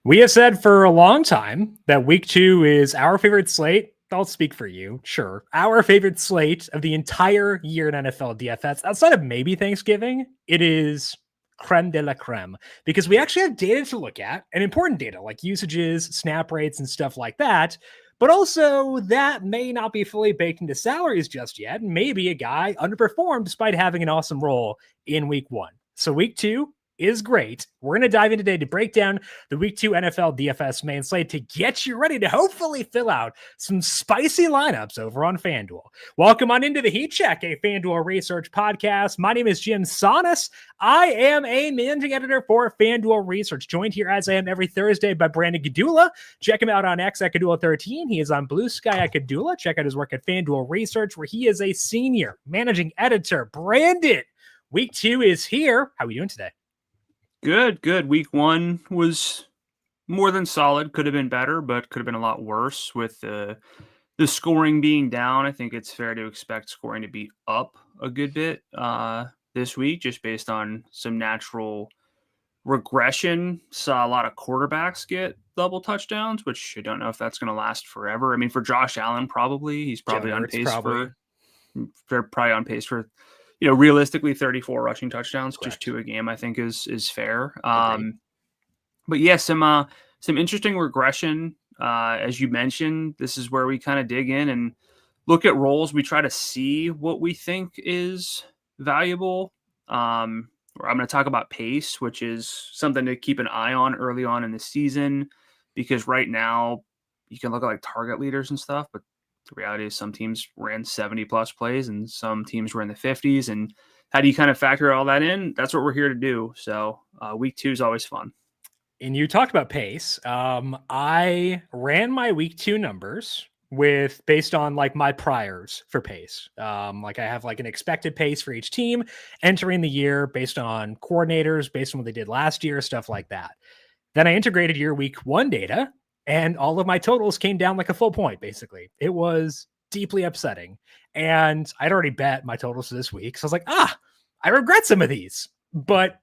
We have said for a long time that week 2 is our favorite slate. I'll speak for you. Sure. Our favorite slate of the entire year in NFL DFS, outside of maybe Thanksgiving, it is creme de la creme because we actually have data to look at, and important data like usages, snap rates, and stuff like that. But also, that may not be fully baked into salaries just yet. Maybe a guy underperformed despite having an awesome role in week 1. So week 2 is great. We're going to dive in today to break down the week 2 NFL DFS main slate to get you ready to hopefully fill out some spicy lineups over on FanDuel. Welcome on into the Heat Check, a FanDuel Research podcast. My name is JimSannes. I am a managing editor for FanDuel Research, joined here as I am every Thursday by Brandon Gdula. Check him out on X at Gdula13. He is on Blue Sky at Gdula. Check out his work at FanDuel Research, where he is a senior managing editor. Brandon, week 2 is here. How are we doing today? Good. Week 1 was more than solid. Could have been better, but could have been a lot worse with the scoring being down. I think it's fair to expect scoring to be up a good bit this week, just based on some natural regression. Saw a lot of quarterbacks get double touchdowns, which I don't know if that's going to last forever. I mean, for Josh Allen, probably he's probably on pace they're probably on pace for, realistically 34 rushing touchdowns. Correct. Just 2 a game, I think is fair. But yeah, some interesting regression. As you mentioned, this is where we kind of dig in and look at roles. We try to see what we think is valuable. I'm going to talk about pace, which is something to keep an eye on early on in the season, because right now you can look at like target leaders and stuff, but the reality is some teams ran 70 plus plays and some teams were in the 50s. And how do you kind of factor all that in? That's what we're here to do. So week 2 is always fun. And you talked about pace. I ran my week 2 numbers based on like my priors for pace. Like I have like an expected pace for each team entering the year based on coordinators, based on what they did last year, stuff like that. Then I integrated your week 1 data, and all of my totals came down like a full point, basically. It was deeply upsetting. And I'd already bet my totals for this week. So I was like, I regret some of these. But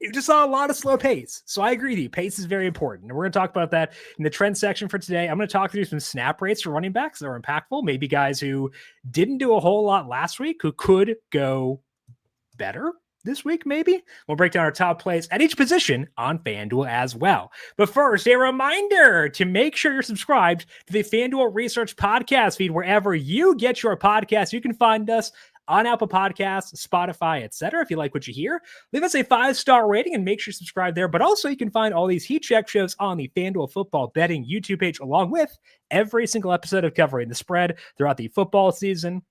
you just saw a lot of slow pace. So I agree with you. Pace is very important. And we're going to talk about that in the trend section for today. I'm going to talk through some snap rates for running backs that are impactful. Maybe guys who didn't do a whole lot last week who could go better this week, maybe. We'll break down our top plays at each position on FanDuel as well. But first, a reminder to make sure you're subscribed to the FanDuel Research Podcast feed wherever you get your podcasts. You can find us on Apple Podcasts, Spotify, etc. If you like what you hear, leave us a 5-star rating and make sure you subscribe there. But also, you can find all these Heat Check shows on the FanDuel Football Betting YouTube page, along with every single episode of Covering the Spread throughout the football season.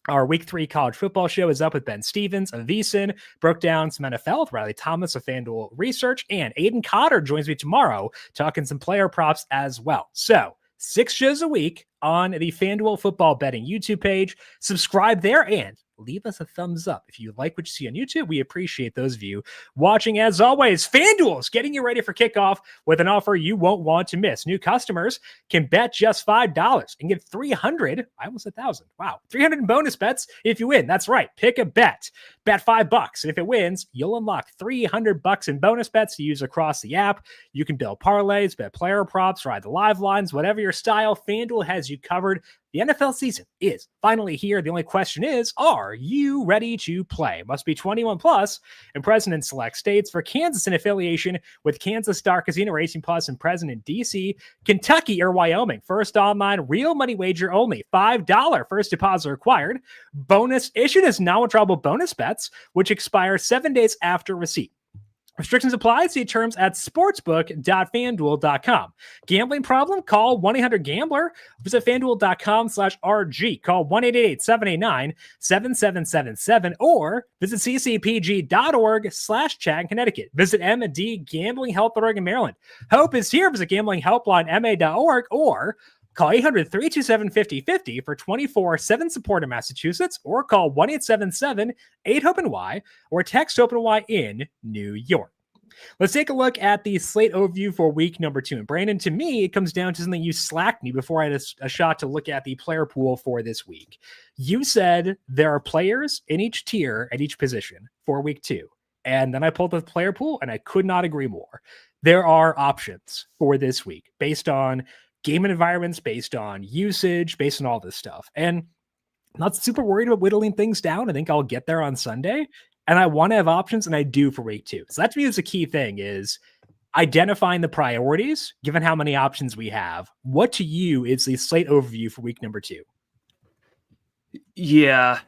Our week 3 college football show is up with Ben Stevens of VSiN, broke down some NFL with Riley Thomas of FanDuel Research, and Aiden Cotter joins me tomorrow talking some player props as well. So 6 shows a week on the FanDuel Football Betting YouTube page. Subscribe there and leave us a thumbs up. If you like what you see on YouTube, we appreciate those of you watching. As always, FanDuel is getting you ready for kickoff with an offer you won't want to miss. New customers can bet just $5 and get 300. I almost said 1,000. Wow. 300 in bonus bets if you win. That's right. Pick a bet. Bet $5. And if it wins, you'll unlock $300 in bonus bets to use across the app. You can build parlays, bet player props, ride the live lines, whatever your style. FanDuel has you covered. The NFL season is finally here. The only question is, are you ready to play? Must be 21 plus and present in select states. For Kansas, in affiliation with Kansas Star Casino Racing Plus and present in DC, Kentucky, or Wyoming. First online, real money wager only. $5 first deposit required. Bonus issued as non-withdrawable bonus bets, which expire 7 days after receipt. Restrictions apply. See terms at sportsbook.fanduel.com. Gambling problem? Call 1-800-GAMBLER. Visit fanduel.com/RG. Call 1-888-789-7777 or visit ccpg.org/chat in Connecticut. Visit MD Gambling Help in Maryland. Hope is here. Visit gamblinghelplinema.org or call 800-327-5050 for 24/7 support in Massachusetts, or call 1-877-8-HOPE-NY or text HOPE-NY in New York. Let's take a look at the slate overview for week number 2. And Brandon, to me, it comes down to something you slacked me before I had a shot to look at the player pool for this week. You said there are players in each tier at each position for week 2. And then I pulled the player pool and I could not agree more. there are options for this week based on game environments, based on usage, based on all this stuff. And I'm not super worried about whittling things down. I think I'll get there on Sunday. And I want to have options, and I do for week 2. So that to me is the key thing, is identifying the priorities, given how many options we have. What to you is the slate overview for week number 2? Yeah,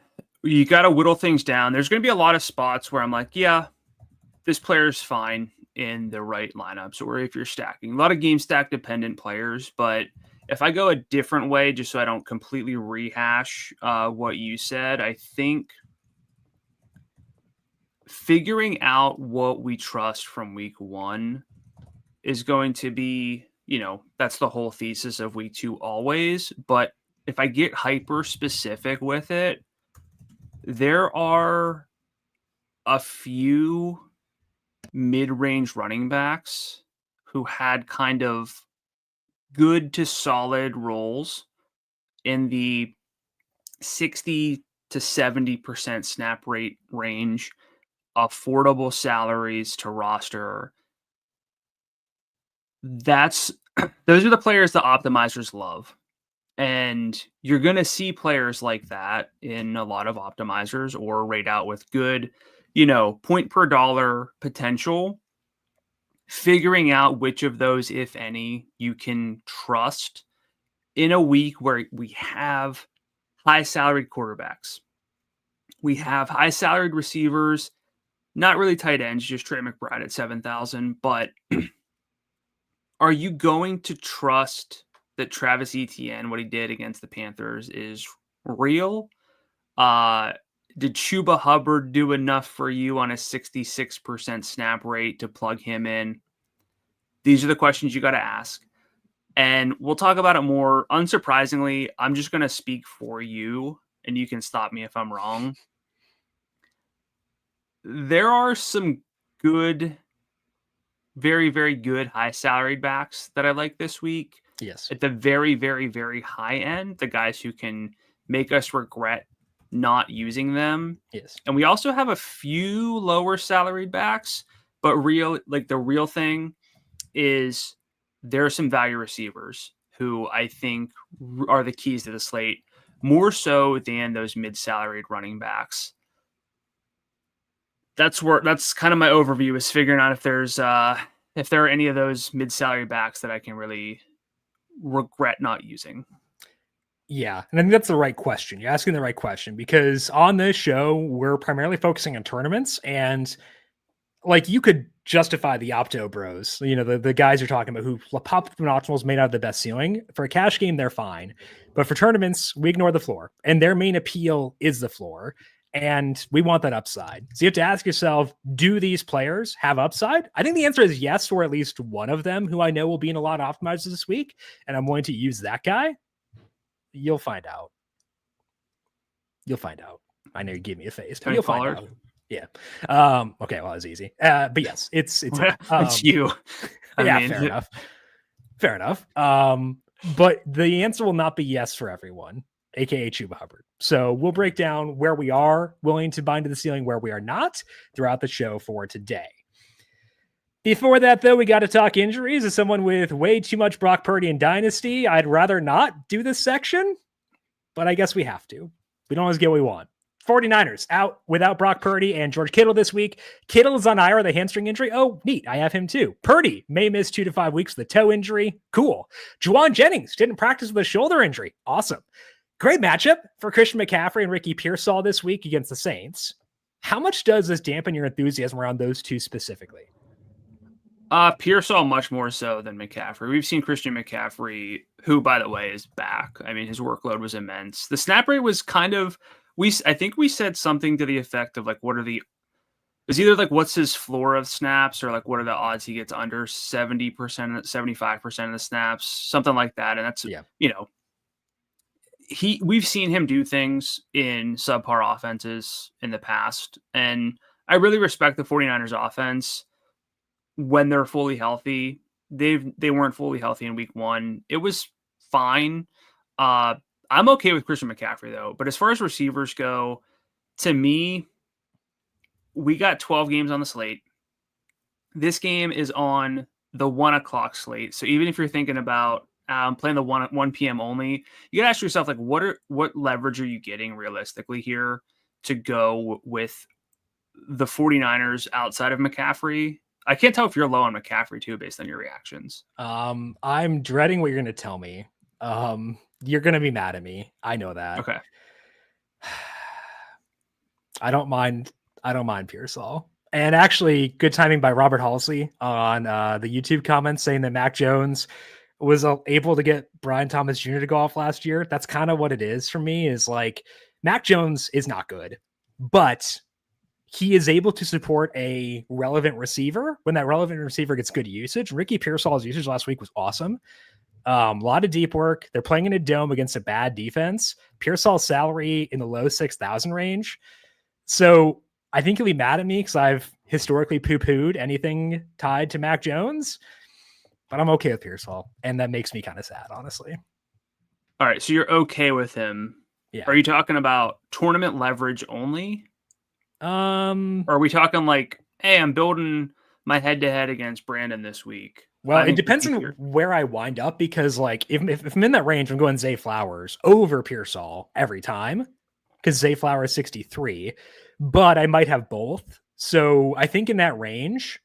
you got to whittle things down. There's going to be a lot of spots where I'm like, yeah, this player's fine in the right lineups, or if you're stacking. A lot of game stack dependent players, but if I go a different way, just so I don't completely rehash what you said, I think figuring out what we trust from week 1 is going to be, that's the whole thesis of week 2 always. But if I get hyper specific with it, there are a few mid-range running backs who had kind of good to solid roles in the 60 to 70% snap rate range, affordable salaries to roster. Those are the players the optimizers love. And you're going to see players like that in a lot of optimizers, or rate out with good, point per dollar potential. Figuring out which of those, if any, you can trust in a week where we have high salaried quarterbacks. We have high salaried receivers, not really tight ends, just Trey McBride at 7,000. But are you going to trust that Travis Etienne, what he did against the Panthers, is real? Did Chuba Hubbard do enough for you on a 66% snap rate to plug him in? These are the questions you got to ask. And we'll talk about it more. Unsurprisingly, I'm just going to speak for you, and you can stop me if I'm wrong. There are some good, very, very good high salaried backs that I like this week. Yes. At the very, very, very high end, the guys who can make us regret not using them. Yes. And we also have a few lower salaried backs, but the real thing is there are some value receivers who I think are the keys to the slate, more so than those mid-salaried running backs. That's kind of my overview, is figuring out if there are any of those mid-salary backs that I can really regret not using. Yeah, and I think that's the right question. You're asking the right question, because on this show, we're primarily focusing on tournaments, and like, you could justify the Opto Bros, the guys you're talking about who pop up in optimals made out of the best ceiling. For a cash game, they're fine. But for tournaments, we ignore the floor, and their main appeal is the floor. And we want that upside. So you have to ask yourself, do these players have upside? I think the answer is yes, or at least one of them who I know will be in a lot of optimizers this week. And I'm going to use that guy. You'll find out. I know you gave me a face. But you'll find out. Yeah. Okay. Well, it was easy. But yes, it's you. Fair enough. But the answer will not be yes for everyone, aka Chuba Hubbard. So we'll break down where we are willing to bind to the ceiling, where we are not, throughout the show for today. Before that, though, we got to talk injuries. As someone with way too much Brock Purdy in Dynasty, I'd rather not do this section, but I guess we have to. We don't always get what we want. 49ers out without Brock Purdy and George Kittle this week. Kittle is on IR, the hamstring injury. Oh, neat. I have him too. Purdy may miss 2 to 5 weeks with the toe injury. Cool. Juwan Jennings didn't practice with a shoulder injury. Awesome. Great matchup for Christian McCaffrey and Ricky Pearsall this week against the Saints. How much does this dampen your enthusiasm around those two specifically? Pearsall much more so than McCaffrey. We've seen Christian McCaffrey, who, by the way, is back. I mean, his workload was immense. The snap rate was kind of, I think we said something to the effect of like, it's either like, what's his floor of snaps, or like, what are the odds he gets under 70%, 75% of the snaps, something like that. And that's, we've seen him do things in subpar offenses in the past. And I really respect the 49ers offense when they're fully healthy. They weren't fully healthy in week 1. It was fine. I'm okay with Christian McCaffrey though. But as far as receivers go, to me, we got 12 games on the slate. This game is on the 1:00 slate. So even if you're thinking about playing the 1 p.m. only, you gotta ask yourself, like, what leverage are you getting realistically here to go with the 49ers outside of McCaffrey? I can't tell if you're low on McCaffrey too, based on your reactions. I'm dreading what you're going to tell me. You're going to be mad at me. I know that. Okay. I don't mind Pearsall. And actually, good timing by Robert Halsey on the YouTube comments saying that Mac Jones was able to get Brian Thomas Jr. to go off last year. That's kind of what it is for me, is like Mac Jones is not good, but he is able to support a relevant receiver when that relevant receiver gets good usage. Ricky Pearsall's usage last week was awesome. A lot of deep work. They're playing in a dome against a bad defense. Pearsall's salary in the low 6,000 range. So I think he'll be mad at me because I've historically poo-pooed anything tied to Mac Jones, but I'm okay with Pearsall, and that makes me kind of sad, honestly. All right, so you're okay with him. Yeah. Are you talking about tournament leverage only? Or are we talking like, hey, I'm building my head-to-head against Brandon this week? Well, it depends on where I wind up, because like if I'm in that range, I'm going Zay Flowers over Pearsall every time, because Zay Flowers is 63, but I might have both. So I think in that range,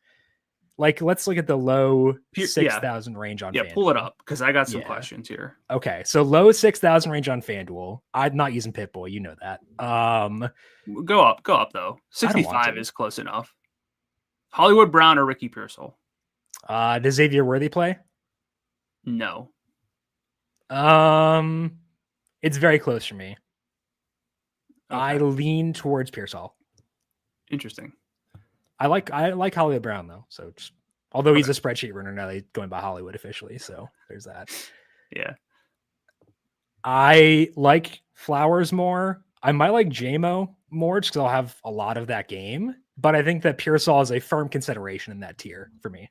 like let's look at the low 6,000 range on FanDuel. Yeah, pull it up because I got some questions here. Okay, so low 6,000 range on FanDuel. I'm not using Pitbull, you know that. Go up though. 65 is close enough. Hollywood Brown or Ricky Pearsall? Does Xavier Worthy play? No. It's very close for me. Okay. I lean towards Pearsall. Interesting. I like Hollywood Brown though. So although he's a spreadsheet runner now, they're going by Hollywood officially. So there's that. Yeah. I like Flowers more. I might like JMO more just because I'll have a lot of that game. But I think that Pearsall is a firm consideration in that tier for me.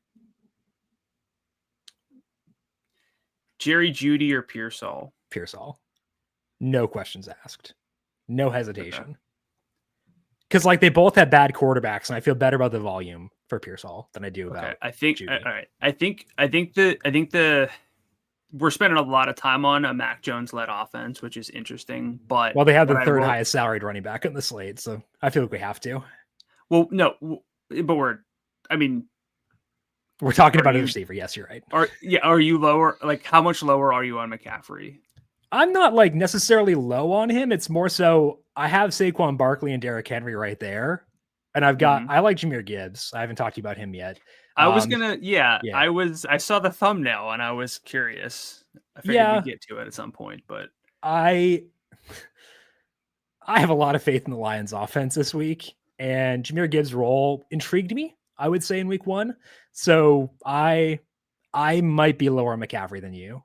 Jerry Jeudy or Pearsall? Pearsall. No questions asked. No hesitation. Because like they both have bad quarterbacks, and I feel better about the volume for Pearsall than I do about. I think. Jeudy. All right. I think the we're spending a lot of time on a Mac Jones led offense, which is interesting. But they have the third highest salaried running back on the slate, so I feel like we have to. Well, no, but we're talking about a receiver. Yes, you're right. Are you lower? Like, how much lower are you on McCaffrey? I'm not like necessarily low on him. It's more so I have Saquon Barkley and Derrick Henry right there. And I've got, I like Jahmyr Gibbs. I haven't talked to you about him yet. I saw the thumbnail and I was curious. I figured we'd get to it at some point, but I have a lot of faith in the Lions offense this week, and Jahmyr Gibbs' role intrigued me, I would say, in week 1. So I might be lower on McCaffrey than you.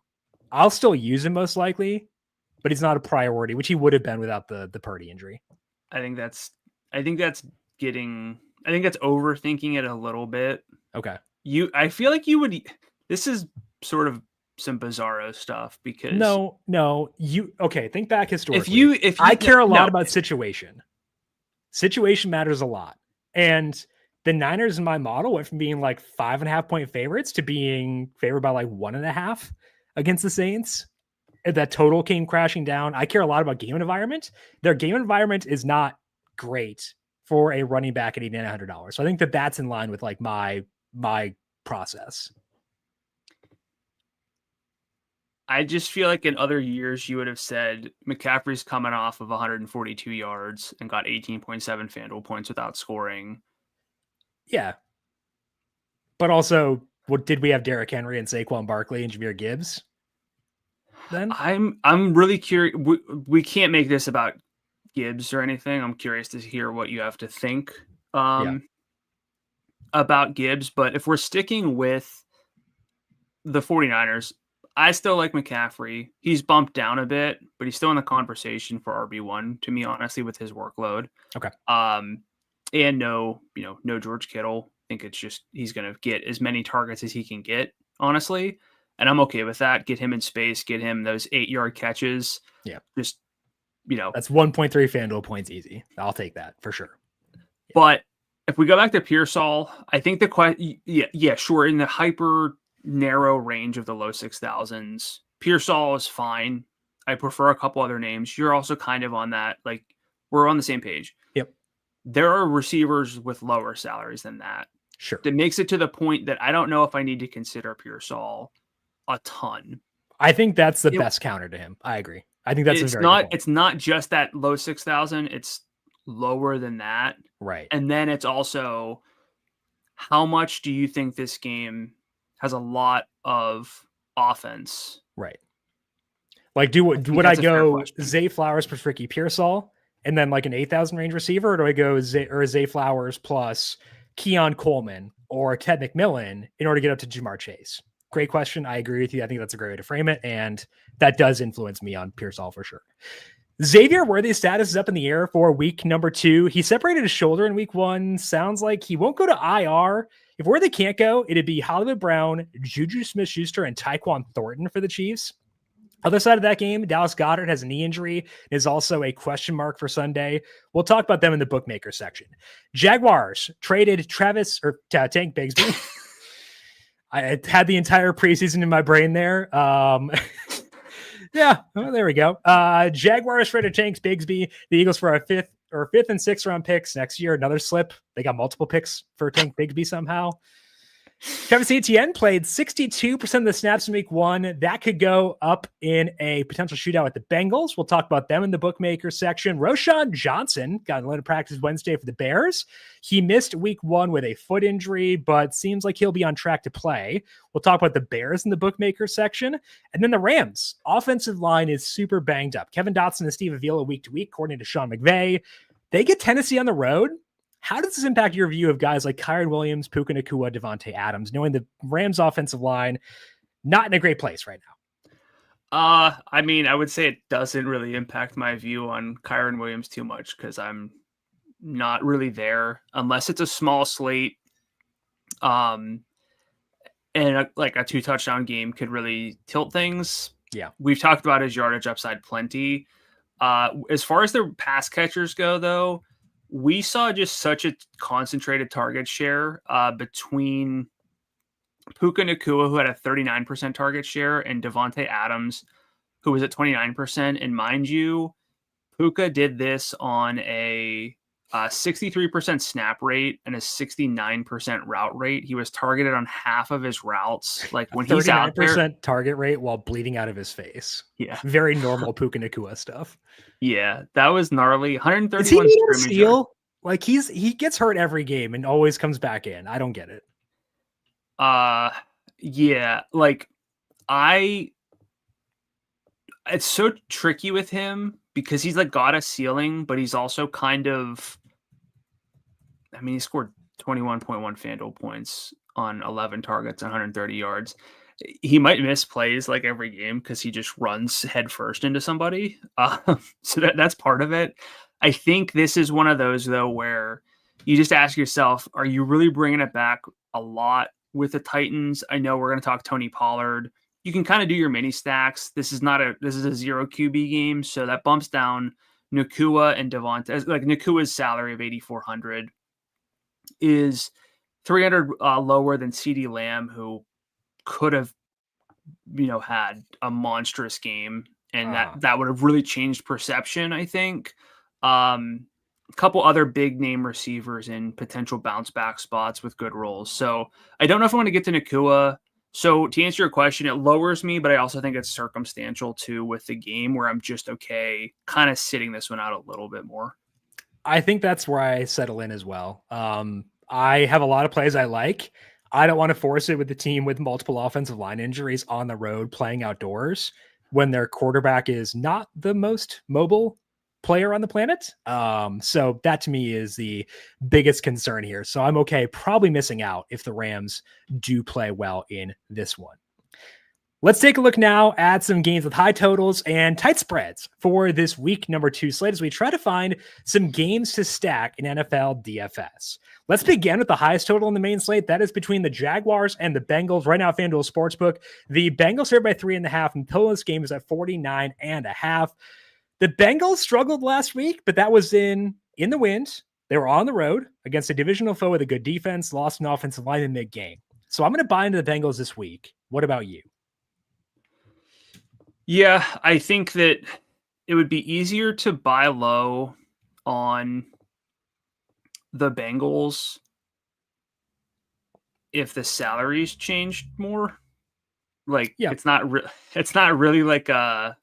I'll still use him most likely, but he's not a priority, which he would have been without the Purdy injury. I think that's overthinking it a little bit. Okay. I feel like you would, this is sort of some bizarro stuff because think back historically. If I care a lot about situation matters a lot. And the Niners in my model went from being like 5.5 point favorites to being favored by like 1.5 against the Saints. That total came crashing down. I care a lot about game environment. Their game environment is not great for a running back at $8,900. So I think that's in line with like my process. I just feel like in other years you would have said McCaffrey's coming off of 142 yards and got 18.7 FanDuel points without scoring. Yeah. But also, did we have Derrick Henry and Saquon Barkley and Jahmyr Gibbs then? I'm really curious. We can't make this about Gibbs or anything. I'm curious to hear what you have to think about Gibbs. But if we're sticking with the 49ers, I still like McCaffrey. He's bumped down a bit, but he's still in the conversation for RB1 to me, honestly, with his workload. Okay. And no George Kittle. I think it's just he's going to get as many targets as he can get, honestly. And I'm okay with that. Get him in space, get him those 8-yard catches. Yeah. Just, that's 1.3 FanDuel points easy. I'll take that for sure. But If we go back to Pearsall, I think the question, yeah, sure, in the hyper narrow range of the low 6,000s, Pearsall is fine. I prefer a couple other names. You're also kind of on that, like, we're on the same page. Yep. There are receivers with lower salaries than that. Sure. That makes it to the point that I don't know if I need to consider Pearsall a ton. I think that's the best counter to him. I agree. I think that's it's not just that low 6,000. It's lower than that. Right. And then it's also, how much do you think this game has a lot of offense? Right. Like, would I go Zay Flowers plus Ricky Pearsall and then like an 8,000 range receiver, or do I go Zay Flowers plus Keon Coleman or Ted McMillan in order to get up to Jamar Chase? Great question. I agree with you. I think that's a great way to frame it, and that does influence me on Pearsall for sure. Xavier Worthy's status is up in the air for week number 2. He separated his shoulder in week 1. Sounds like he won't go to IR. If Worthy can't go, it'd be Hollywood Brown, Juju Smith-Schuster, and Tyquan Thornton for the Chiefs. Other side of that game, Dallas Goedert has a knee injury and is also a question mark for Sunday. We'll talk about them in the bookmaker section. Jaguars traded Tank Bigsby. I had the entire preseason in my brain there. Yeah, well, there we go. Jaguars traded Tank Bigsby. The Eagles for a fifth and sixth round picks next year. Another slip. They got multiple picks for Tank Bigsby somehow. Travis Etienne played 62% of the snaps in week 1. That could go up in a potential shootout with the Bengals. We'll talk about them in the bookmaker section. Roshan Johnson got in limited practice Wednesday for the Bears. He missed week 1 with a foot injury, but seems like he'll be on track to play. We'll talk about the Bears in the bookmaker section. And then the Rams offensive line is super banged up. Kevin Dotson and Steve Avila week to week, according to Sean McVay. They get Tennessee on the road. How does this impact your view of guys like Kyren Williams, Puka Nacua, Devontae Adams, knowing the Rams offensive line not in a great place right now? I mean, I would say it doesn't really impact my view on Kyren Williams too much because I'm not really there unless it's a small slate. And a 2-touchdown game could really tilt things. Yeah. We've talked about his yardage upside plenty. As far as the pass catchers go, though, we saw just such a concentrated target share between Puka Nacua, who had a 39% target share, and Devontae Adams, who was at 29%. And mind you, Puka did this on a 63% snap rate and a 69% route rate. He was targeted on half of his routes. Like when he's out there, 39% target rate while bleeding out of his face. Yeah, very normal Puka Nacua stuff. Yeah, that was gnarly. 131 Is he steal? Like he gets hurt every game and always comes back in. I don't get it. Yeah, like it's so tricky with him because he's like got a ceiling, but he's also kind of, I mean, he scored 21.1 FanDuel points on 11 targets, 130 yards. He might miss plays like every game because he just runs head first into somebody. So that's part of it. I think this is one of those, though, where you just ask yourself, are you really bringing it back a lot with the Titans? I know we're going to talk Tony Pollard. You can kind of do your mini stacks. This is a 0 QB game. So that bumps down Nacua and Devontae. Like Nakua's salary of $8,400 is $300 lower than CeeDee Lamb, who could have, had a monstrous game, and that would have really changed perception, I think. A couple other big name receivers in potential bounce back spots with good roles. So I don't know if I want to get to Nacua. So to answer your question, it lowers me, but I also think it's circumstantial too with the game where I'm just okay kind of sitting this one out a little bit more. I think that's where I settle in as well. I have a lot of plays I like. I don't want to force it with the team with multiple offensive line injuries on the road playing outdoors when their quarterback is not the most mobile player on the planet. So that to me is the biggest concern here. So I'm okay probably missing out if the Rams do play well in this one. Let's take a look now at some games with high totals and tight spreads for this week number 2 slate as we try to find some games to stack in NFL DFS. Let's begin with the highest total in the main slate. That is between the Jaguars and the Bengals. Right now, FanDuel Sportsbook, the Bengals are by 3.5, and the total of this game is at 49.5. The Bengals struggled last week, but that was in the wind They were on the road against a divisional foe with a good defense, lost an offensive line in mid-game. So I'm going to buy into the Bengals this week. What about you? Yeah, I think that it would be easier to buy low on the Bengals if the salaries changed more. Like, it's not really like a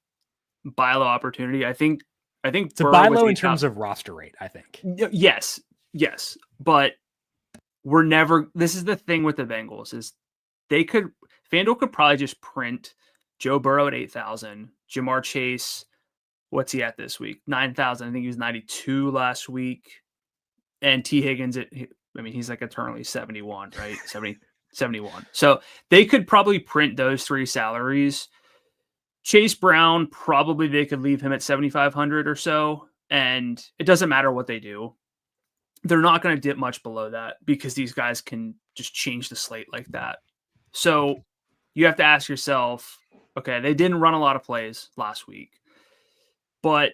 buy low opportunity. I think it's a buy low in terms of roster rate, I think. Yes. But we're never, this is the thing with the Bengals is FanDuel could probably just print Joe Burrow at 8,000, Jamar Chase, what's he at this week? 9,000. I think he was 92 last week. And T Higgins, he's like eternally 71, right? 71. So they could probably print those three salaries. Chase Brown, probably they could leave him at 7,500 or so. And it doesn't matter what they do. They're not going to dip much below that because these guys can just change the slate like that. So you have to ask yourself, okay, they didn't run a lot of plays last week, but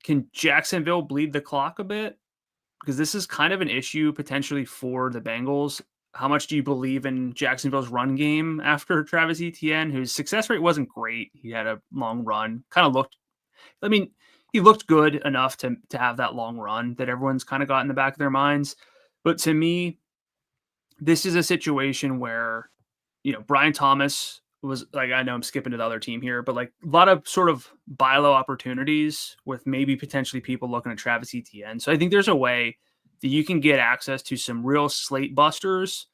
can Jacksonville bleed the clock a bit? Because this is kind of an issue potentially for the Bengals. How much do you believe in Jacksonville's run game after Travis Etienne, whose success rate wasn't great? He had a long run, he looked good enough to have that long run that everyone's kind of got in the back of their minds. But to me, this is a situation where, Brian Thomas was like, I know I'm skipping to the other team here, but like a lot of sort of buy low opportunities with maybe potentially people looking at Travis Etienne. So I think there's a way that you can get access to some real slate busters,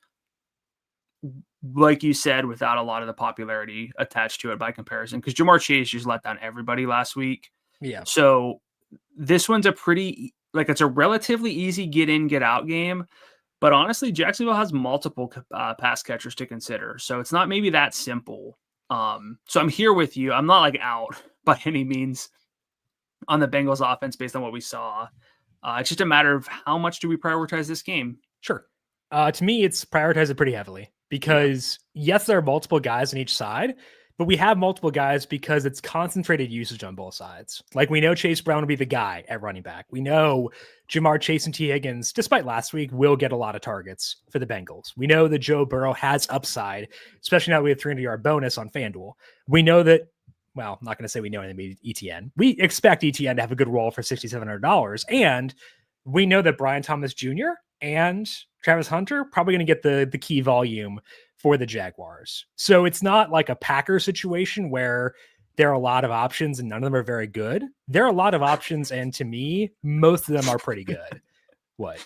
like you said, without a lot of the popularity attached to it by comparison, because Jamar Chase just let down everybody last week. Yeah. So this one's it's a relatively easy get in, get out game. But honestly, Jacksonville has multiple pass catchers to consider. So it's not maybe that simple. So I'm here with you. I'm not like out by any means on the Bengals offense based on what we saw. It's just a matter of how much do we prioritize this game? Sure. To me, it's prioritized pretty heavily because yes, there are multiple guys on each side, but we have multiple guys because it's concentrated usage on both sides. Like we know Chase Brown will be the guy at running back. We know Jamar Chase and T Higgins, despite last week, will get a lot of targets for the Bengals. We know that Joe Burrow has upside, especially now that we have 300-yard bonus on FanDuel. We know that, well, I'm not going to say we know anything about ETN. We expect ETN to have a good role for $6,700. And we know that Brian Thomas Jr. and Travis Hunter probably going to get the key volume for the Jaguars. So it's not like a Packer situation where there are a lot of options and none of them are very good. There are a lot of options, and to me, most of them are pretty good. What?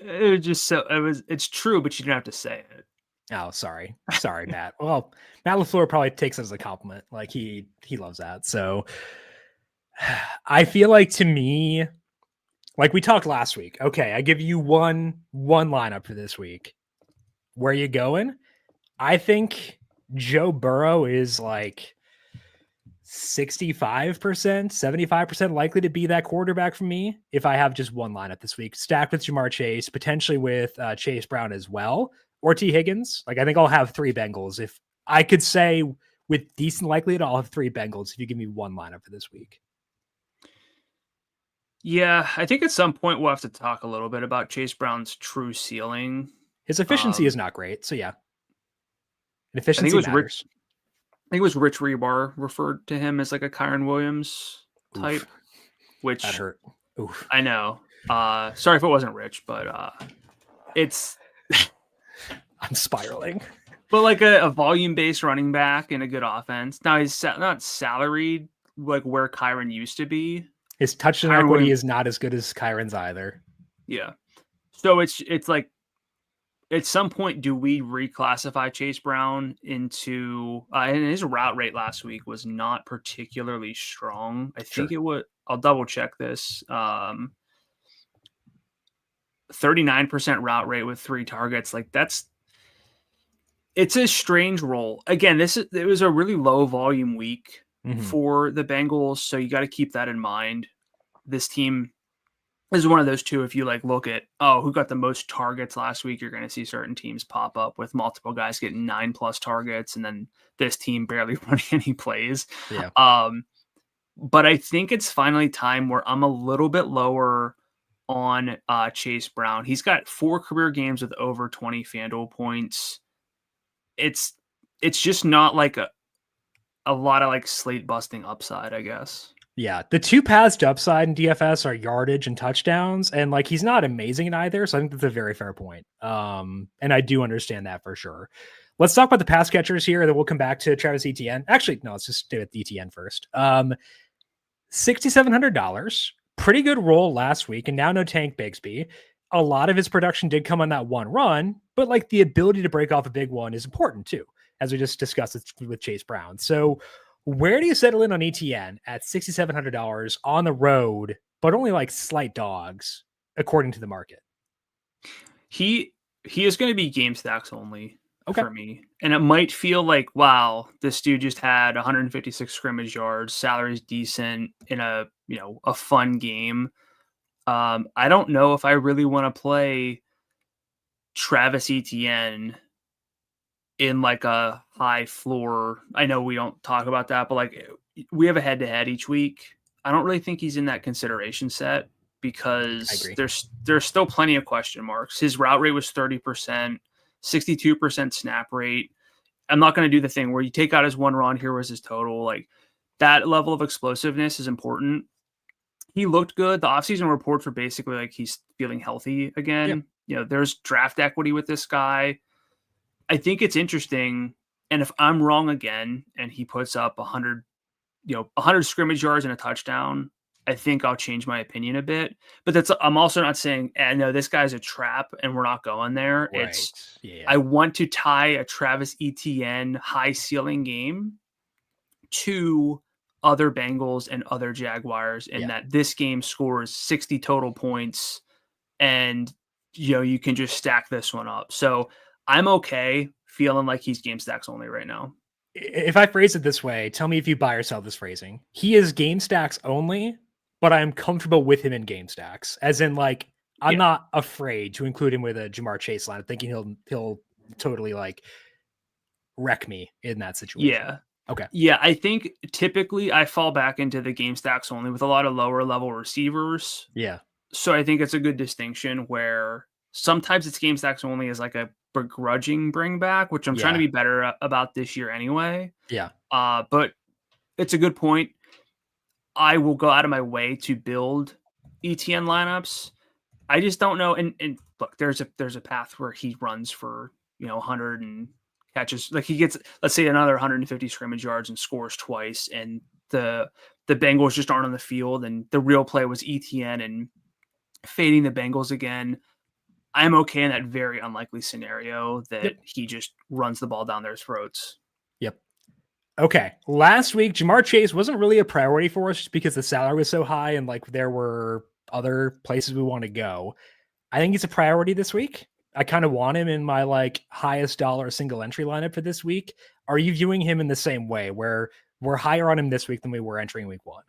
It's true, but you don't have to say it. Oh, sorry, Matt. Well, Matt LaFleur probably takes it as a compliment. Like he loves that. So I feel like, to me, like we talked last week. Okay, I give you one lineup for this week. Where are you going? I think Joe Burrow is like 65%, 75% likely to be that quarterback for me if I have just one lineup this week, stacked with Jamar Chase, potentially with Chase Brown as well, or T Higgins. Like I think I'll have three Bengals. If I could say with decent likelihood, I'll have three Bengals if you give me one lineup for this week. Yeah, I think at some point we'll have to talk a little bit about Chase Brown's true ceiling. His efficiency is not great. So yeah. Efficiency matters. I think it was Rich Rebar referred to him as like a Kyron Williams type, which that hurt. Oof. I know. Sorry if it wasn't Rich, but it's I'm spiraling. But like a volume-based running back in a good offense. Now he's not salaried like where Kyron used to be. His touchdown equity is not as good as Kyron's either. Yeah. So it's like, at some point, do we reclassify Chase Brown into and his route rate last week was not particularly strong. I think it would. I'll double check this. 39% route rate with 3 targets. Like it's a strange role. Again, it was a really low volume week for the Bengals. So you got to keep that in mind. This team is one of those two. If you like look at, who got the most targets last week, you're going to see certain teams pop up with multiple guys getting 9+ targets. And then this team barely running any plays. Yeah. But I think it's finally time where I'm a little bit lower on Chase Brown. He's got 4 career games with over 20 FanDuel points. It's just not like a lot of like slate busting upside, I guess. Yeah, the 2 paths to upside in DFS are yardage and touchdowns, and like he's not amazing in either, so I think that's a very fair point. And I do understand that for sure. Let's talk about the pass catchers here, then we'll come back to Travis Etienne. Actually, no, let's just stay with Etienne first. $6,700, pretty good roll last week, and now no Tank Bigsby. A lot of his production did come on that one run, but like the ability to break off a big one is important too, as we just discussed with Chase Brown. So where do you settle in on ETN at $6,700 on the road, but only like slight dogs, according to the market? He is going to be game stacks only for me. And it might feel like, wow, this dude just had 156 scrimmage yards, salary's decent in a fun game. I don't know if I really want to play Travis Etienne in like a high floor. I know we don't talk about that, but like we have a head to head each week. I don't really think he's in that consideration set because there's still plenty of question marks. His route rate was 30%, 62% snap rate. I'm not going to do the thing where you take out his one run, here was his total. Like that level of explosiveness is important. He looked good. The offseason reports were basically like he's feeling healthy again. Yep. There's draft equity with this guy. I think it's interesting, and if I'm wrong again, and he puts up 100 scrimmage yards and a touchdown, I think I'll change my opinion a bit. But I'm also not saying, no, this guy's a trap, and we're not going there. Right. I want to tie a Travis Etienne high ceiling game to other Bengals and other Jaguars, and that this game scores 60 total points, and you can just stack this one up. So I'm okay feeling like he's game stacks only right now. If I phrase it this way, tell me if you buy or sell this phrasing. He is game stacks only, but I'm comfortable with him in game stacks. As in, like, I'm not afraid to include him with a Jamar Chase line, thinking he'll totally like wreck me in that situation. Yeah. Okay. Yeah, I think typically I fall back into the game stacks only with a lot of lower level receivers. Yeah. So I think it's a good distinction where sometimes it's game stacks only as like a begrudging bring back, which I'm trying to be better about this year anyway. Yeah. But it's a good point. I will go out of my way to build ETN lineups. I just don't know. And look, there's a path where he runs for 100 and catches, like he gets, let's say, another 150 scrimmage yards and scores twice, and the Bengals just aren't on the field, and the real play was ETN and fading the Bengals again. I'm okay in that very unlikely scenario that he just runs the ball down their throats. Yep. Okay. Last week, Jamar Chase wasn't really a priority for us just because the salary was so high and like there were other places we want to go. I think he's a priority this week. I kind of want him in my like highest dollar single entry lineup for this week. Are you viewing him in the same way where we're higher on him this week than we were entering week 1?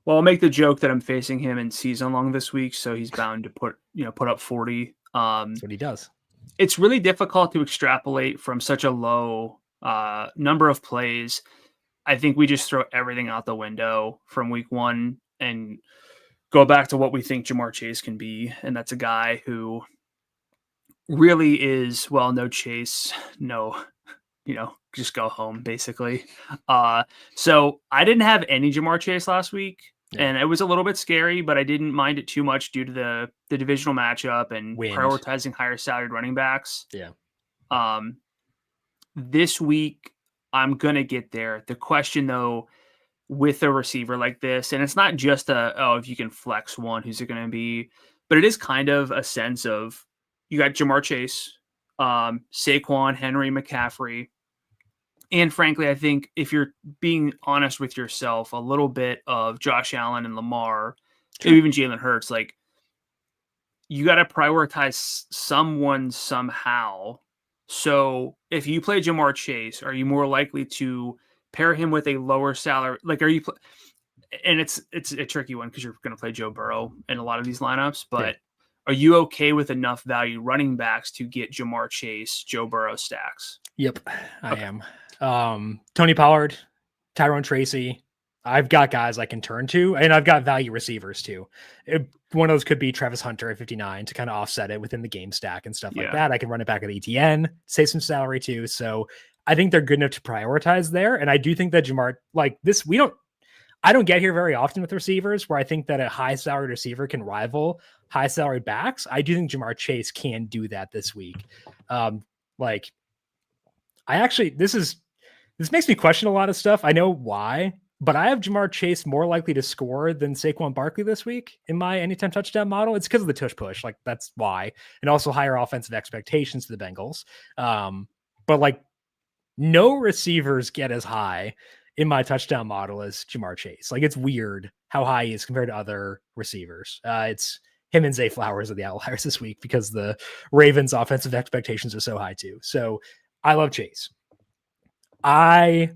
Well, I'll make the joke that I'm facing him in season long this week, so he's bound to put up 40. That's what he does. It's really difficult to extrapolate from such a low number of plays. I think we just throw everything out the window from week 1 and go back to what we think Jamar Chase can be, and that's a guy who really is, well, no Chase, no, just go home, basically. So I didn't have any Jamar Chase last week, and it was a little bit scary, but I didn't mind it too much due to the divisional matchup and prioritizing higher salaried running backs. Yeah. This week, I'm going to get there. The question, though, with a receiver like this, and it's not just if you can flex one, who's it going to be? But it is kind of a sense of, you got Jamar Chase, Saquon, Henry, McCaffrey. And frankly, I think if you're being honest with yourself, a little bit of Josh Allen and Lamar, maybe even Jalen Hurts, like you got to prioritize someone somehow. So if you play Jamar Chase, are you more likely to pair him with a lower salary? Like, are you, and it's a tricky one because you're going to play Joe Burrow in a lot of these lineups, but are you okay with enough value running backs to get Jamar Chase, Joe Burrow stacks? Yep, I am. Tony Pollard, Tyrone Tracy, I've got guys I can turn to, and I've got value receivers too. One of those could be Travis Hunter at 59 to kind of offset it within the game stack and stuff like that. I can run it back with ETN, save some salary too. So I think they're good enough to prioritize there. And I do think that Jamar, like this, I don't get here very often with receivers where I think that a high salaried receiver can rival high salaried backs. I do think Jamar Chase can do that this week. Like I actually, this makes me question a lot of stuff. I know why, but I have Jamar Chase more likely to score than Saquon Barkley this week in my anytime touchdown model. It's because of the tush push. Like that's why. And also higher offensive expectations for the Bengals. But like no receivers get as high in my touchdown model as Jamar Chase. Like it's weird how high he is compared to other receivers. It's him and Zay Flowers are the outliers this week because the Ravens offensive expectations are so high too. So I love Chase. I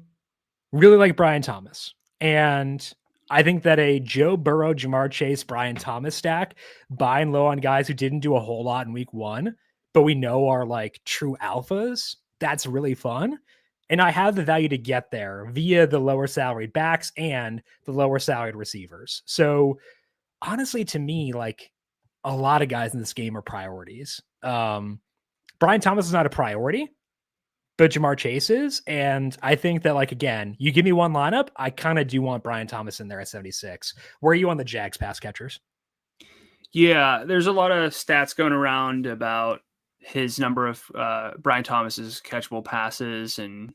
really like Brian Thomas. And I think that a Joe Burrow, Jamar Chase, Brian Thomas stack, buying low on guys who didn't do a whole lot in week one, but we know are like true alphas, that's really fun. And I have the value to get there via the lower salaried backs and the lower salaried receivers. So honestly, to me, like a lot of guys in this game are priorities. Brian Thomas is not a priority, but Jamar Chase is. And I think that, like, again, you give me one lineup, I kind of do want Brian Thomas in there at 76. Where are you on the Jags pass catchers? Yeah, there's a lot of stats going around about his number of Brian Thomas's catchable passes, and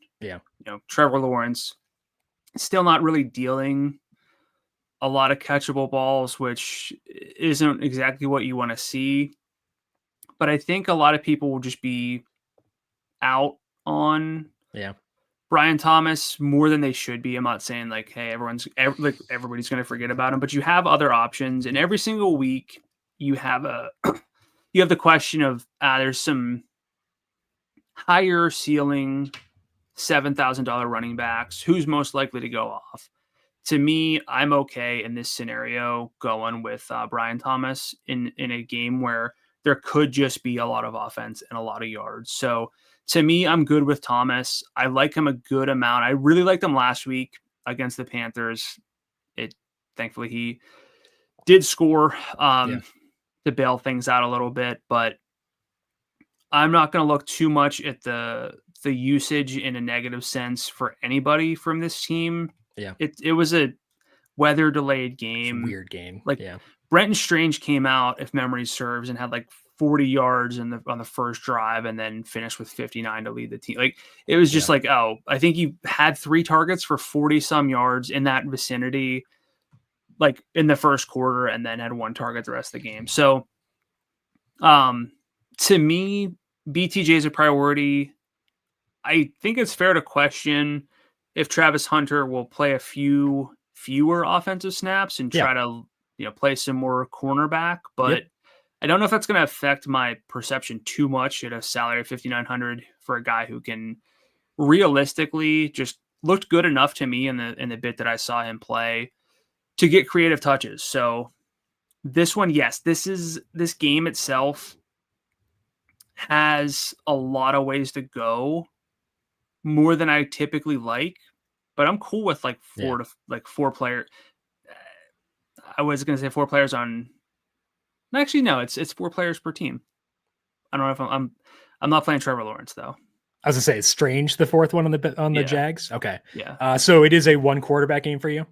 Trevor Lawrence still not really dealing a lot of catchable balls, which isn't exactly what you want to see. But I think a lot of people will just be out on Brian Thomas more than they should be. I'm not saying like, hey, everybody's going to forget about him, but you have other options, and every single week you have the question of there's some higher ceiling $7,000 running backs. Who's most likely to go off? To me, I'm okay in this scenario going with Brian Thomas in a game where there could just be a lot of offense and a lot of yards. So to me, I'm good with Thomas. I like him a good amount. I really liked him last week against the Panthers. Thankfully he did score to bail things out a little bit, but I'm not going to look too much at the usage in a negative sense for anybody from this team. Yeah. It was a weather delayed game. Weird game. Brenton Strange came out, if memory serves, and had like 40 yards on the first drive and then finished with 59 to lead the team. Like it was just like, I think he had 3 targets for 40 some yards in that vicinity, like in the first quarter, and then had 1 target the rest of the game. So to me, BTJ is a priority. I think it's fair to question if Travis Hunter will play a fewer offensive snaps and try to play some more cornerback, but I don't know if that's going to affect my perception too much at a salary of $5,900 for a guy who can realistically just looked good enough to me in the bit that I saw him play to get creative touches. So this one, yes, this game itself has a lot of ways to go, more than I typically like, but I'm cool with like 4 player. I was going to say 4 players on. Actually, no, it's 4 players per team. I don't know if I'm not playing Trevor Lawrence though. I was gonna say it's Strange, the 4th one on the Jags. Okay. Yeah. So it is a 1 quarterback game for you?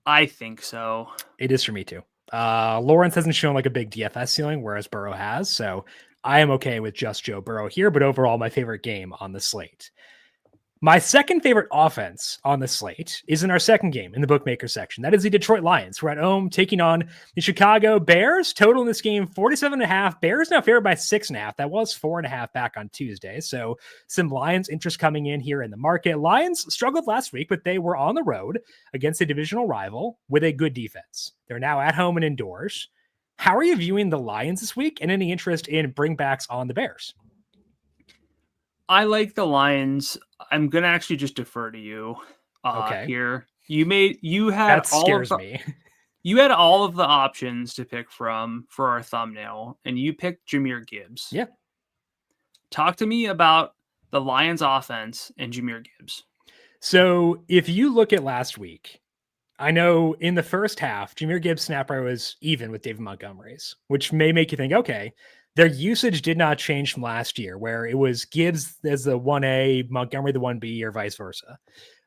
I think so. It is for me too. Lawrence hasn't shown like a big DFS ceiling, whereas Burrow has. So I am okay with just Joe Burrow here, but overall my favorite game on the slate. My second favorite offense on the slate is in our second game in the bookmaker section. That is the Detroit Lions, who are at home taking on the Chicago Bears. Total in this game, 47.5. Bears now favored by 6.5. That was 4.5 back on Tuesday. So some Lions interest coming in here in the market. Lions struggled last week, but they were on the road against a divisional rival with a good defense. They're now at home and indoors. How are you viewing the Lions this week, and any interest in bringbacks on the Bears? I like the Lions. I'm going to actually just defer to you here. You had that scares me. You had all of the options to pick from for our thumbnail, and you picked Jahmyr Gibbs. Yeah. Talk to me about the Lions offense and Jahmyr Gibbs. So if you look at last week, I know in the first half, Jahmyr Gibbs' snap rate was even with David Montgomery's, which may make you think, okay, their usage did not change from last year, where it was Gibbs as the 1A, Montgomery the 1B, or vice versa.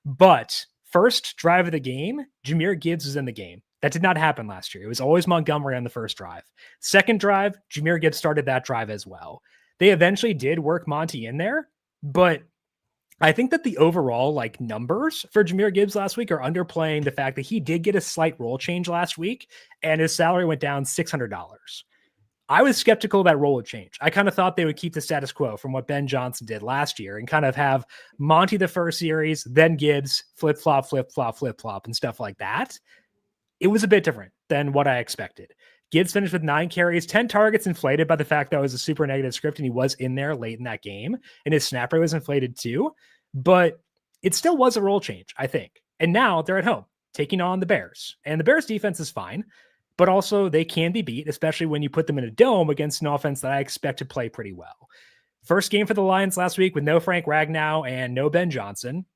But first drive of the game, Jahmyr Gibbs was in the game. That did not happen last year. It was always Montgomery on the first drive. Second drive, Jahmyr Gibbs started that drive as well. They eventually did work Monty in there, but I think that the overall like numbers for Jahmyr Gibbs last week are underplaying the fact that he did get a slight role change last week and his salary went down $600. I was skeptical that role would change. I kind of thought they would keep the status quo from what Ben Johnson did last year and kind of have Monty the first series, then Gibbs, flip-flop, and stuff like that. It was a bit different than what I expected. Gibbs finished with 9 carries, 10 targets, inflated by the fact that it was a super negative script and he was in there late in that game, and his snap rate was inflated too. But it still was a role change, I think. And now they're at home taking on the Bears, and the Bears defense is fine, but also they can be beat, especially when you put them in a dome against an offense that I expect to play pretty well. First game for the Lions last week with no Frank Ragnow and no Ben Johnson.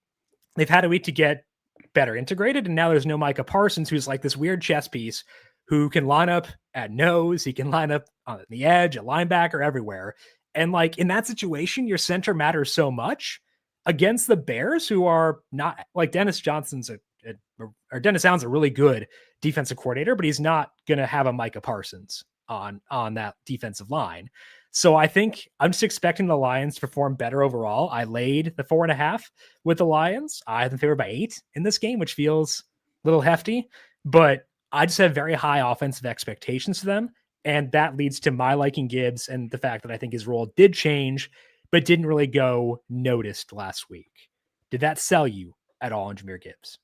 They've had a week to get better integrated, and now there's no Micah Parsons, who's like this weird chess piece who can line up at nose, he can line up on the edge, a linebacker, everywhere. And like in that situation, your center matters so much against the Bears, who are not like Dennis Allen's a really good defensive coordinator, but he's not going to have a Micah Parsons on that defensive line. So I think I'm just expecting the Lions to perform better overall. I laid the 4.5 with the Lions. I have them favored by 8 in this game, which feels a little hefty, but I just have very high offensive expectations for them. And that leads to my liking Gibbs and the fact that I think his role did change, but didn't really go noticed last week. Did that sell you at all on Jahmyr Gibbs?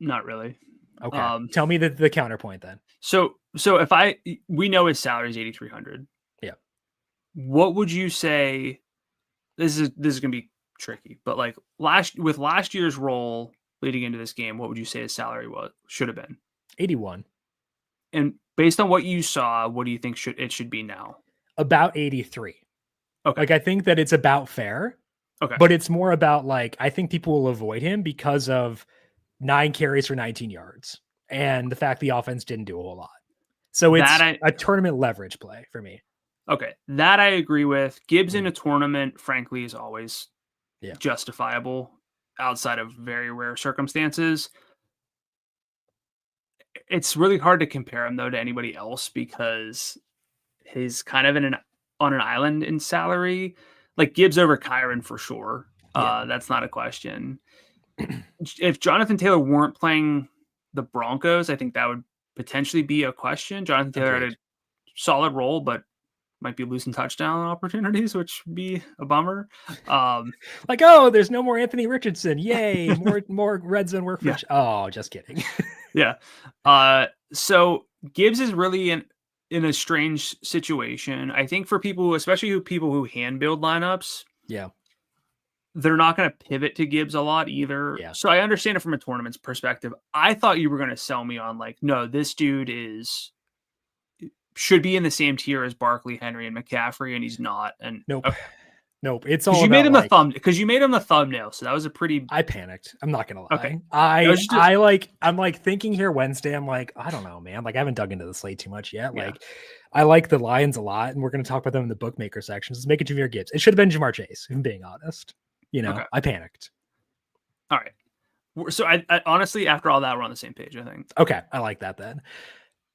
Not really. Okay. Tell me the counterpoint then. So we know his salary is $8,300. Yeah. What would you say? This is going to be tricky, but like last year's role leading into this game, what would you say his salary should have been? 81. And based on what you saw, what do you think it should be now? About 83. Okay. Like I think that it's about fair. Okay. But it's more about like I think people will avoid him because of 9 carries for 19 yards and the fact the offense didn't do a whole lot. So it's a tournament leverage play for me. Okay. That I agree with. Gibbs in a tournament, frankly, is always justifiable outside of very rare circumstances. It's really hard to compare him, though, to anybody else because he's kind of on an island in salary. Like Gibbs over Kyron for sure. That's not a question. If Jonathan Taylor weren't playing the Broncos, I think that would potentially be a question. Jonathan Taylor had a solid role, but might be losing touchdown opportunities, which would be a bummer. Like, oh, there's no more Anthony Richardson. Yay, more red zone work for Oh, just kidding. Yeah. So Gibbs is really in a strange situation. I think for people, especially people who hand build lineups, they're not going to pivot to Gibbs a lot either. Yeah. So I understand it from a tournament's perspective. I thought you were going to sell me on like, no, this dude should be in the same tier as Barkley, Henry, and McCaffrey, and he's not. And nope. Nope. It's all you made him because you made him the thumbnail. So that was a pretty. I panicked. I'm not gonna lie. Okay. I'm like thinking here Wednesday. I'm like, I don't know, man. Like I haven't dug into the slate too much yet. Like I like the Lions a lot, and we're gonna talk about them in the bookmaker sections. Let's make it Jahmyr Gibbs. It should have been Jamar Chase, if I'm being honest. I panicked. All right. So I honestly, after all that, we're on the same page, I think. Okay. I like that then.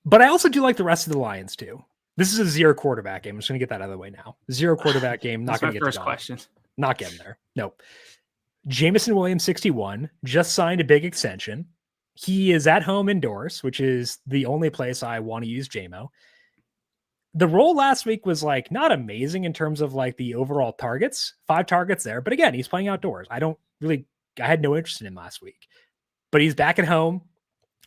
But I also do like the rest of the Lions too. This is a 0 quarterback game. I'm just going to get that out of the way now. 0 quarterback game. Not going to get first question. Not getting there. Nope. Jameson Williams, 61, just signed a big extension. He is at home indoors, which is the only place I want to use JMO. The role last week was like not amazing in terms of like the overall targets, 5 targets there. But again, he's playing outdoors. I had no interest in him last week, but he's back at home.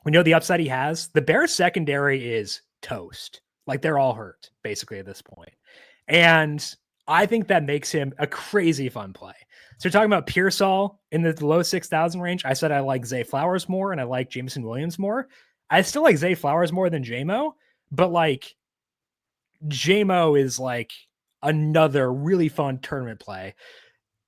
We know the upside he has. The Bears secondary is toast. Like they're all hurt basically at this point. And I think that makes him a crazy fun play. So we're talking about Pearsall in the low 6,000 range. I said I like Zay Flowers more and I like Jameson Williams more. I still like Zay Flowers more than JMO, but like JMO is like another really fun tournament play.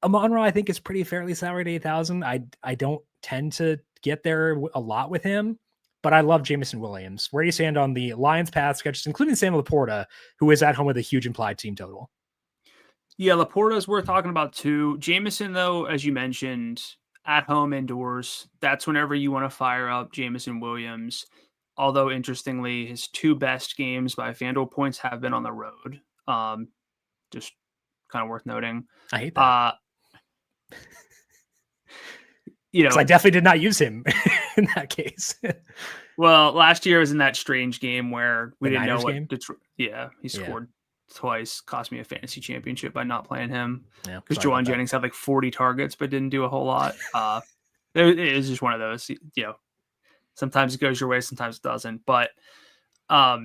Amon-Ra, I think, is pretty fairly salaried at 8,000. I don't tend to get there a lot with him. but I love Jameson Williams. Where do you stand on the Lions pass sketches, including Sam Laporta, who is at home with a huge implied team total? Yeah, Laporta is worth talking about too. Jameson, though, as you mentioned, at home indoors, that's whenever you want to fire up Jameson Williams. Although, interestingly, his 2 best games by FanDuel points have been on the road. Just kind of worth noting. I hate that. I definitely did not use him in that case. Well, last year was in that strange game where we didn't know what game? Detroit. Yeah, he scored twice, cost me a fantasy championship by not playing him. Yeah, because Juwan Jennings had like 40 targets but didn't do a whole lot. It is just one of those. Sometimes it goes your way, sometimes it doesn't. But a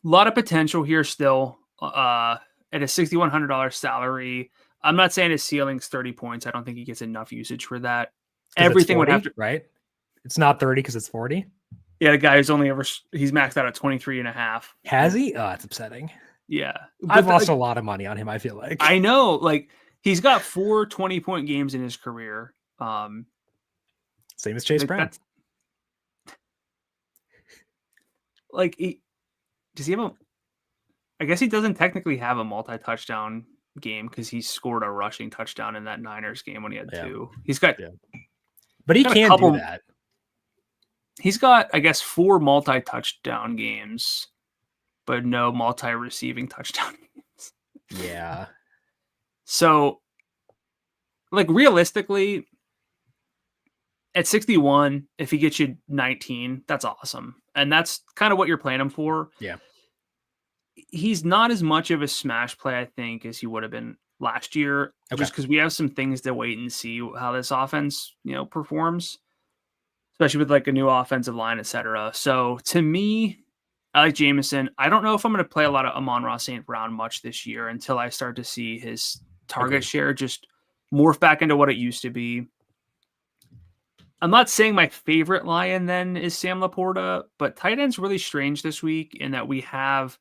lot of potential here still. At a $6,100 salary, I'm not saying his ceiling's 30 points. I don't think he gets enough usage for that. Everything 40, would have to, right? It's not 30 because it's 40. Yeah, the guy who's he's maxed out at 23.5. Has he? Oh, that's upsetting. Yeah. I've lost a lot of money on him, I feel like. I know. Like, he's got 4 20-point games in his career. Same as Chase Brown. Does he have I guess he doesn't technically have a multi-touchdown game because he scored a rushing touchdown in that Niners game when he had 2. He's got, but he can do that. He's got, I guess, 4 multi-touchdown games, but no multi-receiving touchdown games. Yeah. So, realistically, at 61, if he gets you 19, that's awesome. And that's kind of what you're playing him for. Yeah. He's not as much of a smash play, I think, as he would have been last year, just because we have some things to wait and see how this offense, performs, especially with a new offensive line, etc. So to me, I like Jameson. I don't know if I'm going to play a lot of Amon-Ra St. Brown much this year until I start to see his target share just morph back into what it used to be. I'm not saying my favorite Lion then is Sam Laporta, but tight end's really strange this week in that we have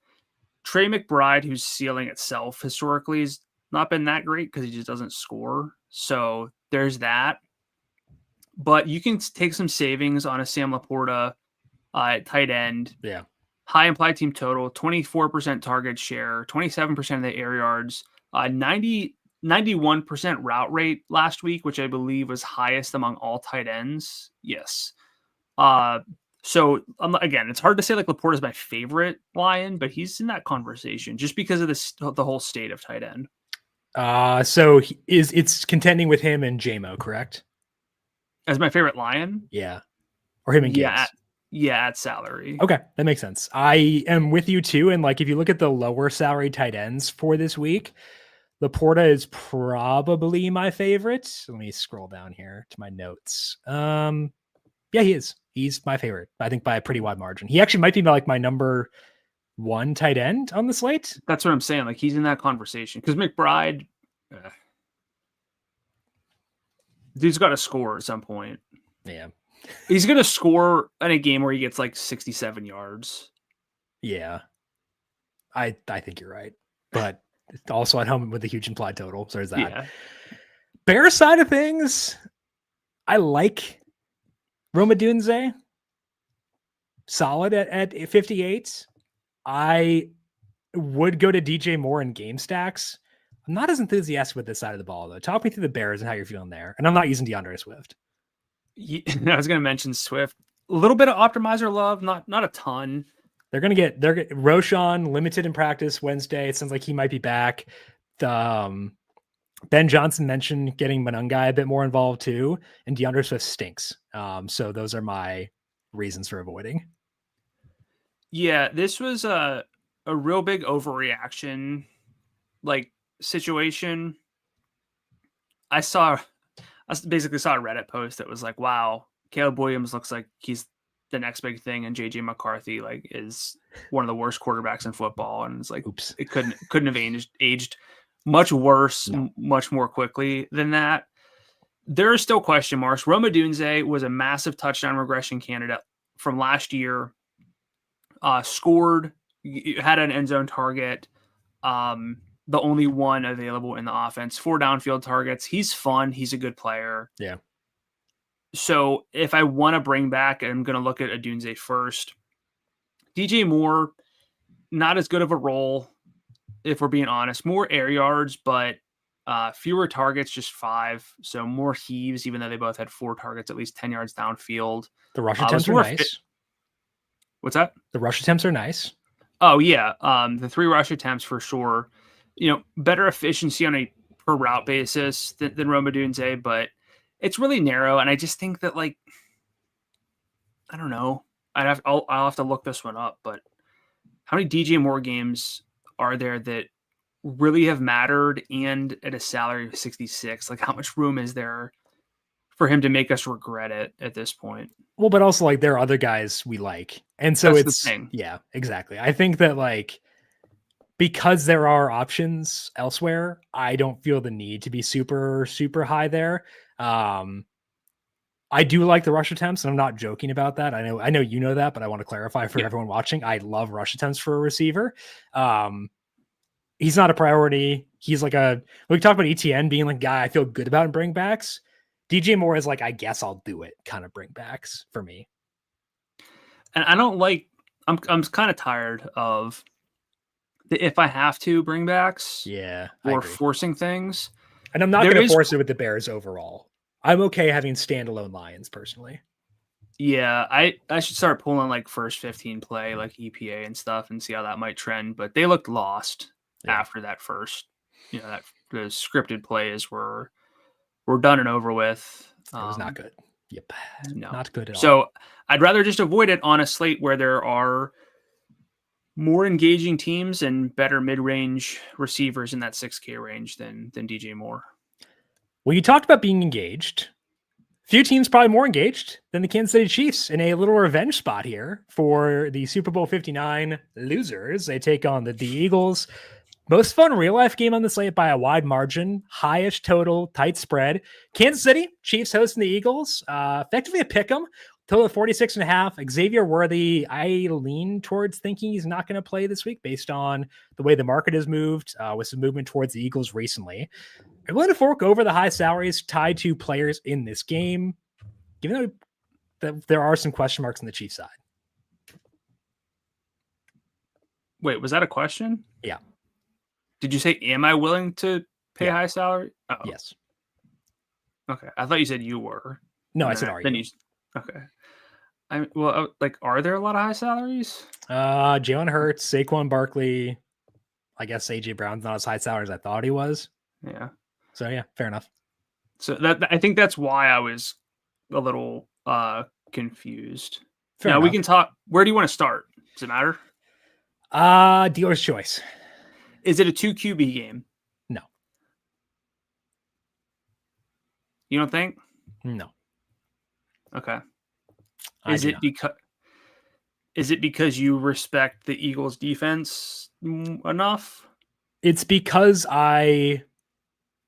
Trey McBride, whose ceiling itself historically has not been that great because he just doesn't score. So there's that. But you can take some savings on a Sam Laporta at tight end. Yeah. High implied team total, 24% target share, 27% of the air yards, 91% route rate last week, which I believe was highest among all tight ends. Yes. So again, it's hard to say Laporta is my favorite Lion, but he's in that conversation just because of the whole state of tight end. So it's contending with him and JMO, correct? As my favorite Lion? Yeah. Or him and Gibbs. At salary. Okay, that makes sense. I am with you too. And if you look at the lower salary tight ends for this week, Laporta is probably my favorite. Let me scroll down here to my notes. Yeah, he is. He's my favorite, I think, by a pretty wide margin. He actually might be my number 1 tight end on the slate. That's what I'm saying. He's in that conversation because McBride, dude's got to score at some point. Yeah. He's going to score in a game where he gets 67 yards. Yeah. I think you're right. But also at home with a huge implied total. So there's that. Yeah. Bears side of things, I like Roma Dunze. Solid at 58. I would go to DJ Moore in game stacks. I'm not as enthusiastic with this side of the ball, though. Talk me through the Bears and how you're feeling there. And I'm not using DeAndre Swift. Yeah, I was going to mention Swift. A little bit of optimizer love, not a ton. They're Roshan limited in practice Wednesday. It sounds like he might be back. Ben Johnson mentioned getting Monungai a bit more involved too, and DeAndre Swift stinks. So those are my reasons for avoiding. Yeah, this was a real big overreaction situation. I basically saw a Reddit post that was wow, Caleb Williams looks like he's the next big thing, and JJ McCarthy is one of the worst quarterbacks in football, and it's oops, it couldn't have aged much worse, much more quickly than that. There are still question marks. Roma Dunze was a massive touchdown regression candidate from last year. Scored, had an end zone target, the only one available in the offense, 4 downfield targets. He's fun. He's a good player. Yeah. So if I want to bring back, I'm going to look at Odunze first. DJ Moore, not as good of a role, if we're being honest. More air yards, but fewer targets, just 5. So more heaves, even though they both had 4 targets, at least 10 yards downfield. The rush attempts are nice. What's that? The rush attempts are nice. Oh, yeah. The 3 rush attempts for sure. Better efficiency on a per route basis than Rome Odunze, but it's really narrow. And I just think that, I don't know. I'll have to look this one up, but how many DJ Moore games are there that really have mattered and at a salary of 66? How much room is there for him to make us regret it at this point? Well, but also there are other guys we like. And so That's it's, the thing. Yeah, exactly. I think that because there are options elsewhere, I don't feel the need to be super, super high there. I do like the rush attempts, and I'm not joking about that. I know you know that, but I want to clarify for everyone watching. I love rush attempts for a receiver. He's not a priority. He's we talk about ETN being a guy I feel good about in bringbacks. DJ Moore is I guess I'll do it kind of bringbacks for me. And I don't I'm kind of tired of the if I have to bringbacks. Yeah. Or forcing things. And I'm not going to force it with the Bears overall. I'm okay having standalone Lions personally. Yeah, I should start pulling first 15 play, EPA and stuff, and see how that might trend. But they looked lost after that first, that the scripted plays were done and over with. It was not good. Yep. No, not good at all. So I'd rather just avoid it on a slate where there are more engaging teams and better mid-range receivers in that 6K range than DJ Moore. Well, you talked about being engaged. A few teams probably more engaged than the Kansas City Chiefs in a little revenge spot here for the Super Bowl 59 losers. They take on the Eagles. Most fun real-life game on the slate by a wide margin. Highest total, tight spread. Kansas City Chiefs hosting the Eagles. Effectively a pick 'em. Total of 46.5. Xavier Worthy, I lean towards thinking he's not going to play this week based on the way the market has moved with some movement towards the Eagles recently. I'm willing to fork over the high salaries tied to players in this game, given that there are some question marks on the Chiefs side. Wait, was that a question? Yeah. Did you say, am I willing to pay high salary? Uh-oh. Yes. Okay. I thought you said you were. No, I said are you? Okay. Are there a lot of high salaries? Jalen Hurts, Saquon Barkley. I guess AJ Brown's not as high salary as I thought he was. Yeah. So yeah, fair enough. So I think that's why I was a little confused. Now we can talk. Where do you want to start? Does it matter? Dealer's choice. Is it a 2 QB game? No. You don't think? No. Okay. Is it because you respect the Eagles defense enough? It's because I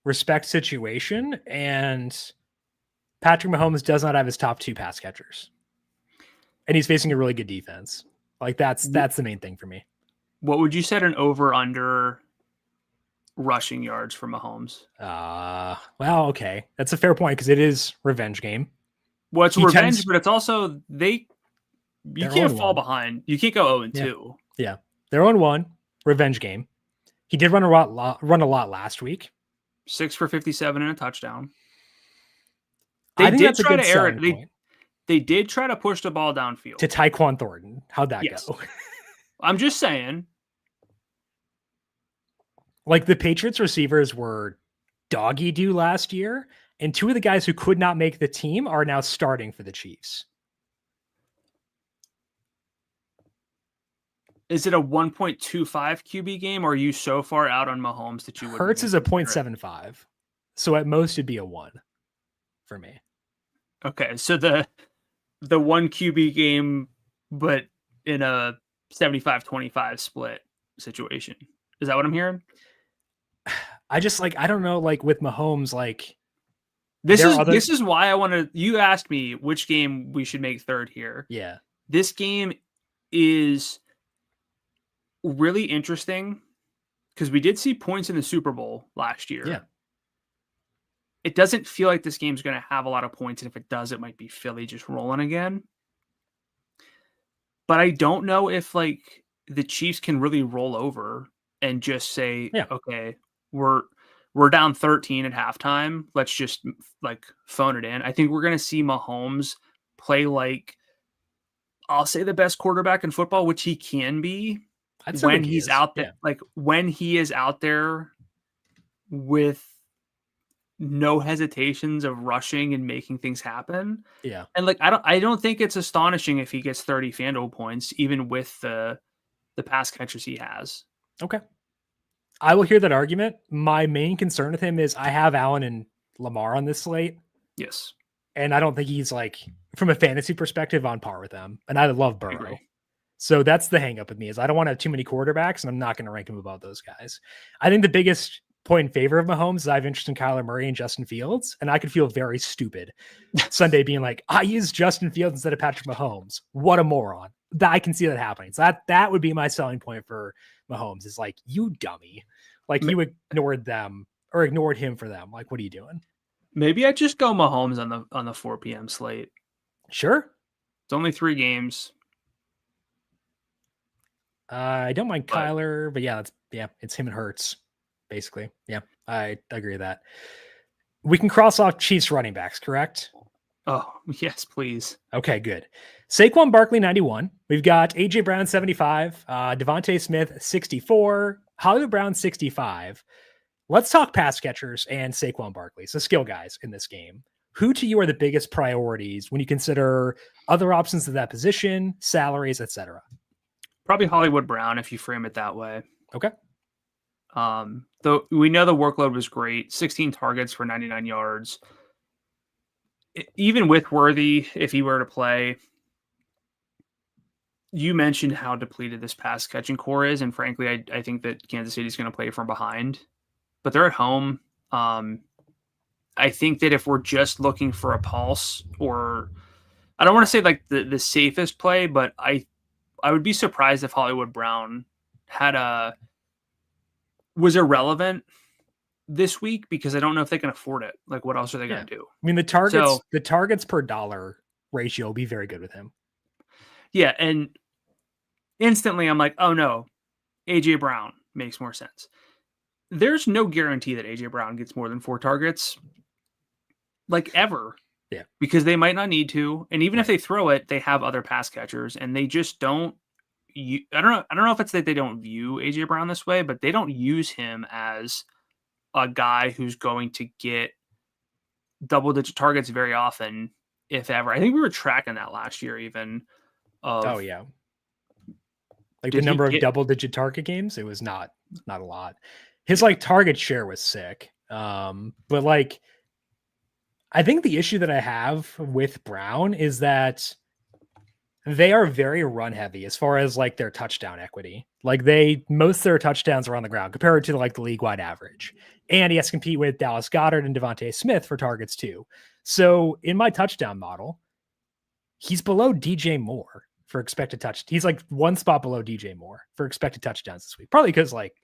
respect situation, and Patrick Mahomes does not have his top 2 pass catchers, and he's facing a really good defense. That's the main thing for me. What would you set an over under rushing yards for Mahomes? Well, okay, that's a fair point because it is revenge game. Well, it's revenge, but it's also you can't fall behind. You can't go 0-2. Yeah, they're 0-1. Revenge game. He did run a lot last week. 6 for 57 and a touchdown. They did try to air it. They did try to push the ball downfield to Tyquan Thornton. How'd that go? I'm just saying. The Patriots receivers were doggy-doo last year, and 2 of the guys who could not make the team are now starting for the Chiefs. Is it a 1.25 QB game, or are you so far out on Mahomes that you would? Hurts is a 0.75, so at most it'd be a 1 for me. Okay, so the 1 QB game, but in a 75-25 split situation. Is that what I'm hearing? I just I don't know, with Mahomes, this is why I want to. You asked me which game we should make third here. Yeah, this game is really interesting because we did see points in the Super Bowl last year. Yeah. it doesn't feel like this game's going to have a lot of points. And if it does, it might be Philly just rolling again. But I don't know if like the Chiefs can really roll over and just say, okay, we're down 13 at halftime. Let's just like phone it in. I think we're going to see Mahomes play like, I'll say the best quarterback in football, which he can be when he's out there. Like when he is out there with no hesitations of rushing and making things happen. Yeah. And like, I don't think it's astonishing if he gets 30 FanDuel points, even with the pass catchers he has. Okay. I will hear that argument. My main concern with him is I have Allen and Lamar on this slate. Yes. And I don't think he's like, from a fantasy perspective, on par with them. And I love Burrow. So that's the hang up with me is I don't want to have too many quarterbacks and I'm not going to rank him above those guys. I think the biggest point in favor of Mahomes is I have interest in Kyler Murray and Justin Fields. And I could feel very stupid Sunday being like, I used Justin Fields instead of Patrick Mahomes. What a moron. I can see that happening. So that would be my selling point for Mahomes is like, you dummy. Like you ignored them or ignored him for them. Like, what are you doing? Maybe I just go Mahomes on the 4 p.m. slate. Sure. It's only 3 games. I don't mind Kyler, but it's him and Hurts, basically. Yeah, I agree with that. We can cross off Chiefs running backs, correct? Oh, yes, please. Okay, good. Saquon Barkley, 91. We've got AJ Brown, 75. Devontae Smith, 64. Hollywood Brown, 65. Let's talk pass catchers and Saquon Barkley. So skill guys in this game. Who to you are the biggest priorities when you consider other options at that position, salaries, etc.? Probably Hollywood Brown if you frame it that way. Okay. Though we know the workload was great. 16 targets for 99 yards. Even with Worthy, if he were to play, you mentioned how depleted this pass catching core is. And frankly, I think that Kansas City is going to play from behind. But they're at home. I think that if we're just looking for a pulse, or I don't want to say like the safest play, but I would be surprised if Hollywood Brown was irrelevant this week because I don't know if they can afford it. Like, what else are they going to do? I mean, the targets per dollar ratio will be very good with him. Yeah, and instantly I'm like, oh no, AJ Brown makes more sense. There's no guarantee that AJ Brown gets more than 4 targets, like ever. Yeah, because they might not need to, and even if they throw it, they have other pass catchers, and they just don't. I don't know if it's that they don't view AJ Brown this way, but they don't use him as a guy who's going to get double-digit targets very often, if ever. I think we were tracking that last year, even. Oh yeah, like the number of double-digit target games, it was not a lot. His like target share was sick, but like. I think the issue that I have with Brown is that they are very run heavy as far as like their touchdown equity. Like most of their touchdowns are on the ground compared to like the league wide average. And he has to compete with Dallas Goedert and Devontae Smith for targets too. So in my touchdown model, he's below DJ Moore for expected touch. He's like one spot below DJ Moore for expected touchdowns this week. Probably because like,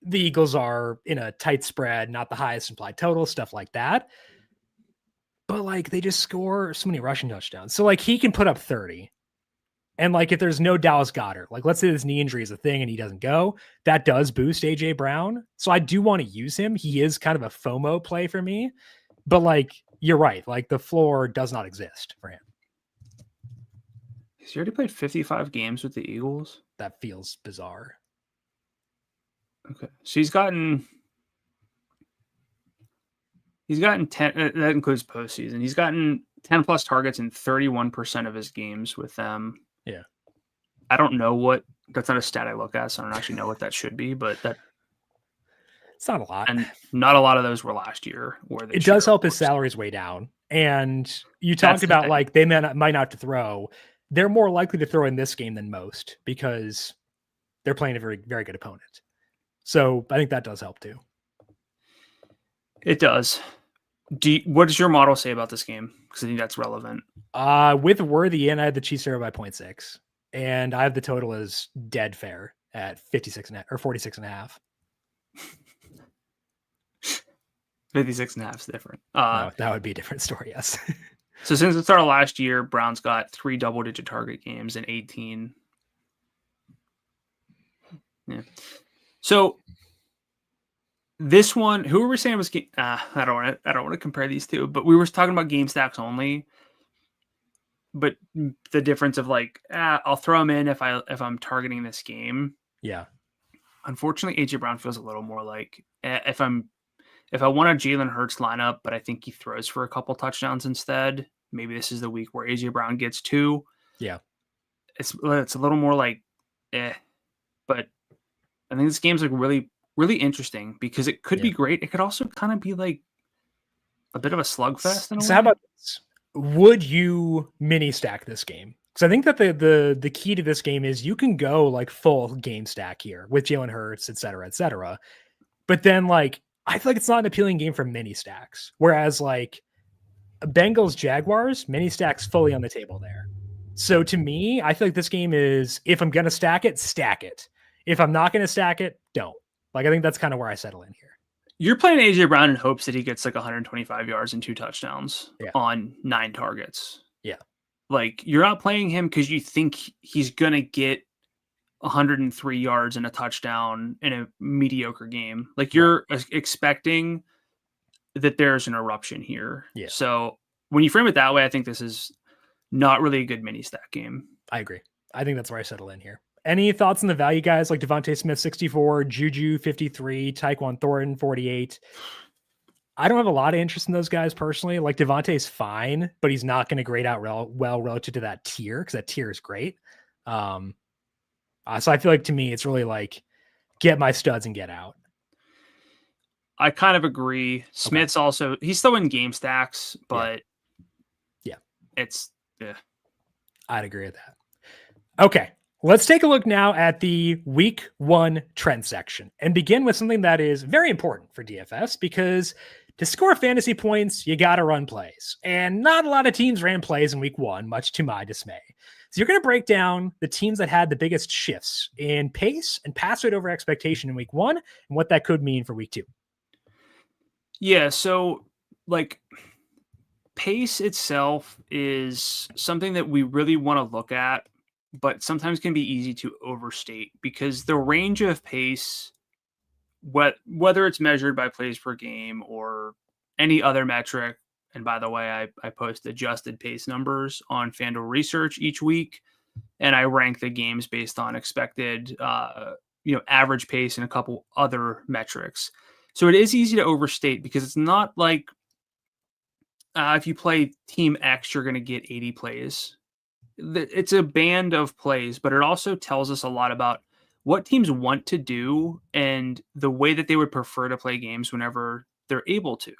the Eagles are in a tight spread, not the highest implied total, stuff like that. But like they just score so many rushing touchdowns. So like he can put up 30. And like if there's no Dallas Goedert, like let's say this knee injury is a thing and he doesn't go, that does boost AJ Brown. So I do want to use him. He is kind of a FOMO play for me. But like you're right, like the floor does not exist for him. He's already played 55 games with the Eagles. That feels bizarre. Okay. So he's gotten 10, that includes postseason. He's gotten 10 plus targets in 31% of his games with them. Yeah. I don't know that's not a stat I look at, so I don't actually know what that should be, but it's not a lot. And not a lot of those were last year. It does help his salaries way down. And you talked about like they might not have to throw. They're more likely to throw in this game than most because they're playing a very, very good opponent. So I think that does help too. It does. What does your model say about this game? Because I think that's relevant. With Worthy in, I had the Chiefs over by 0.6. And I have the total as dead fair at 56 or 46.5. 56.5 is different. No, that would be a different story. Yes. So since the start of last year, Browns got 3 double-digit target games and 18. Yeah. So this one, who were we saying was? I don't want to compare these two, but we were talking about game stacks only. But the difference of like, I'll throw them in if I'm targeting this game. Yeah. Unfortunately, AJ Brown feels a little more like if I want a Jalen Hurts lineup, but I think he throws for a couple touchdowns instead. Maybe this is the week where AJ Brown gets 2. Yeah. It's a little more like, but I think this game's like really, really interesting because it could be great. It could also kind of be like a bit of a slugfest. In a way. How about this? Would you mini stack this game? Because I think that the key to this game is you can go like full game stack here with Jalen Hurts, et cetera, et cetera. But then like, I feel like it's not an appealing game for mini stacks. Whereas like Bengals Jaguars, mini stacks fully on the table there. So to me, I feel like this game is, if I'm going to stack it, stack it. If I'm not going to stack it, don't. Like, I think that's kind of where I settle in here. You're playing AJ Brown in hopes that he gets like 125 yards and 2 touchdowns on 9 targets. Yeah. Like, you're not playing him because you think he's going to get 103 yards and a touchdown in a mediocre game. Like, you're expecting that there's an eruption here. Yeah. So when you frame it that way, I think this is not really a good mini stack game. I agree. I think that's where I settle in here. Any thoughts on the value guys like Devontae Smith, 64, Juju, 53, Tyquan Thornton, 48? I don't have a lot of interest in those guys personally. Like Devontae's fine, but he's not going to grade out well relative to that tier because that tier is great. So I feel like to me, it's really like get my studs and get out. I kind of agree. Smith's also, he's still in game stacks, but I'd agree with that. Okay. Let's take a look now at the week 1 trend section and begin with something that is very important for DFS because to score fantasy points, you got to run plays. And not a lot of teams ran plays in week 1, much to my dismay. So you're going to break down the teams that had the biggest shifts in pace and pass rate over expectation in week 1 and what that could mean for week 2. Yeah. So like pace itself is something that we really want to look at, but sometimes can be easy to overstate because the range of pace, whether it's measured by plays per game or any other metric, and by the way, I post adjusted pace numbers on FanDuel Research each week, and I rank the games based on expected, average pace and a couple other metrics. So it is easy to overstate because it's not like if you play Team X, you're going to get 80 plays. It's a band of plays, but it also tells us a lot about what teams want to do and the way that they would prefer to play games whenever they're able to.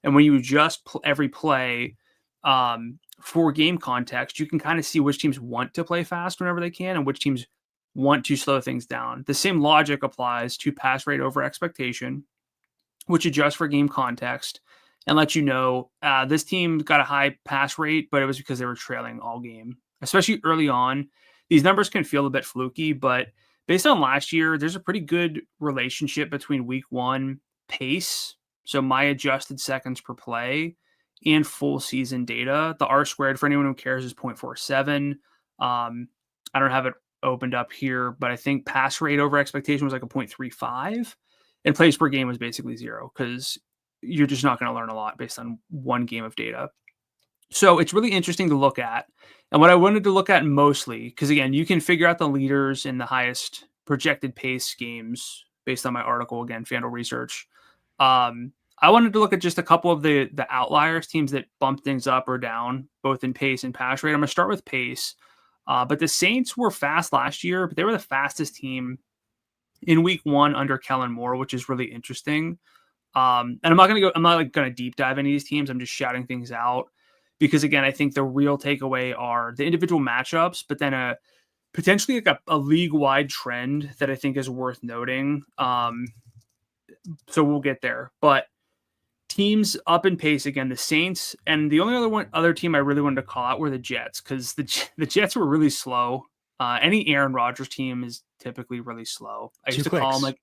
And when you adjust every play for game context, you can kind of see which teams want to play fast whenever they can and which teams want to slow things down. The same logic applies to pass rate over expectation, which adjusts for game context and lets you know this team got a high pass rate, but it was because they were trailing all game. Especially early on, these numbers can feel a bit fluky, but based on last year, there's a pretty good relationship between week 1 pace, so my adjusted seconds per play, and full season data. The R squared, for anyone who cares, is 0.47. I don't have it opened up here, but I think pass rate over expectation was like a 0.35, and plays per game was basically 0 because you're just not going to learn a lot based on one game of data. So it's really interesting to look at. And what I wanted to look at mostly, because again, you can figure out the leaders in the highest projected pace games based on my article, again, FanDuel Research. I wanted to look at just a couple of the outliers, teams that bumped things up or down, both in pace and pass rate. I'm going to start with pace. But the Saints were fast last year, but they were the fastest team in week 1 under Kellen Moore, which is really interesting. And I'm not going to deep dive into these teams. I'm just shouting things out. Because again, I think the real takeaway are the individual matchups, but then potentially like a league-wide trend that I think is worth noting. So we'll get there. But teams up in pace again, the Saints, and the only other team I really wanted to call out were the Jets, because the Jets were really slow. Any Aaron Rodgers team is typically really slow. I used to call them like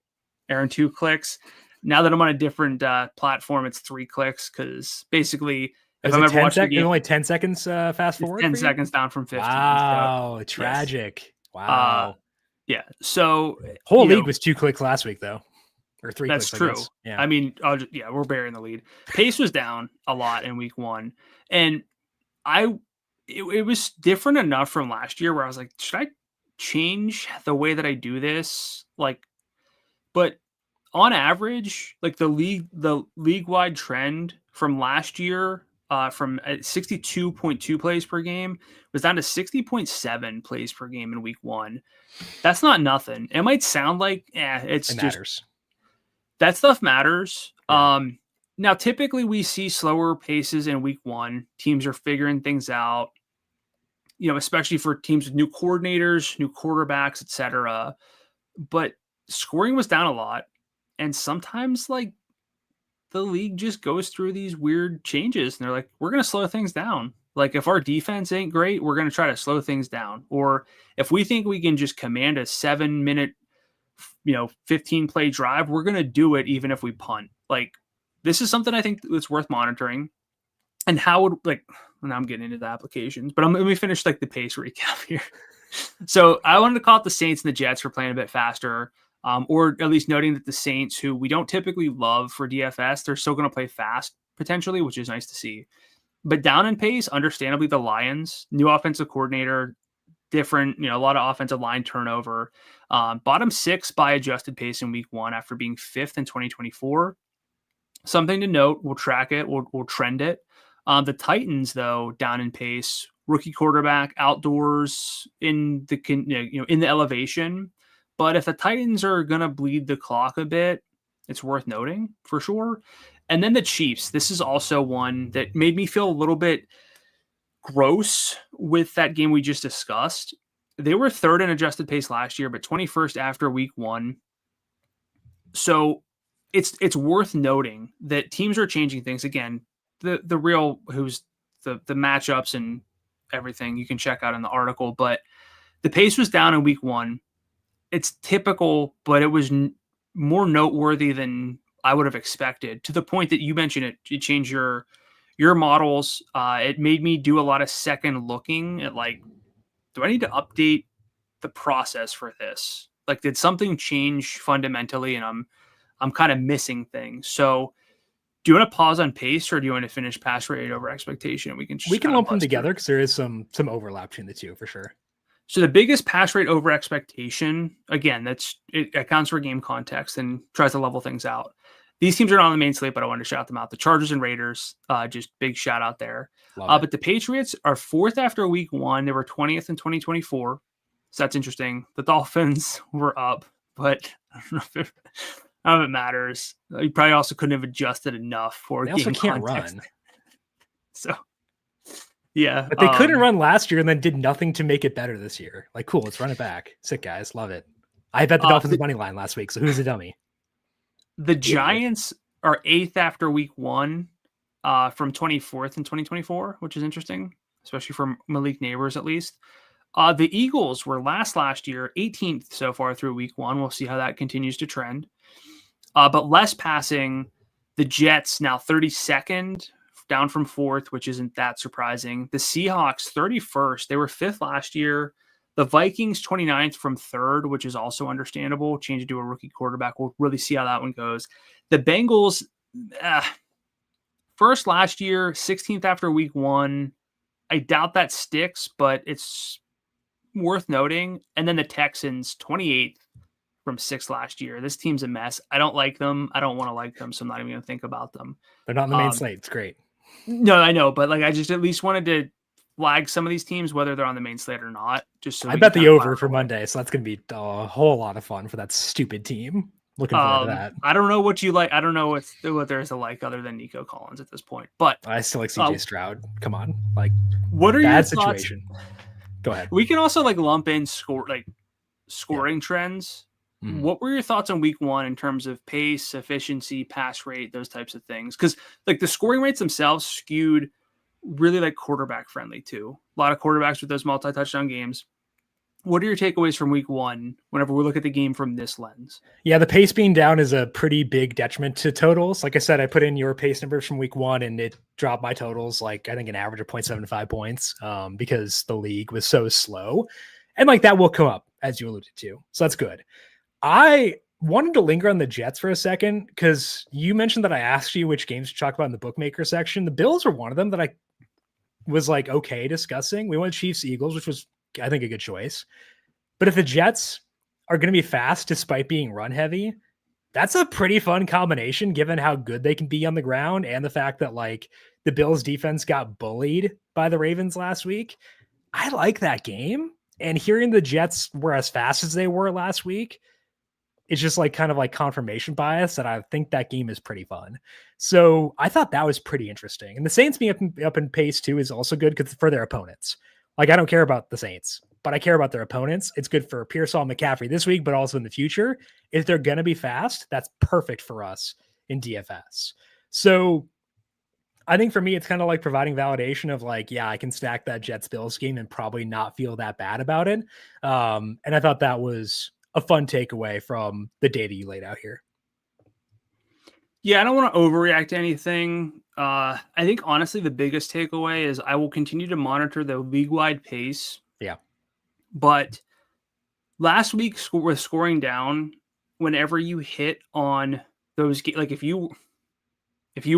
Aaron 2 clicks. Now that I'm on a different platform, it's 3 clicks because basically if Is I'm it ever watching the game, only 10 seconds fast forward? 10 for you? seconds down from 15. Wow, So, tragic. Yes. Wow. Yeah. So Whole league was 2 clicks last week, though. Or 3 that's clicks, true. I guess. Yeah. I mean, we're burying the lead. Pace was down a lot in week 1. And it was different enough from last year where I was like, should I change the way that I do this? But on average, like the league-wide trend from last year, from 62.2 plays per game was down to 60.7 plays per game in week 1. That's not nothing. It might sound like, it matters. That stuff matters. Yeah. Now typically we see slower paces in week 1. Teams are figuring things out, especially for teams with new coordinators, new quarterbacks, etc. But scoring was down a lot. And sometimes like the league just goes through these weird changes and they're like, we're going to slow things down. Like if our defense ain't great, we're going to try to slow things down. Or if we think we can just command a 7-minute, 15 play drive, we're going to do it even if we punt. Like this is something I think that's worth monitoring. And how would now I'm getting into the applications, but let me finish like the pace recap here. So I wanted to call out the Saints and the Jets for playing a bit faster. Or at least noting that the Saints, who we don't typically love for DFS, they're still going to play fast potentially, which is nice to see. But down in pace, understandably, the Lions, new offensive coordinator, different, a lot of offensive line turnover. Bottom 6 by adjusted pace in week 1 after being 5th in 2024. Something to note, we'll track it, we'll trend it. The Titans, though, down in pace, rookie quarterback, outdoors, in the elevation. But if the Titans are going to bleed the clock a bit, it's worth noting for sure. And then the Chiefs. This is also one that made me feel a little bit gross with that game we just discussed. They were 3rd in adjusted pace last year, but 21st after week 1. So it's worth noting that teams are changing things. Again, the real who's the matchups and everything you can check out in the article. But the pace was down in week 1. It's typical, but it was more noteworthy than I would have expected, to the point that you mentioned it. You changed your models. It made me do a lot of second looking at do I need to update the process for this? Like, did something change fundamentally? And I'm kind of missing things. So do you want to pause on pace, or do you want to finish pass rate over expectation? We can lump them together because there is some overlap between the two for sure. So the biggest pass rate over expectation, again, it accounts for game context and tries to level things out. These teams are not on the main slate, but I wanted to shout them out. The Chargers and Raiders, just big shout out there. But the Patriots are 4th after week 1. They were 20th in 2024. So that's interesting. The Dolphins were up, but I don't know if it matters. You probably also couldn't have adjusted enough for game context. They also can't run. So... yeah, but they couldn't run last year and then did nothing to make it better this year. Like, cool, let's run it back. Sick, guys, love it. I bet the Dolphins money line last week, so who's the dummy? The Giants are 8th after week 1, from 24th in 2024, which is interesting, especially for Malik Neighbors at least. The Eagles were last year, 18th so far through week 1. We'll see how that continues to trend. But less passing. The Jets now 32nd. Down from 4th, which isn't that surprising. The Seahawks, 31st. They were 5th last year. The Vikings, 29th from 3rd, which is also understandable. Change it to a rookie quarterback. We'll really see how that one goes. The Bengals, 1st last year, 16th after week 1. I doubt that sticks, but it's worth noting. And then the Texans, 28th from 6th last year. This team's a mess. I don't like them. I don't want to like them, so I'm not even going to think about them. They're not in the main slate. It's great. No, I know, but I just at least wanted to flag some of these teams, whether they're on the main slate or not. Just so I bet the over for Monday, so that's going to be a whole lot of fun for that stupid team. Looking forward to that. I don't know what you like. I don't know what there's a like other than Nico Collins at this point, but I still like CJ Stroud. Come on, what are your thoughts? Situation? Go ahead. We can also lump in scoring trends. Mm-hmm. What were your thoughts on week 1 in terms of pace, efficiency, pass rate, those types of things? Because the scoring rates themselves skewed really quarterback friendly too. A lot of quarterbacks with those multi-touchdown games. What are your takeaways from week one whenever we look at the game from this lens? Yeah, the pace being down is a pretty big detriment to totals. Like I said, I put in your pace numbers from week one and it dropped my totals, like I think an average of 0.75 points because the league was so slow. And like that will come up as you alluded to. So that's good. I wanted to linger on the Jets for a second because you mentioned that I asked you which games to talk about in the bookmaker section. The Bills are one of them that I was like, okay, discussing. We went Chiefs Eagles, which was, I think, a good choice. But if the Jets are going to be fast despite being run heavy, that's a pretty fun combination given how good they can be on the ground and the fact that like the Bills defense got bullied by the Ravens last week. I like that game. And hearing the Jets were as fast as they were last week, it's just like kind of like confirmation bias that I think that game is pretty fun. So I thought that was pretty interesting. And the Saints being up in pace too is also good because for their opponents. Like I don't care about the Saints, but I care about their opponents. It's good for Pearsall and McCaffrey this week, but also in the future. If they're going to be fast, that's perfect for us in DFS. So I think for me, it's kind of like providing validation of like, yeah, I can stack that Jets Bills game and probably not feel that bad about it. And I thought that was a fun takeaway from the data you laid out here. Yeah, I don't want to overreact to anything. I think honestly, the biggest takeaway is I will continue to monitor the league-wide pace. Yeah. But last week with scoring down, whenever you hit on those, like if you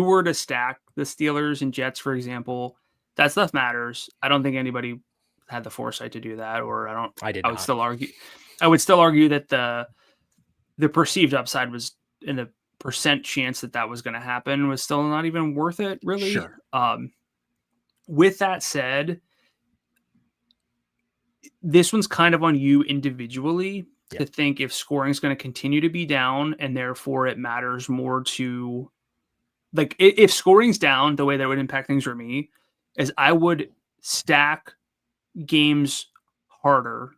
were to stack the Steelers and Jets, for example, that stuff matters. I don't think anybody had the foresight to do that, or I would still argue that the perceived upside was in the percent chance that was going to happen was still not even worth it, really. Sure. With that said, this one's kind of on you individually to think if scoring is going to continue to be down and therefore it matters more to like if scoring's down, the way that would impact things for me is I would stack games harder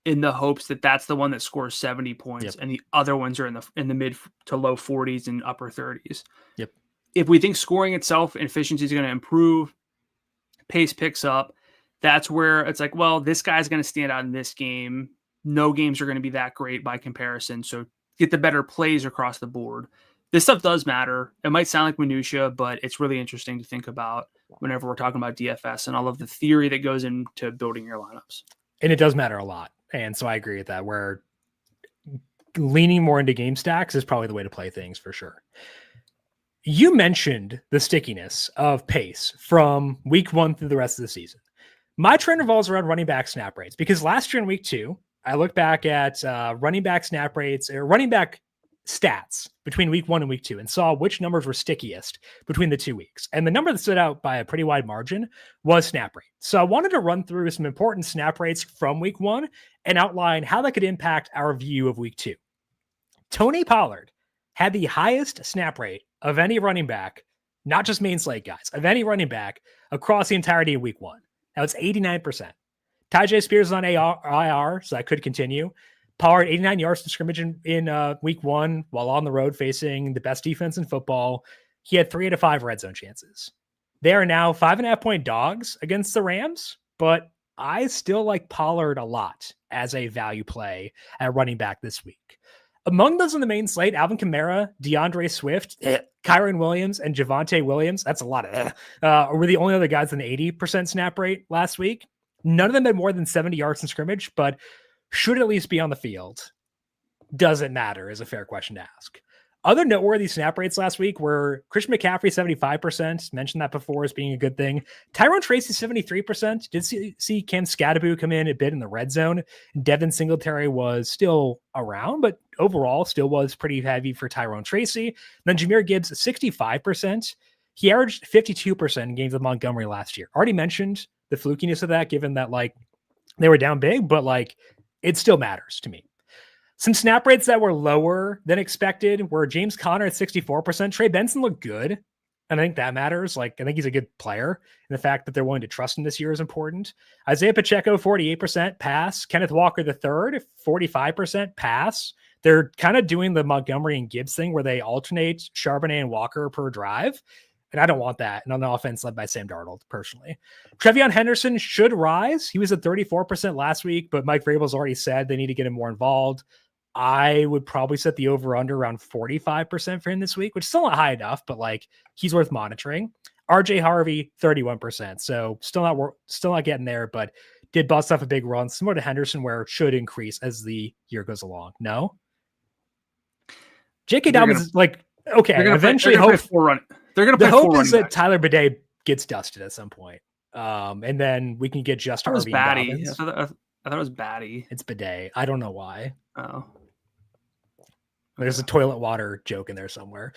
in the hopes that that's the one that scores 70 points and the other ones are in the mid to low 40s and upper 30s. Yep. If we think scoring itself, efficiency is going to improve, pace picks up, that's where it's like, well, this guy's going to stand out in this game. No games are going to be that great by comparison. So get the better plays across the board. This stuff does matter. It might sound like minutia, but it's really interesting to think about whenever we're talking about DFS and all of the theory that goes into building your lineups. And it does matter a lot. And so I agree with that, where leaning more into game stacks is probably the way to play things for sure. You mentioned the stickiness of pace from week one through the rest of the season. My trend revolves around running back snap rates because last year in week two, I looked back at running back snap rates or running back stats between week one and week two and saw which numbers were stickiest between the 2 weeks. And the number that stood out by a pretty wide margin was snap rate. So I wanted to run through some important snap rates from week one and outline how that could impact our view of week two. Tony Pollard had the highest snap rate of any running back, not just main slate guys, of any running back across the entirety of week one. Now it's 89%. Tyjae Spears is on IR, so that could continue. Pollard, 89 yards to scrimmage in week one while on the road facing the best defense in football. He had 3 out of 5 red zone chances. They are now 5.5-point dogs against the Rams, but I still like Pollard a lot as a value play at running back this week. Among those in the main slate, Alvin Kamara, DeAndre Swift, Kyron Williams, and Javonte Williams, that's a lot of were the only other guys in the 80% snap rate last week. None of them had more than 70 yards in scrimmage, but should at least be on the field. Does it matter is a fair question to ask. Other noteworthy snap rates last week were Christian McCaffrey, 75%. Mentioned that before as being a good thing. Tyrone Tracy, 73%. Did see Cam Scadaboo come in a bit in the red zone. Devin Singletary was still around, but overall still was pretty heavy for Tyrone Tracy. Then Jahmyr Gibbs, 65%. He averaged 52% in games with Montgomery last year. Already mentioned the flukiness of that, given that like they were down big, but like it still matters to me. Some snap rates that were lower than expected were James Conner at 64%. Trey Benson looked good, and I think that matters. Like, I think he's a good player, and the fact that they're willing to trust him this year is important. Isaiah Pacheco, 48% pass. Kenneth Walker III, 45% pass. They're kind of doing the Montgomery and Gibbs thing where they alternate Charbonnet and Walker per drive. And I don't want that. And on the offense led by Sam Darnold, personally. Trevion Henderson should rise. He was at 34% last week, but Mike Vrabel's already said they need to get him more involved. I would probably set the over-under around 45% for him this week, which is still not high enough, but like he's worth monitoring. RJ Harvey, 31%. So still not getting there, but did bust off a big run, similar to Henderson, where it should increase as the year goes along. No? J.K. Dobbins, okay, eventually hope they're going to play the hope four is that Tyler Bidet gets dusted at some point. And then we can get just Harvey and Dobbins. I thought it was Batty. It's Bidet. I don't know why. Oh. There's a toilet water joke in there somewhere.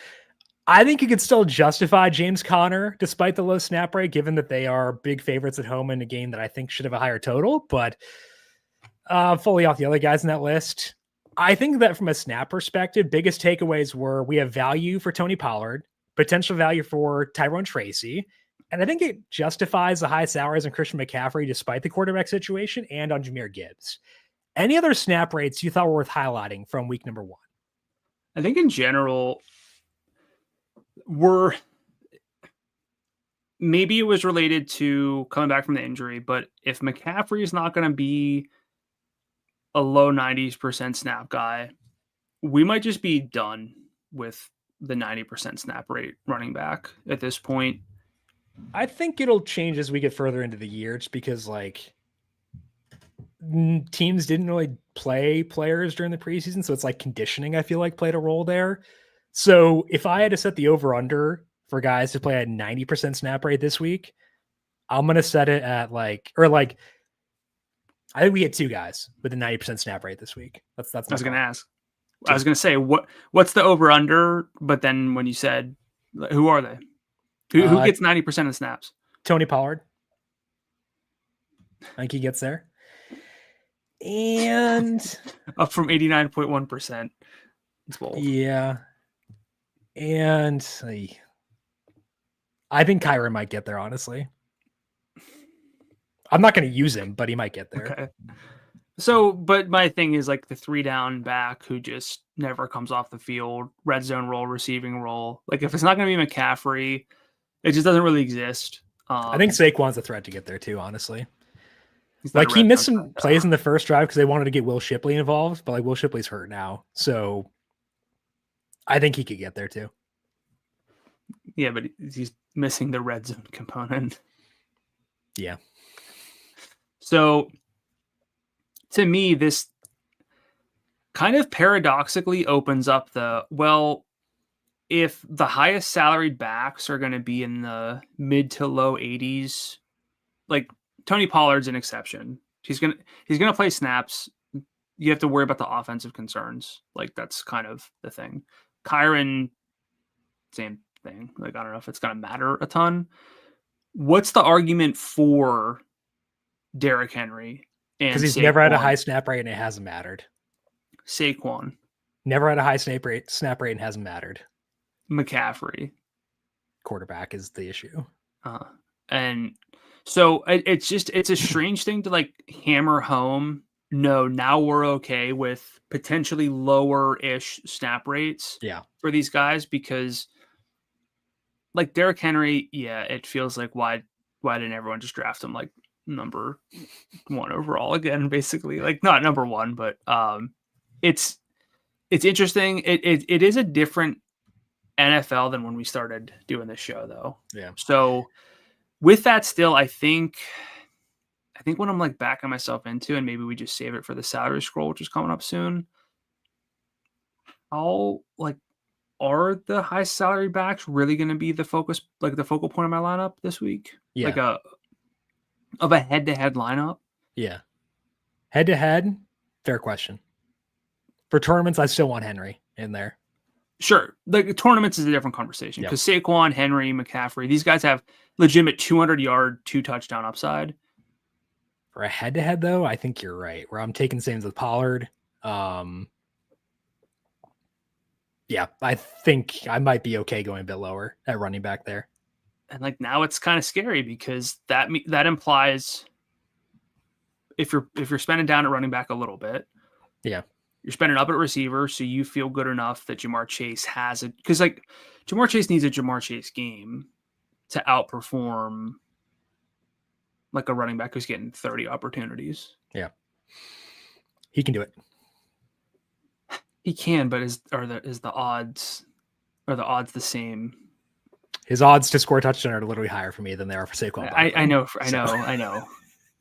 I think you could still justify James Conner despite the low snap rate, given that they are big favorites at home in a game that I think should have a higher total, but fully off the other guys in that list. I think that from a snap perspective, biggest takeaways were we have value for Tony Pollard, potential value for Tyrone Tracy, and I think it justifies the high salaries on Christian McCaffrey despite the quarterback situation and on Jahmyr Gibbs. Any other snap rates you thought were worth highlighting from week number 1? I think in general, maybe it was related to coming back from the injury, but if McCaffrey is not going to be a low 90% snap guy, we might just be done with the 90% snap rate running back at this point. I think it'll change as we get further into the year, just because teams didn't really play players during the preseason. So it's like conditioning, I feel like, played a role there. So if I had to set the over under for guys to play at 90% snap rate this week, I'm going to set it at I think we had 2 guys with a 90% snap rate this week. That's I was going to ask. I was going to say, what's the over under? But then when you said, who are they? Who gets 90% of snaps? Tony Pollard. I think he gets there. And up from 89.1%. It's bold. Yeah. And I think Kyron might get there, honestly. I'm not going to use him, but he might get there. Okay. So, but my thing is the 3-down back who just never comes off the field, red zone role, receiving role. If it's not going to be McCaffrey, it just doesn't really exist. I think Saquon's a threat to get there too, honestly. He missed some plays in the first drive because they wanted to get Will Shipley involved, but Will Shipley's hurt now. So I think he could get there too. Yeah, but he's missing the red zone component. Yeah. So to me, this kind of paradoxically opens up if the highest salaried backs are going to be in the mid to low 80s, Tony Pollard's an exception. He's going to play snaps. You have to worry about the offensive concerns. That's kind of the thing. Kyron, same thing. I don't know if it's going to matter a ton. What's the argument for Derrick Henry? Because he's never had a high snap rate and it hasn't mattered. Saquon. Never had a high snap rate and hasn't mattered. McCaffrey. Quarterback is the issue. And so it's a strange thing to hammer home. No, now we're okay with potentially lower-ish snap rates for these guys because Derrick Henry, it feels why didn't everyone just draft him number 1 overall again, basically? Not number 1, but it's interesting. It is a different NFL than when we started doing this show, though. Yeah. So with that still, I think what I'm backing myself into, and maybe we just save it for the salary scroll, which is coming up soon. Are the high salary backs really going to be the focus, the focal point of my lineup this week? Yeah. Of a head-to-head lineup? Yeah. Head-to-head, fair question. For tournaments, I still want Henry in there. Sure. Tournaments is a different conversation because Saquon, Henry, McCaffrey, these guys have legitimate 200-yard, 2-touchdown upside. For a head-to-head, though, I think you're right. Where I'm taking Sannes with Pollard. Yeah, I think I might be okay going a bit lower at running back there. And now it's kind of scary because that implies if you're spending down at running back a little bit, you're spending up at receiver, so you feel good enough that Jamar Chase has it, because Jamar Chase needs a Jamar Chase game. to outperform like a running back who's getting 30 opportunities. Yeah. He can do it. He can, but is the odds the same? His odds to score a touchdown are literally higher for me than they are for Saquon. I know.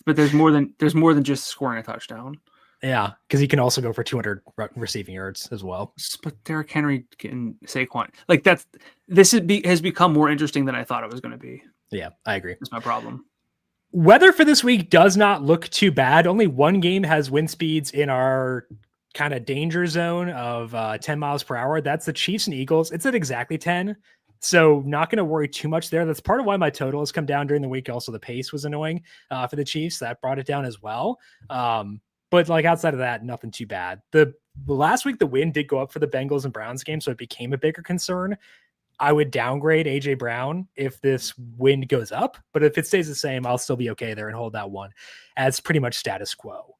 But there's more than just scoring a touchdown. Yeah, because he can also go for 200 receiving yards as well. But Derrick Henry and Saquon, like has become more interesting than I thought it was going to be. Yeah, I agree. That's my problem. Weather for this week does not look too bad. Only one game has wind speeds in our kind of danger zone of 10 miles per hour. That's the Chiefs and Eagles. It's at exactly 10. So not going to worry too much there. That's part of why my total has come down during the week. Also, the pace was annoying for the Chiefs. That brought it down as well. But like outside of that, nothing too bad. The last week, the wind did go up for the Bengals and Browns game, so it became a bigger concern. I would downgrade AJ Brown if this wind goes up, but if it stays the same, I'll still be okay there and hold that one as pretty much status quo.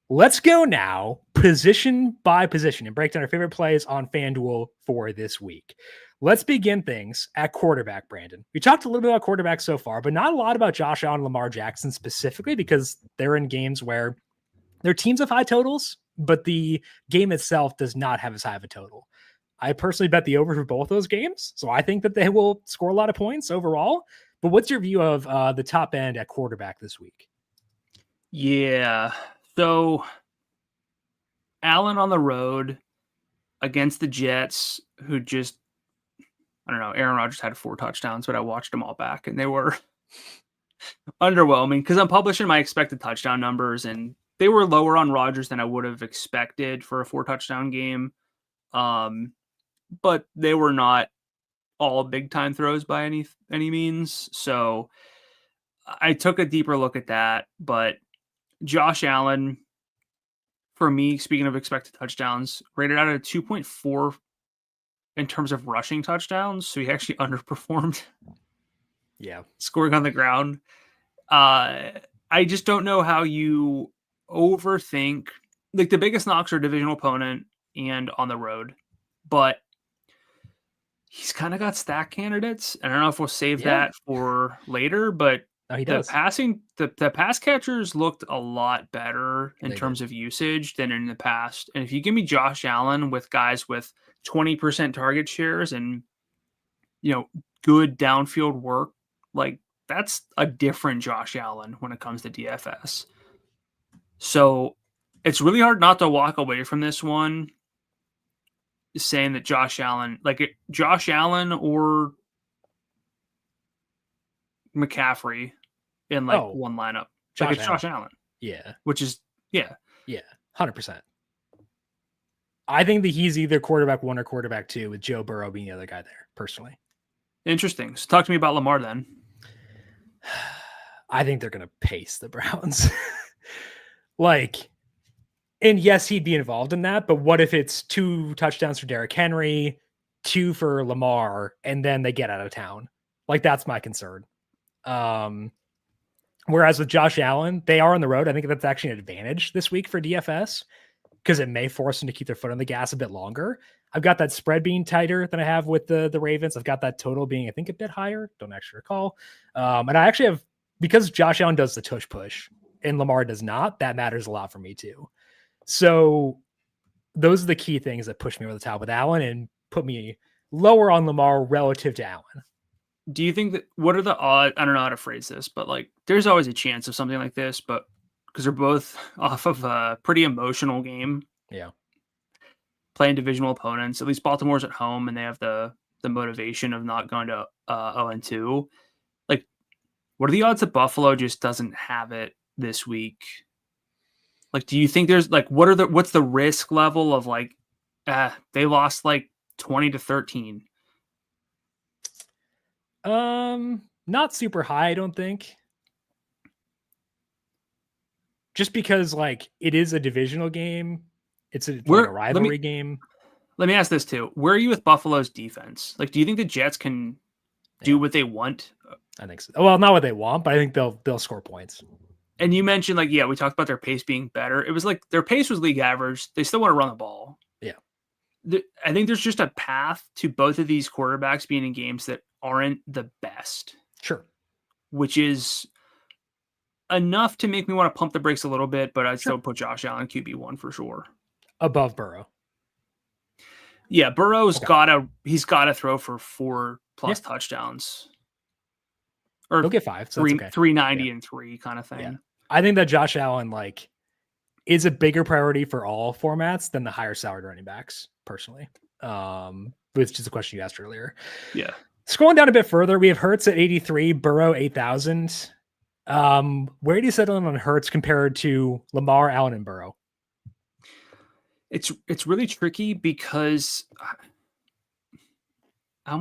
Let's go now position by position and break down our favorite plays on FanDuel for this week. Let's begin things at quarterback, Brandon. We talked a little bit about quarterback so far, but not a lot about Josh Allen and Lamar Jackson specifically because they're in games where they're teams of high totals, but the game itself does not have as high of a total. I personally bet the over for both those games, so I think that they will score a lot of points overall. But what's your view of the top end at quarterback this week? Yeah, so Allen on the road against the Jets, who just, I don't know, Aaron Rodgers had 4 touchdowns, but I watched them all back, and they were underwhelming because I'm publishing my expected touchdown numbers, and they were lower on Rodgers than I would have expected for a 4-touchdown game. But they were not all big time throws by any means. So I took a deeper look at that, but Josh Allen, for me, speaking of expected touchdowns, rated out at 2.4 in terms of rushing touchdowns. So he actually underperformed. Yeah. Scoring on the ground. I just don't know how you overthink, like the biggest knocks are divisional opponent and on the road, but he's kind of got stack candidates. And I don't know if we'll save that for later, but the pass catchers looked a lot better in terms of usage than in the past. And if you give me Josh Allen with guys with 20% target shares and, good downfield work, like that's a different Josh Allen when it comes to DFS. So it's really hard not to walk away from this one saying that Josh Allen or McCaffrey in one lineup. Josh Allen. Yeah. Which is, yeah. Yeah. 100%. I think that he's either quarterback 1 or quarterback 2 with Joe Burrow being the other guy there, personally. Interesting. So talk to me about Lamar then. I think they're going to pace the Browns. And yes, he'd be involved in that, but what if it's 2 touchdowns for Derrick Henry, 2 for Lamar, and then they get out of town? That's my concern. Whereas with Josh Allen, they are on the road. I think that's actually an advantage this week for DFS because it may force them to keep their foot on the gas a bit longer. I've got that spread being tighter than I have with the Ravens. I've got that total being, I think, a bit higher. Don't actually recall. And I actually have, because Josh Allen does the tush push and Lamar does not, that matters a lot for me too. So those are the key things that push me over the top with Allen and put me lower on Lamar relative to Allen. Do you think that, what are the odds? I don't know how to phrase this, but there's always a chance of something like this, but because they're both off of a pretty emotional game. Yeah. Playing divisional opponents, at least Baltimore's at home and they have the motivation of not going to 0-2. What are the odds that Buffalo just doesn't have it this week? Do you think there's what's the risk level of they lost 20-13? Not super high, I don't think. Just because it is a divisional game. It's a rivalry game. Let me ask this too. Where are you with Buffalo's defense? Do you think the Jets can do what they want? I think so. Well, not what they want, but I think they'll score points. And you mentioned we talked about their pace being better. It was their pace was league average. They still want to run the ball. Yeah. I think there's just a path to both of these quarterbacks being in games that aren't the best. Sure. which is enough to make me want to pump the brakes a little bit, but I'd still put Josh Allen QB1 for sure. Above Burrow. Yeah, Burrow's he's gotta throw for 4+ touchdowns. Or he'll get 5. So 390 and 3 kind of thing. Yeah. I think that Josh Allen is a bigger priority for all formats than the higher salaried running backs, personally. Which is a question you asked earlier. Yeah. Scrolling down a bit further, we have Hurts at 83, Burrow 8,000. Where do you settle in on Hurts compared to Lamar, Allen, and Burrow? It's really tricky because I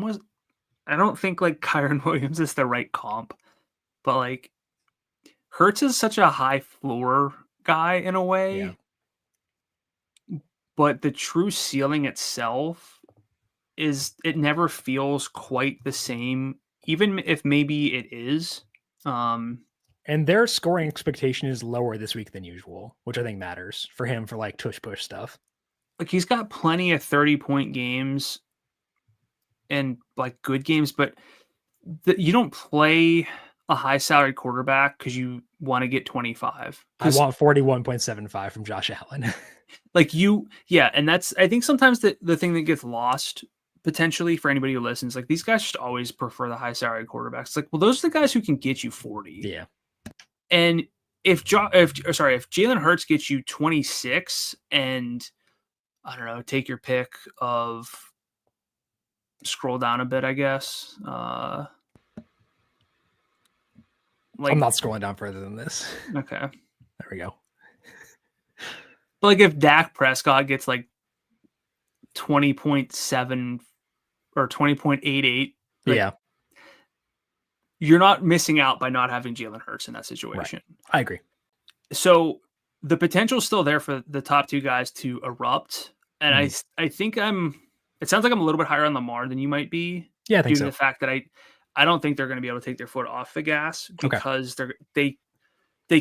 don't think Kyren Williams is the right comp, but Hurts is such a high floor guy in a way. Yeah. But the true ceiling itself it never feels quite the same, even if maybe it is. And their scoring expectation is lower this week than usual, which I think matters for him for tush push stuff. He's got plenty of 30-point games and good games, but you don't play a high salaried quarterback because you want to get 25. I want 41.75 from Josh Allen. And that's, I think sometimes the thing that gets lost potentially for anybody who listens, these guys just always prefer the high salaried quarterbacks. Well, those are the guys who can get you 40. Yeah. And if Jalen Hurts gets you 26 and I don't know, take your pick of scroll down a bit, I guess. I'm not scrolling down further than this. Okay. There we go. But if Dak Prescott gets 20.7 or 20.88, yeah, you're not missing out by not having Jalen Hurts in that situation. Right. I agree. So the potential is still there for the top two guys to erupt. And I think it sounds like I'm a little bit higher on Lamar than you might be. Yeah, I think due to the fact that I don't think they're going to be able to take their foot off the gas because they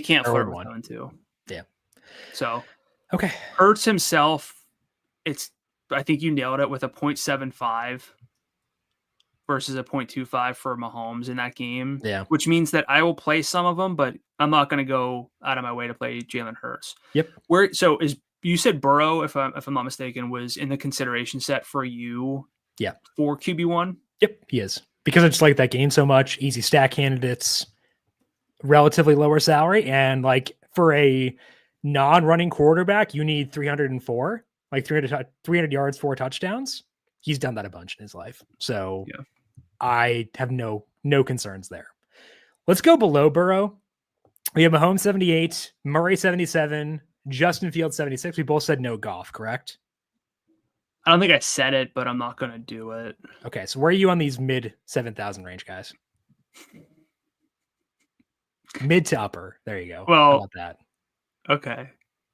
can't flirt with 1-2. Yeah. So okay. Hurts himself, I think you nailed it with a 0.75 versus a 0.25 for Mahomes in that game. Yeah. Which means that I will play some of them, but I'm not going to go out of my way to play Jalen Hurts. Yep. You said Burrow, if I'm not mistaken, was in the consideration set for you. Yeah. For QB1. Yep, he is, because I just like that game so much. Easy stack candidates, relatively lower salary, and for a non-running quarterback, you need 304, 300 yards, 4 touchdowns. He's done that a bunch in his life, so yeah. I have no concerns there. Let's go below Burrow. We have Mahomes 78, Murray 77. Justin Fields 76. We both said no Goff, correct? I don't think I said it, but I'm not going to do it. Okay, so where are you on these mid 7,000 range guys? Mid to upper. There you go. Well, how about that? Okay.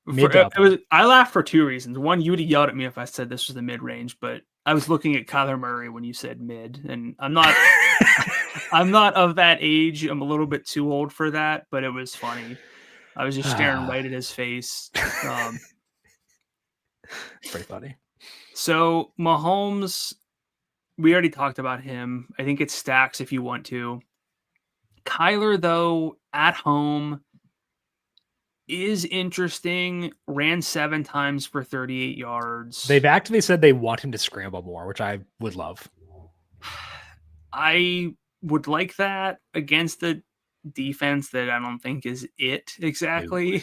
Mid to upper. I laughed for 2 reasons. One, you would have yelled at me if I said this was the mid range, but I was looking at Kyler Murray when you said mid, and I'm not I'm not of that age. I'm a little bit too old for that, but it was funny. I was just staring right at his face. Pretty funny. So Mahomes, we already talked about him. I think it stacks if you want to. Kyler, though, at home is interesting. Ran 7 times for 38 yards. They've actively said they want him to scramble more, which I would love. I would like that against the defense that I don't think is it exactly. Nope.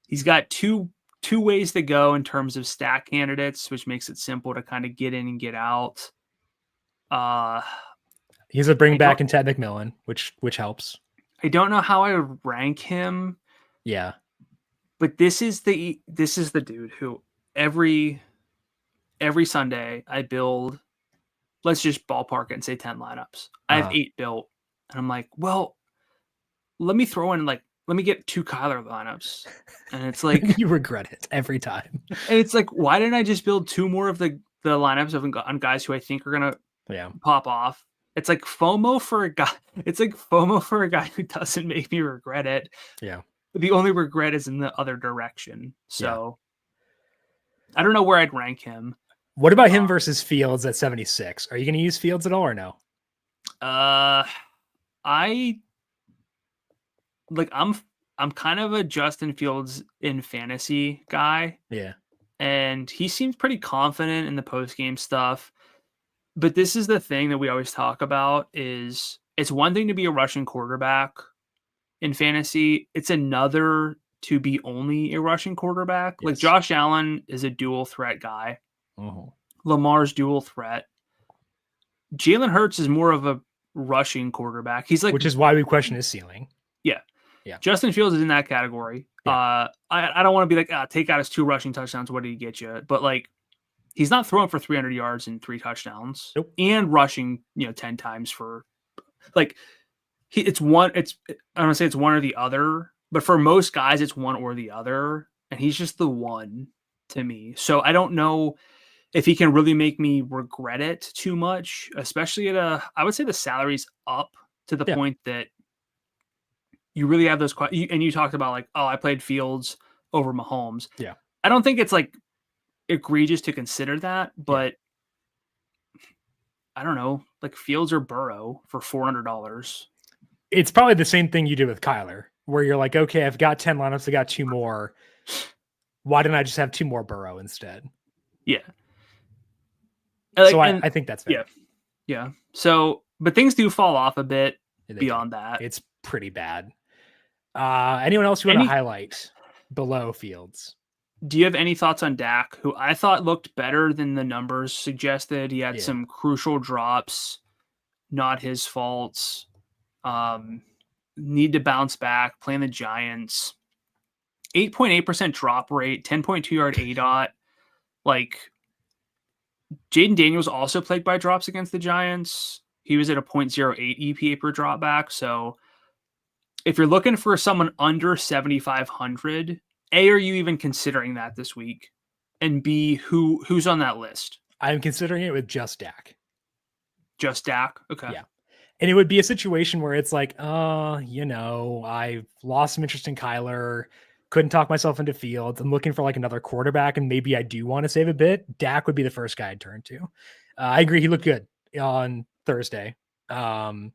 He's got two ways to go in terms of stack candidates, which makes it simple to kind of get in and get out. He's a bring back in Ted McMillan, which helps. I don't know how I would rank him. Yeah. But this is the dude who every Sunday I build, let's just ballpark it and say 10 lineups. I have 8 built. And I'm like, well, let me throw in let me get 2 Kyler lineups. And it's you regret it every time. And it's why didn't I just build 2 more of the lineups on guys who I think are gonna pop off? It's FOMO for a guy. It's FOMO for a guy who doesn't make me regret it. Yeah. But the only regret is in the other direction. So I don't know where I'd rank him. What about him versus Fields at 76? Are you going to use Fields at all or no? I'm kind of a Justin Fields in fantasy guy. Yeah. And he seems pretty confident in the post-game stuff. But this is the thing that we always talk about is it's one thing to be a rushing quarterback in fantasy. It's another to be only a rushing quarterback. Yes. Like Josh Allen is a dual threat guy. Uh-huh. Lamar's dual threat. Jalen Hurts is more of a rushing quarterback. He's like, which is why we question his ceiling. Yeah. Yeah. Justin Fields is in that category. Yeah. I don't want to be like, take out his 2 rushing touchdowns. What did he get you? But like, he's not throwing for 300 yards and 3 touchdowns. Nope. And rushing, 10 times for like I don't want to say it's one or the other, but for most guys, it's one or the other. And he's just the one to me. So I don't know if he can really make me regret it too much, especially I would say the salary's up to the point that you really have those questions. And you talked about like, I played Fields over Mahomes. Yeah. I don't think it's like egregious to consider that, but I don't know, like Fields or Burrow for $400. It's probably the same thing you did with Kyler, where you're like, okay, I've got 10 lineups, I got 2 more. Why didn't I just have 2 more Burrow instead? Yeah. So I think that's fair. Yeah. Yeah. So, but things do fall off a bit beyond that. It's pretty bad. Anyone else you want to highlight below Fields? Do you have any thoughts on Dak, who I thought looked better than the numbers suggested? He had some crucial drops, not his faults. Need to bounce back, playing the Giants. 8.8% drop rate, 10.2 yard ADOT. Like, Jaden Daniels also plagued by drops against the Giants. He was at a 0.08 EPA per drop back. So if you're looking for someone under 7,500, A, are you even considering that this week? And B, who's on that list? I'm considering it with just Dak. Just Dak? Okay. Yeah. And it would be a situation where it's like, I've lost some interest in Kyler. Couldn't talk myself into Fields. I'm looking for like another quarterback, and maybe I do want to save a bit. Dak would be the first guy I'd turn to. I agree. He looked good on Thursday. The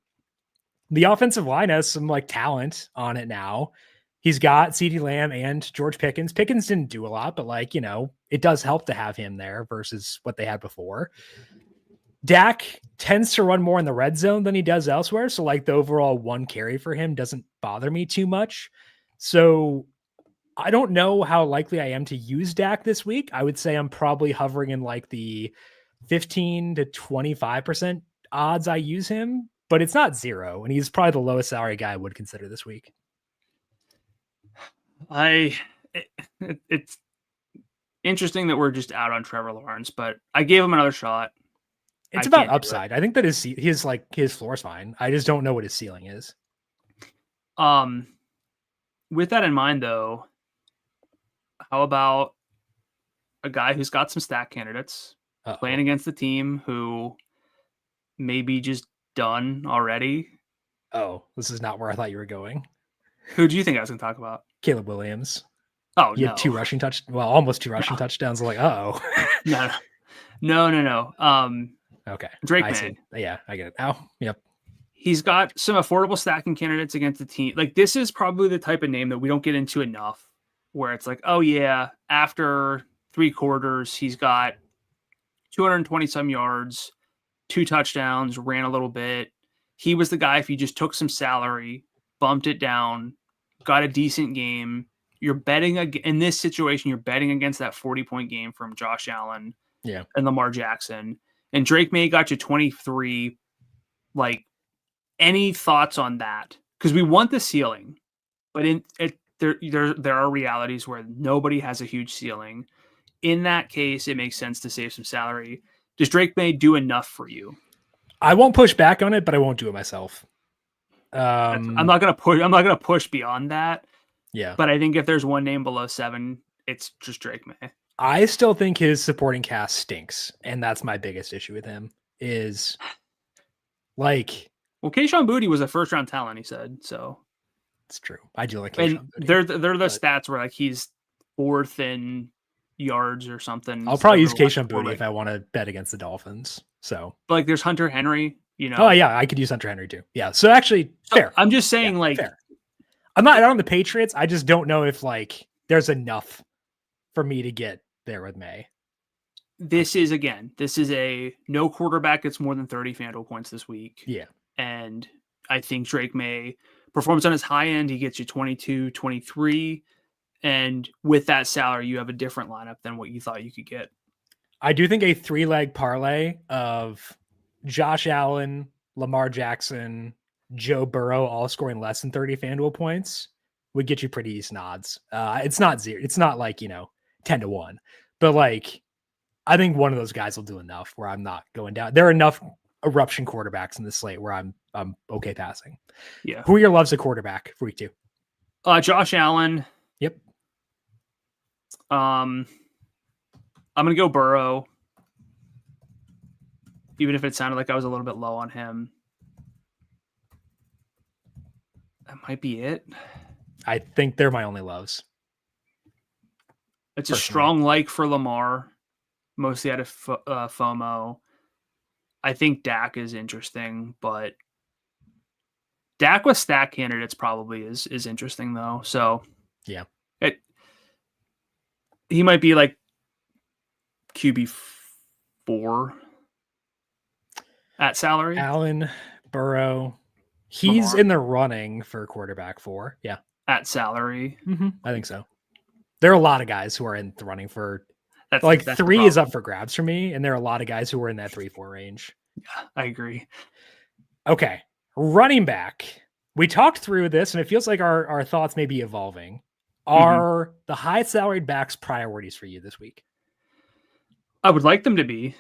offensive line has some like talent on it now. He's got CeeDee Lamb and George Pickens. Pickens didn't do a lot, but like, it does help to have him there versus what they had before. Dak tends to run more in the red zone than he does elsewhere. So like the overall 1 carry for him doesn't bother me too much. So I don't know how likely I am to use Dak this week. I would say I'm probably hovering in like the 15 to 25% odds I use him, but it's not 0. And he's probably the lowest salary guy I would consider this week. It's interesting that we're just out on Trevor Lawrence, but I gave him another shot. It's about upside. I think that his floor's fine. I just don't know what his ceiling is. With that in mind, though, how about a guy who's got some stack candidates playing against the team who may be just done already? Oh, this is not where I thought you were going. Who do you think I was going to talk about? Caleb Williams. Oh, he had 2 rushing almost 2 rushing touchdowns. I'm like, No. Okay. Drake May. Yeah, I get it. Oh, yep. He's got some affordable stacking candidates against the team. Like, this is probably the type of name that we don't get into enough, where it's like, oh yeah, after 3 quarters, he's got 220 some yards, 2 touchdowns, ran a little bit. He was the guy, if you just took some salary, bumped it down, got a decent game. You're betting in this situation, you're betting against that 40-point game from Josh Allen and Lamar Jackson. And Drake May got you 23. Like, any thoughts on that? Because we want the ceiling, but there are realities where nobody has a huge ceiling. In that case, it makes sense to save some salary. Does Drake May do enough for you? I won't push back on it, but I won't do it myself. I'm not gonna push beyond that. Yeah, but I think if there's one name below 7, it's just Drake May. I still think his supporting cast stinks, and that's my biggest issue with him. Is like, well, Kayshon Boutte was a first-round talent, he said. So it's true. I do like Kayshon Boutte. They're the stats where like he's 4th in yards or something. I'll probably use Kayshon Boutte if I want to bet against the Dolphins. So, but like, there's Hunter Henry Oh yeah, I could use Hunter Henry too. Yeah. So actually, fair. I'm just saying, fair. I'm not on the Patriots. I just don't know if there's enough for me to get there with May. This is a no quarterback gets more than 30 FanDuel points this week. Yeah. And I think Drake May performs on his high end. He gets you 22, 23. And with that salary, you have a different lineup than what you thought you could get. I do think a 3-leg parlay of Josh Allen, Lamar Jackson, Joe Burrow all scoring less than 30 FanDuel points would get you pretty decent odds. It's not zero. It's not 10-1, but I think one of those guys will do enough where I'm not going down. There are enough eruption quarterbacks in the slate where I'm okay passing. Yeah. Who are your loves at quarterback for week 2? Josh Allen. Yep. I'm going to go Burrow, even if it sounded like I was a little bit low on him. That might be it. I think they're my only loves. It's a strong like for Lamar, mostly out of FOMO. I think Dak is interesting, but Dak with stack candidates probably is interesting though. So yeah, he might be like QB4 at salary. Allen, Burrow, he's Lamar in the running for quarterback 4. Yeah, at salary. Mm-hmm. I think so. There are a lot of guys who are in the running for that's 3 is up for grabs for me, and there are a lot of guys who are in that 3-4 range. Yeah, I agree. Okay, running back. We talked through this, and it feels like our thoughts may be evolving. Are the high salaried backs priorities for you this week? I would like them to be,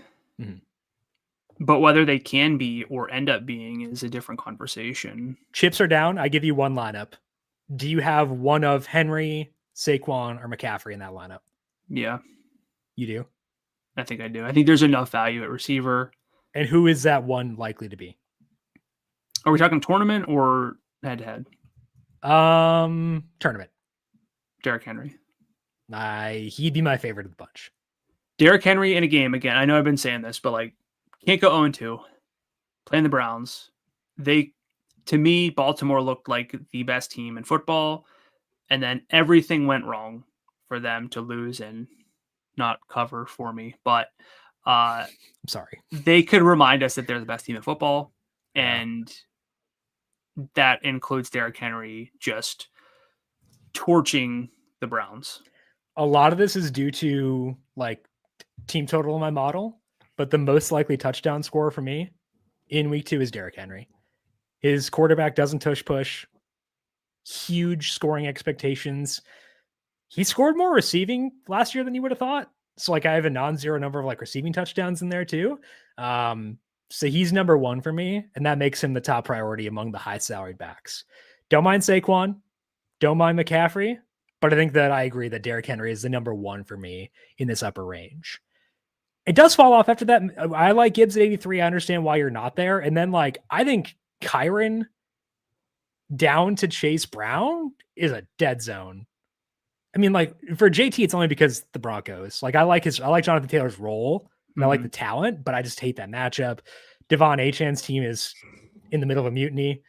but whether they can be or end up being is a different conversation. Chips are down. I give you one lineup. Do you have one of Henry, Saquon, or McCaffrey in that lineup? Yeah. You do? I think I do. I think there's enough value at receiver. And who is that one likely to be? Are we talking tournament or head-to-head? Tournament. Derrick Henry. He'd be my favorite of the bunch. Derrick Henry in a game, again, I know I've been saying this, but can't go 0-2. Playing the Browns. To me, Baltimore looked like the best team in football, and then everything went wrong for them to lose and not cover for me. But I'm sorry. They could remind us that they're the best team in football, and that includes Derrick Henry just torching the Browns. A lot of this is due to team total in my model, but the most likely touchdown scorer for me in week 2 is Derrick Henry. His quarterback doesn't push. Huge scoring expectations. He scored more receiving last year than you would have thought. So I have a non-zero number of receiving touchdowns in there too. So he's number 1 for me, and that makes him the top priority among the high salaried backs. Don't mind Saquon. Don't mind McCaffrey. But I think that I agree that Derrick Henry is the number 1 for me in this upper range. It does fall off after that. I like Gibbs at 83. I understand why you're not there. And then I think Kyron down to Chase Brown is a dead zone. I mean, for JT, it's only because the Broncos. I like Jonathan Taylor's role, and I like the talent, but I just hate that matchup. Devon Achan's team is in the middle of a mutiny.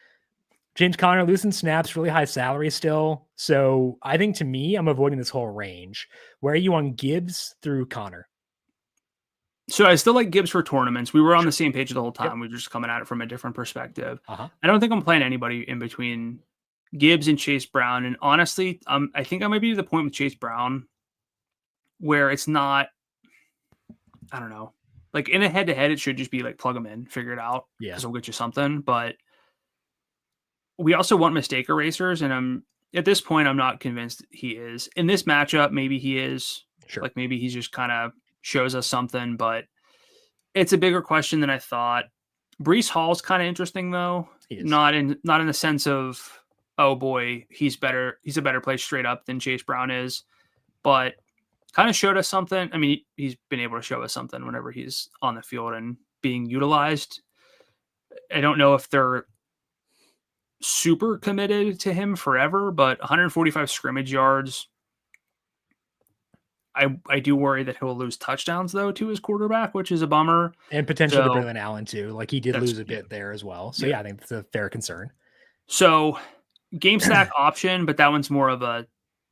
James Conner losing snaps, really high salary still. So I think to me, I'm avoiding this whole range. Where are you on Gibbs through Conner? So I still like Gibbs for tournaments. We were on the same page the whole time. Yep. We were just coming at it from a different perspective. I don't think I'm playing anybody in between Gibbs and Chase Brown. And honestly, I think I might be to the point with Chase Brown where it's not, I don't know, in a head-to-head, it should just be plug them in, figure it out. Yeah. Because we'll get you something. But we also want mistake erasers. And at this point, I'm not convinced he is. In this matchup, maybe he is. Sure. Maybe he's just kind of shows us something, but it's a bigger question than I thought. Breece Hall's kind of interesting though. Not in the sense of, oh boy, he's better. He's a better play straight up than Chase Brown is, but kind of showed us something. I mean, he's been able to show us something whenever he's on the field and being utilized. I don't know if they're super committed to him forever, but 145 scrimmage yards. I do worry that he'll lose touchdowns though to his quarterback, which is a bummer. And potentially to So Braylon Allen too. Like he did lose a bit there as well. So yeah, I think that's a fair concern. So game stack option, but that one's more of a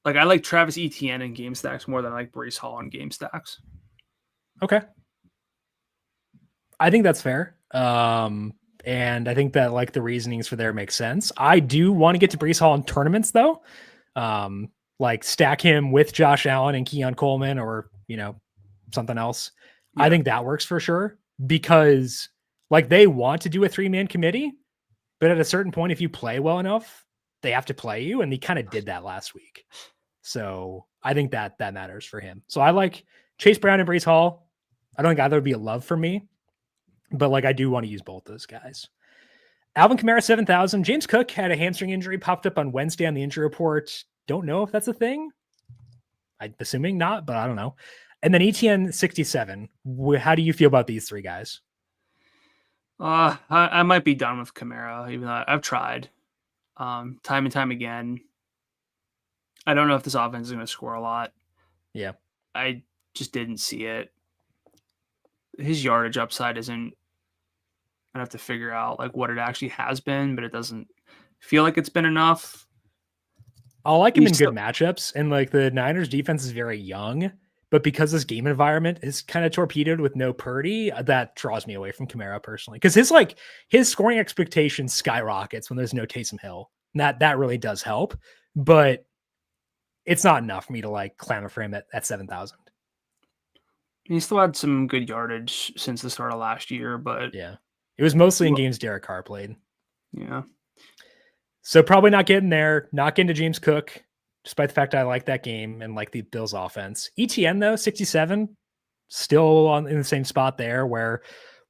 like I like Travis Etienne in game stacks more than I like Breece Hall in game stacks. Okay. I think that's fair. And I think that like the reasonings for there make sense. I do want to get to Breece Hall in tournaments though. Like stack him with Josh Allen and Keon Coleman or, something else. Yeah. I think that works for sure because like they want to do a 3-man committee, but at a certain point, if you play well enough, they have to play you. And he kind of did that last week. So I think that matters for him. So I like Chase Brown and Breece Hall. I don't think either would be a love for me, but like I do want to use both those guys. Alvin Kamara 7,000. James Cook had a hamstring injury popped up on Wednesday on the injury report. Don't know if that's a thing. I'm assuming not, but I don't know. And then ETN 67. How do you feel about these three guys? I might be done with Kamara, even though I've tried time and time again. I don't know if this offense is going to score a lot. Yeah. I just didn't see it. His yardage upside isn't. I have to figure out like what it actually has been, but it doesn't feel like it's been enough. I like him in good matchups, and like the Niners defense is very young, but because this game environment is kind of torpedoed with no Purdy, that draws me away from Kamara personally. Because his scoring expectations skyrockets when there's no Taysom Hill. And that really does help, but it's not enough for me to like clamor for him at 7,000. He still had some good yardage since the start of last year, but yeah, it was mostly in games Derek Carr played. Yeah. So probably not getting there, not getting to James Cook, despite the fact I like that game and like the Bills offense. ETN though, 67, still in the same spot there where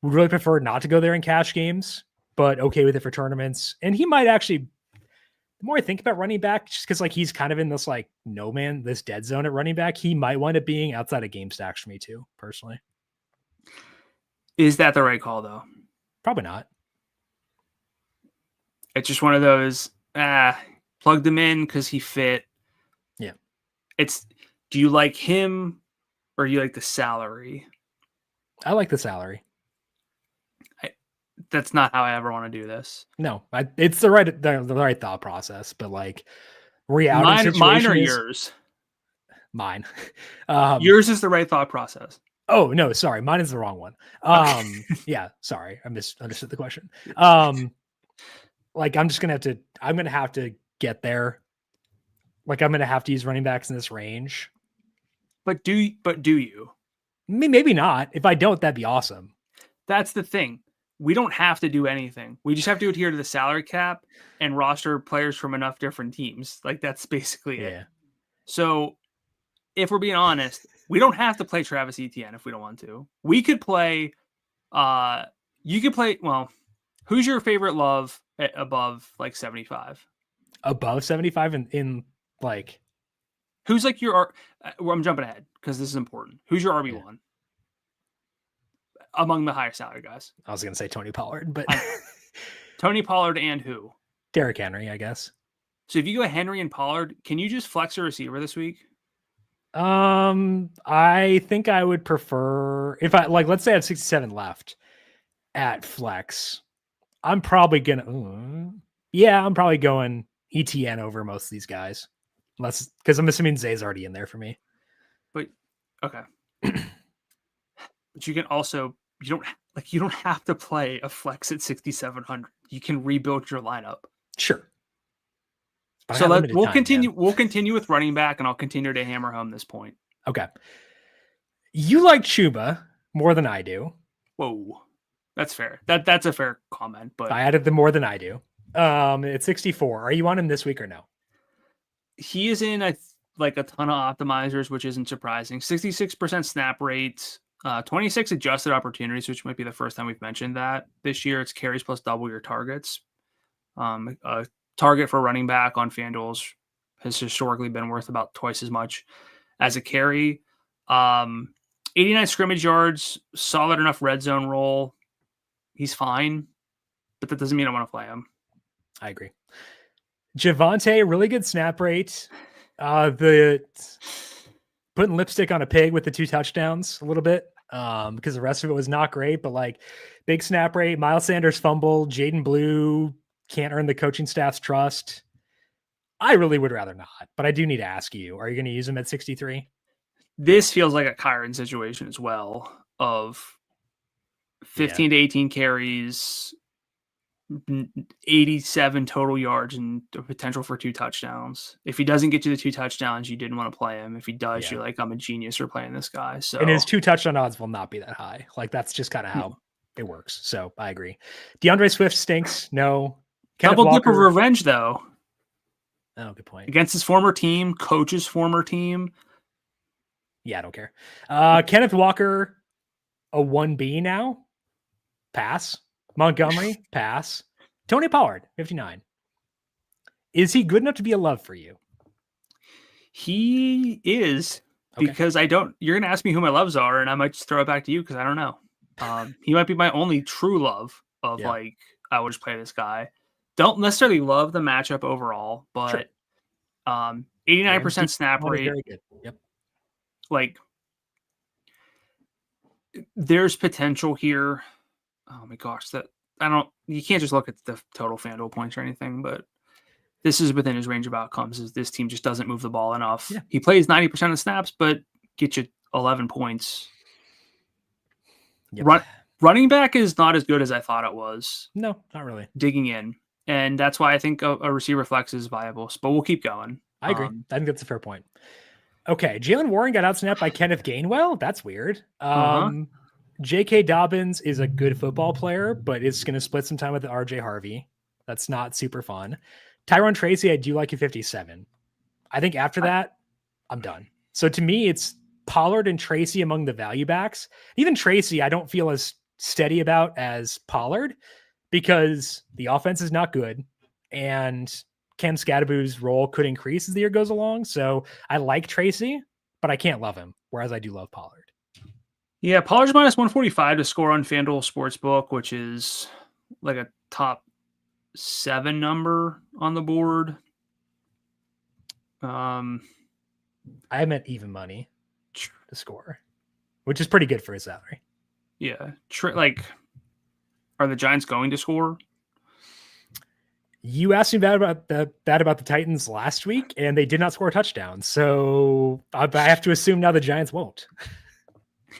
we really prefer not to go there in cash games, but okay with it for tournaments. And he might actually, the more I think about running back, just because like he's kind of in this like this dead zone at running back, he might wind up being outside of game stacks for me too, personally. Is that the right call though? Probably not. It's just one of those, plugged him in because he fit. Yeah. Do you like him or do you like the salary? I like the salary. That's not how I ever want to do this. No, it's the right thought process, but like reality situation mine or yours? Mine. Yours is the right thought process. Oh no, sorry. Mine is the wrong one. Yeah, sorry. I misunderstood the question. Like I'm going to have to get there. Like I'm going to have to use running backs in this range. But do you? Maybe not. If I don't, that'd be awesome. That's the thing. We don't have to do anything. We just have to adhere to the salary cap and roster players from enough different teams. Like that's basically it. So if we're being honest, we don't have to play Travis Etienne if we don't want to. We could play, you could play, well, who's your favorite love above like 75? Above 75 in like, who's like your, I'm jumping ahead because this is important. Who's your RB1 among the higher salary guys? I was going to say Tony Pollard, but Tony Pollard and who? Derrick Henry, I guess. So if you go Henry and Pollard, can you just flex a receiver this week? I think I would prefer if I like, let's say I have 67 left at flex. I'm probably going ETN over most of these guys. Unless, because I'm assuming Zay's already in there for me. But okay. But you can also, you don't have to play a flex at 6,700. You can rebuild your lineup. Sure. But so we'll continue. Man. We'll continue with running back, and I'll continue to hammer home this point. Okay. You like Chuba more than I do. Whoa, that's fair. That's a fair comment. But I added the more than I do. It's 64. Are you on him this week or no? He is in a ton of optimizers, which isn't surprising. 66% snap rate, 26 adjusted opportunities, which might be the first time we've mentioned that this year. It's carries plus double your targets. Target for running back on FanDuel's has historically been worth about twice as much as a carry. 89 scrimmage yards, solid enough red zone role. He's fine, but that doesn't mean I want to play him. I agree. Javonte, really good snap rate. The putting lipstick on a pig with the 2 touchdowns a little bit because the rest of it was not great. But like big snap rate, Miles Sanders fumble, Jaden Blue can't earn the coaching staff's trust. I really would rather not, but I do need to ask you, are you going to use him at 63? This feels like a Kyron situation as well of 15 to 18 carries, 87 total yards, and the potential for 2 touchdowns. If he doesn't get you the 2 touchdowns, you didn't want to play him. If he does, you're like, I'm a genius for playing this guy. So, and his 2 touchdown odds will not be that high. Like that's just kind of how it works. So I agree. DeAndre Swift stinks. No. Double dip of revenge though. Oh, good point. Against his former team, coach's former team. Yeah, I don't care. Kenneth Walker, a 1B now. Pass. Montgomery, pass. Tony Pollard, 59. Is he good enough to be a love for you? He is, because you're going to ask me who my loves are, and I might just throw it back to you because I don't know. He might be my only true love of like, I would just play this guy. Don't necessarily love the matchup overall, but 89% snap rate. Very good. Yep. Like, there's potential here. Oh my gosh, you can't just look at the total FanDuel points or anything, but this is within his range of outcomes. Is this team just doesn't move the ball enough. Yeah. He plays 90% of snaps, but get you 11 points. Yep. Running back is not as good as I thought it was. No, not really. Digging in. And that's why I think a receiver flex is viable, but we'll keep going. I agree. I think that's a fair point. Okay. Jalen Warren got outsnapped by Kenneth Gainwell. That's weird. J.K. Dobbins is a good football player, but it's going to split some time with R.J. Harvey. That's not super fun. Tyrone Tracy, I do like at 57. I think after that, I'm done. So to me, it's Pollard and Tracy among the value backs. Even Tracy, I don't feel as steady about as Pollard because the offense is not good and Cam Scadaboo's role could increase as the year goes along. So I like Tracy, but I can't love him, whereas I do love Pollard. Yeah, Pollard's minus 145 to score on FanDuel Sportsbook, which is like a top 7 number on the board. I'm at even money to score, which is pretty good for his salary. Yeah. Are the Giants going to score? You asked me that about the Titans last week, and they did not score a touchdown. So I have to assume now the Giants won't.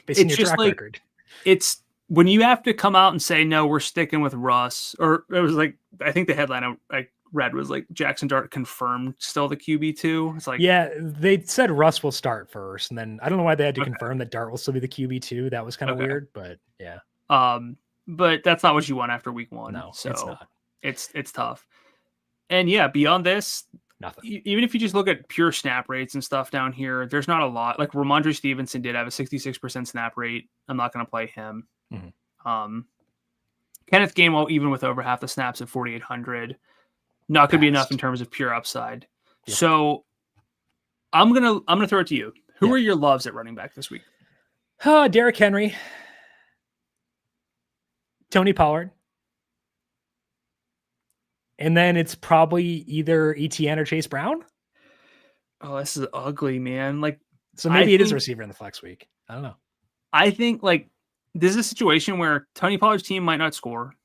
It's just like record. It's when you have to come out and say, no, we're sticking with Russ, or it was like, I think the headline I read was like Jackson Dart confirmed still the QB2. It's like, yeah, they said Russ will start first. And then I don't know why they had to confirm that Dart will still be the QB2. That was kind of weird, but yeah. But that's not what you want after week 1. No, so it's not. It's tough. And yeah, beyond this, nothing. Even if you just look at pure snap rates and stuff down here, there's not a lot. Like Ramondre Stevenson did have a 66% snap rate. I'm not going to play him. Mm-hmm. Kenneth Gainwell, even with over half the snaps at 4,800, not going to be enough in terms of pure upside. Yeah. So I'm gonna throw it to you. Who are your loves at running back this week? Derrick Henry, Tony Pollard. And then it's probably either ETN or Chase Brown. Oh, this is ugly, man. Like, so maybe it is a receiver in the flex week. I don't know. I think like this is a situation where Tony Pollard's team might not score,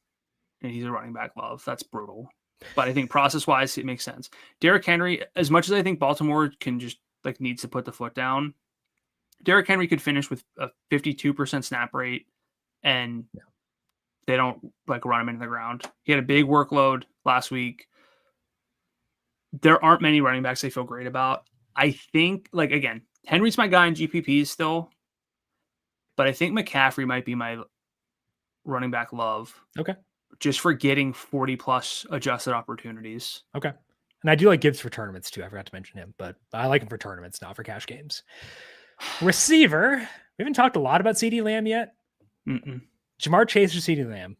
and he's a running back love. That's brutal. But I think process wise, it makes sense. Derrick Henry, as much as I think Baltimore can just like needs to put the foot down, Derrick Henry could finish with a 52% snap rate, and they don't like run him into the ground. He had a big workload last week. There aren't many running backs they feel great about. I think, like, again, Henry's my guy in GPPs still, but I think McCaffrey might be my running back love. Okay. Just for getting 40 plus adjusted opportunities. Okay. And I do like Gibbs for tournaments too. I forgot to mention him, but I like him for tournaments, not for cash games. Receiver. We haven't talked a lot about CeeDee Lamb yet. Jamar Chase or CeeDee Lamb?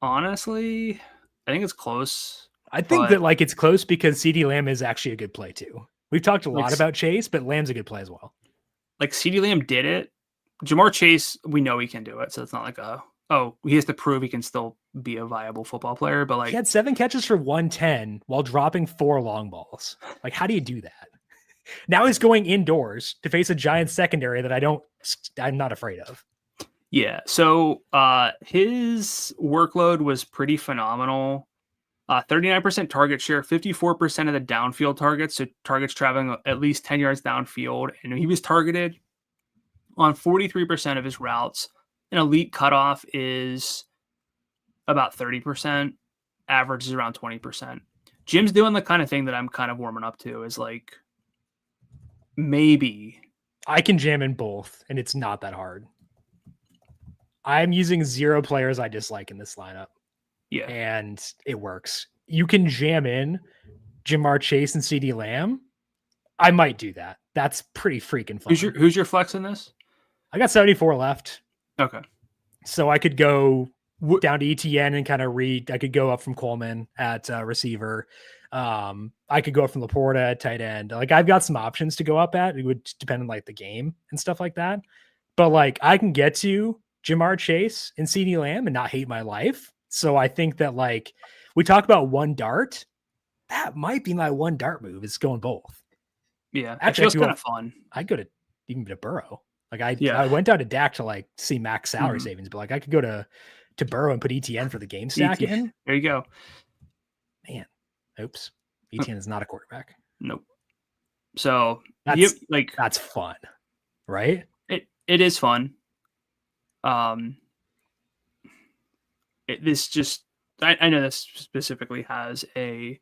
Honestly, I think it's close. I think that like it's close because CeeDee Lamb is actually a good play too. We've talked a lot about Chase, but Lamb's a good play as well. Like CeeDee Lamb did it. Jamar Chase, we know he can do it. So it's not like he has to prove he can still be a viable football player. But like he had 7 catches for 110 while dropping 4 long balls. Like, how do you do that? Now he's going indoors to face a Giants secondary that I'm not afraid of. Yeah. So his workload was pretty phenomenal. 39% target share, 54% of the downfield targets. So targets traveling at least 10 yards downfield. And he was targeted on 43% of his routes. An elite cutoff is about 30%. Average is around 20%. Jim's doing the kind of thing that I'm kind of warming up to, is like, maybe I can jam in both, and it's not that hard. I'm using 0 players I dislike in this lineup. Yeah. And it works. You can jam in Jamar Chase and CeeDee Lamb. I might do that. That's pretty freaking fun. Who's your flex in this? I got 74 left. Okay. So I could go down to ETN and kind of I could go up from Coleman at receiver. I could go up from Laporta at tight end. Like, I've got some options to go up at. It would depend on like the game and stuff like that. But like, I can get to Jamar Chase and CeeDee Lamb and not hate my life. So I think that, like, we talk about one dart. That might be my one dart move, is going both. Yeah. Actually, it's kind of fun. I'd go to even to Burrow. Like, I went down to Dak to like see max salary savings, but like, I could go to Burrow and put ETN for the game stack in. There you go. Man, oops. ETN is not a quarterback. Nope. So that's fun, right? It is fun. I know this specifically has a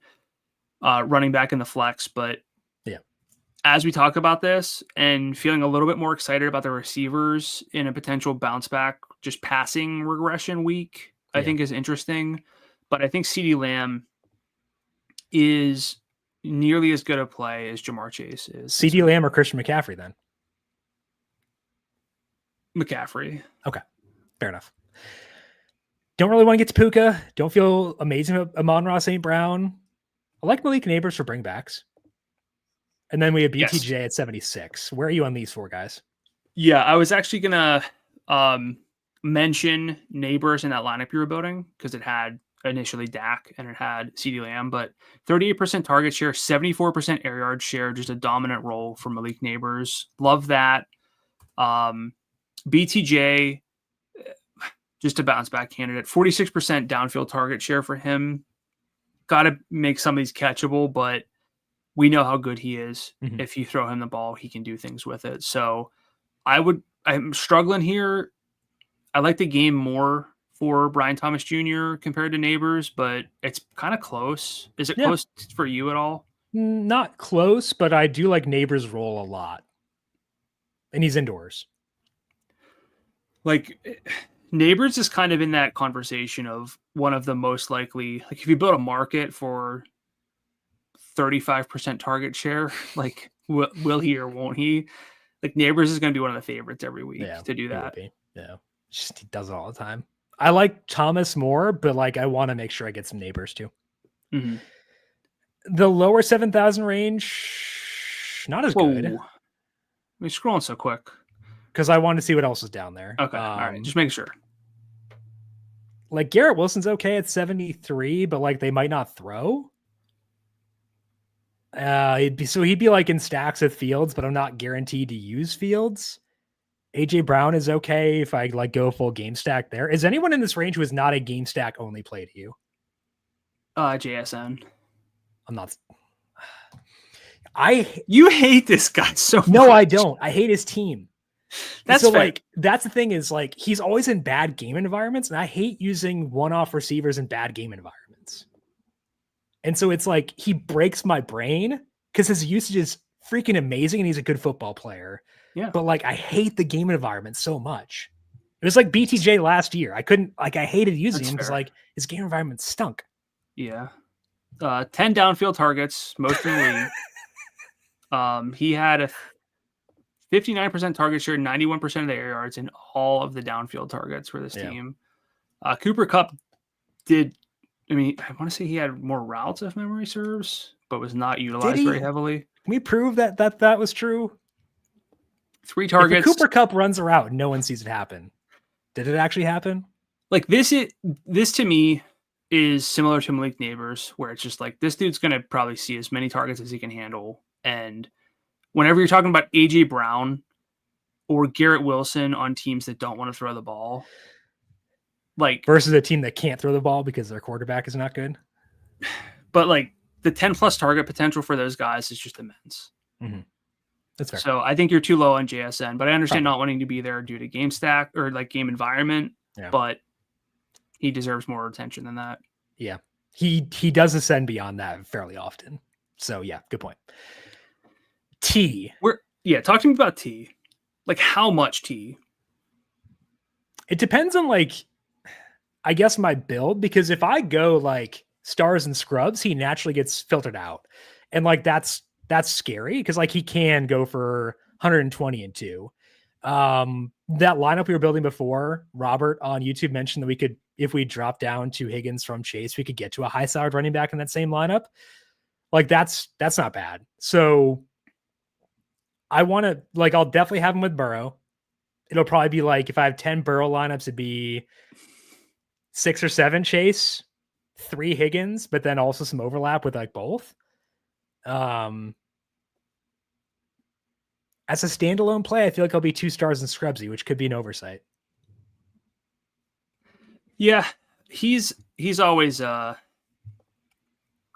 running back in the flex, but yeah, as we talk about this and feeling a little bit more excited about the receivers in a potential bounce back, just passing regression week, I think is interesting. But I think CeeDee Lamb is nearly as good a play as Jamar Chase is. CeeDee Lamb or Christian McCaffrey then? McCaffrey. Okay, fair enough. Don't really want to get to Puka. Don't feel amazing about Amon-Ra St. Brown. I like Malik Neighbors for bringbacks. And then we have BTJ at 76. Where are you on these 4 guys? Yeah, I was actually going to mention Neighbors in that lineup you were building, because it had initially Dak and it had CeeDee Lamb, but 38% target share, 74% air yard share, just a dominant role for Malik Neighbors. Love that. BTJ, just a bounce back candidate, 46% downfield target share for him. Got to make some of these catchable, but we know how good he is. Mm-hmm. If you throw him the ball, he can do things with it. So I'm struggling here. I like the game more for Brian Thomas Jr. compared to Neighbors, but it's kind of close. Is it close for you at all? Not close, but I do like Neighbors' role a lot. And he's indoors. Like, Neighbors is kind of in that conversation of one of the most likely, like, if you build a market for 35% target share, like, will he or won't he? Like, Neighbors is going to be one of the favorites every week to do that. Yeah. Just, he does it all the time. I like Thomas more, but like, I want to make sure I get some Neighbors too. Mm-hmm. The lower 7,000 range, not as good. We're scrolling so quick. Because I want to see what else is down there. Okay, all right, just making sure. Like, Garrett Wilson's okay at 73, but like, they might not throw. He'd be like in stacks with Fields, but I'm not guaranteed to use Fields. AJ Brown is okay if I like go full game stack there. Is anyone in this range who is not a game stack only play to you? JSN. I'm not. You hate this guy so much. No, I don't. I hate his team. That's so fair. Like, that's the thing, is like, he's always in bad game environments, and I hate using one-off receivers in bad game environments. And so it's like, he breaks my brain because his usage is freaking amazing and he's a good football player. Yeah. But like, I hate the game environment so much. It was like BTJ last year. I hated using him because like, his game environment stunk. Yeah. 10 downfield targets, most in the league. He had a 59% target share, 91% of the air yards in all of the downfield targets for this team. Cooper Kupp I want to say he had more routes if memory serves, but was not utilized very heavily. Can we prove that was true? 3 targets. If Cooper Kupp runs a route and no one sees it happen, did it actually happen? Like, this to me is similar to Malik Neighbors, where it's just like, this dude's going to probably see as many targets as he can handle. And whenever you're talking about AJ Brown or Garrett Wilson on teams that don't want to throw the ball, like versus a team that can't throw the ball because their quarterback is not good. But like the 10 plus target potential for those guys is just immense. Mm-hmm. That's fair. So I think you're too low on JSN, but I understand not wanting to be there due to game stack or like game environment. Yeah. But he deserves more attention than that. Yeah. He does ascend beyond that fairly often. So yeah, good point. T. Talk to me about T. Like how much T? It depends on like, I guess my build, because if I go like stars and scrubs, he naturally gets filtered out. And like, that's scary because like he can go for 120 and 2. That lineup we were building before, Robert on YouTube mentioned that we could, if we drop down to Higgins from Chase, we could get to a high salary running back in that same lineup. Like that's not bad. So I want to like, I'll definitely have him with Burrow. It'll probably be like, if I have 10 Burrow lineups, it'd be 6 or 7 Chase, 3 Higgins, but then also some overlap with like both. As a standalone play, I feel like I'll be 2 stars and Scrubsy, which could be an oversight. Yeah, he's always trying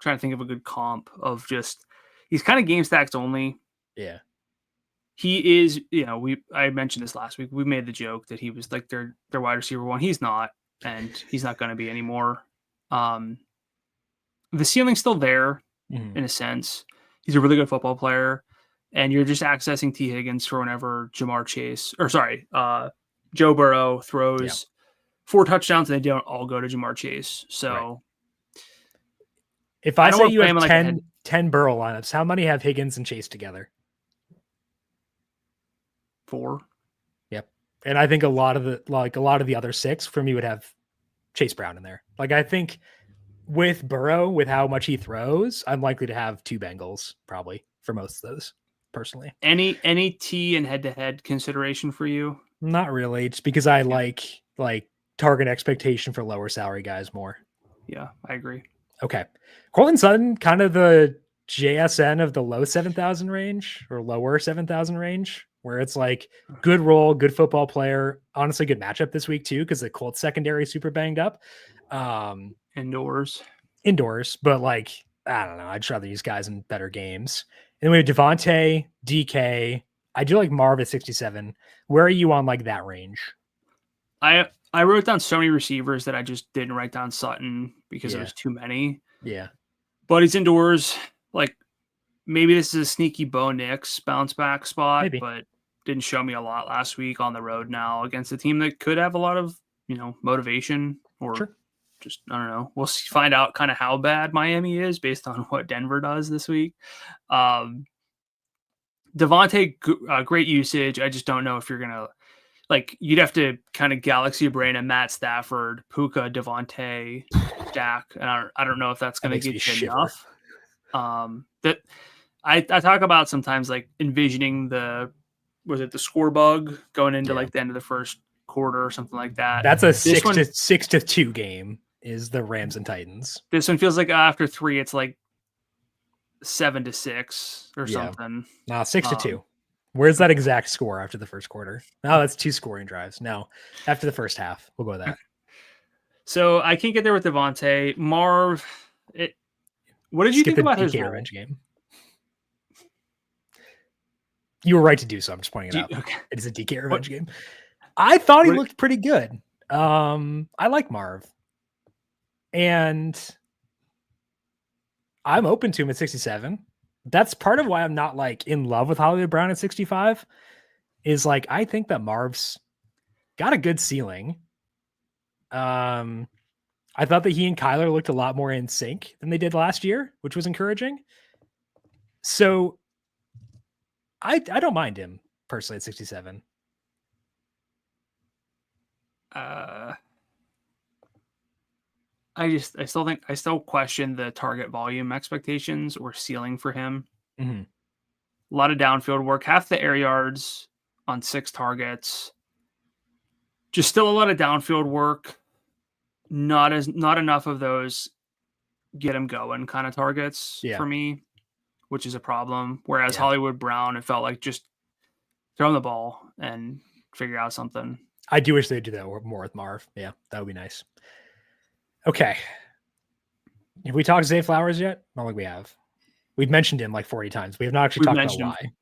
to think of a good comp of just he's kind of game stacks only. Yeah. He is, I mentioned this last week. We made the joke that he was like their wide receiver 1. He's not, and he's not going to be anymore. The ceiling's still there in a sense. He's a really good football player. And you're just accessing T. Higgins for whenever Joe Burrow throws 4 touchdowns and they don't all go to Jamar Chase. So right. If I say you have 10 Burrow lineups, how many have Higgins and Chase together? 4. Yep. And I think a lot of the other 6 for me would have Chase Brown in there. Like I think with Burrow, with how much he throws, I'm likely to have 2 Bengals probably for most of those. Personally, any T and head-to-head consideration for you? Not really, just because I like target expectation for lower salary guys more. Yeah, I agree. Okay, Cortland Sutton, kind of the JSN of the low 7,000 range or lower 7,000 range, where it's like good role, good football player. Honestly, good matchup this week too, because the Colts secondary is super banged up. Indoors, but like I don't know, I'd rather use guys in better games. And then we have Devontae, DK. I do like Marv at 67. Where are you on like that range? I wrote down so many receivers that I just didn't write down Sutton because it was too many. Yeah. But he's indoors. Like maybe this is a sneaky Bo Nix bounce back spot, but didn't show me a lot last week on the road now against a team that could have a lot of, motivation or just, I don't know. We'll find out kind of how bad Miami is based on what Denver does this week. Devontae, great usage. I just don't know if you're going to, you'd have to kind of galaxy brain a Matt Stafford, Puka, Devontae, Dak. And I don't know if that's going to get you enough. That I talk about sometimes like envisioning the score bug going into the end of the first quarter or something like that. That's a 6-2 game. Is the Rams and Titans. This one feels like after 3, it's like 7-6 or something. No, 6-2. Where's that exact score after the first quarter? No, that's 2 scoring drives. No, after the first half. We'll go with that. So I can't get there with Devontae. Marv, what did you think about his revenge game? You were right to do so. I'm just pointing it out. Okay. It is a DK revenge game. I thought he looked pretty good. I like Marv. And I'm open to him at 67. That's part of why I'm not like in love with Hollywood Brown at 65 is like, I think that Marv's got a good ceiling. I thought that he and Kyler looked a lot more in sync than they did last year, which was encouraging. So I don't mind him personally at 67. I still question the target volume expectations or ceiling for him. Mm-hmm. A lot of downfield work, half the air yards on 6 targets. Just still a lot of downfield work. Not enough of those get him going kind of targets for me. which is a problem. Whereas Yeah. Hollywood Brown, it felt like just throw him the ball and figure out something. I do wish they'd do that more with Marv. Yeah, that would be nice. Okay. Have we talked Zay Flowers yet? I don't think we have. We've mentioned him like 40 times. We have not actually talked about why.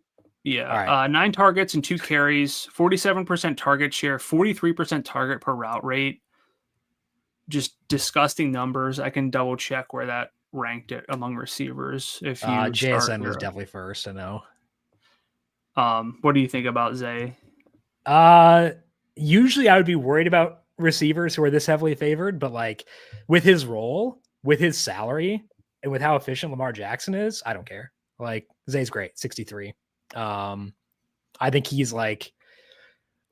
Yeah. Right. 9 targets and 2 carries, 47% target share, 43% target per route rate. Just disgusting numbers. I can double check where that ranked it among receivers. If you JSN was definitely first, I know. What do you think about Zay? Usually I would be worried about receivers who are this heavily favored, but like with his role, with his salary, and with how efficient Lamar Jackson is, I don't care. Like Zay's great, 63. I think he's like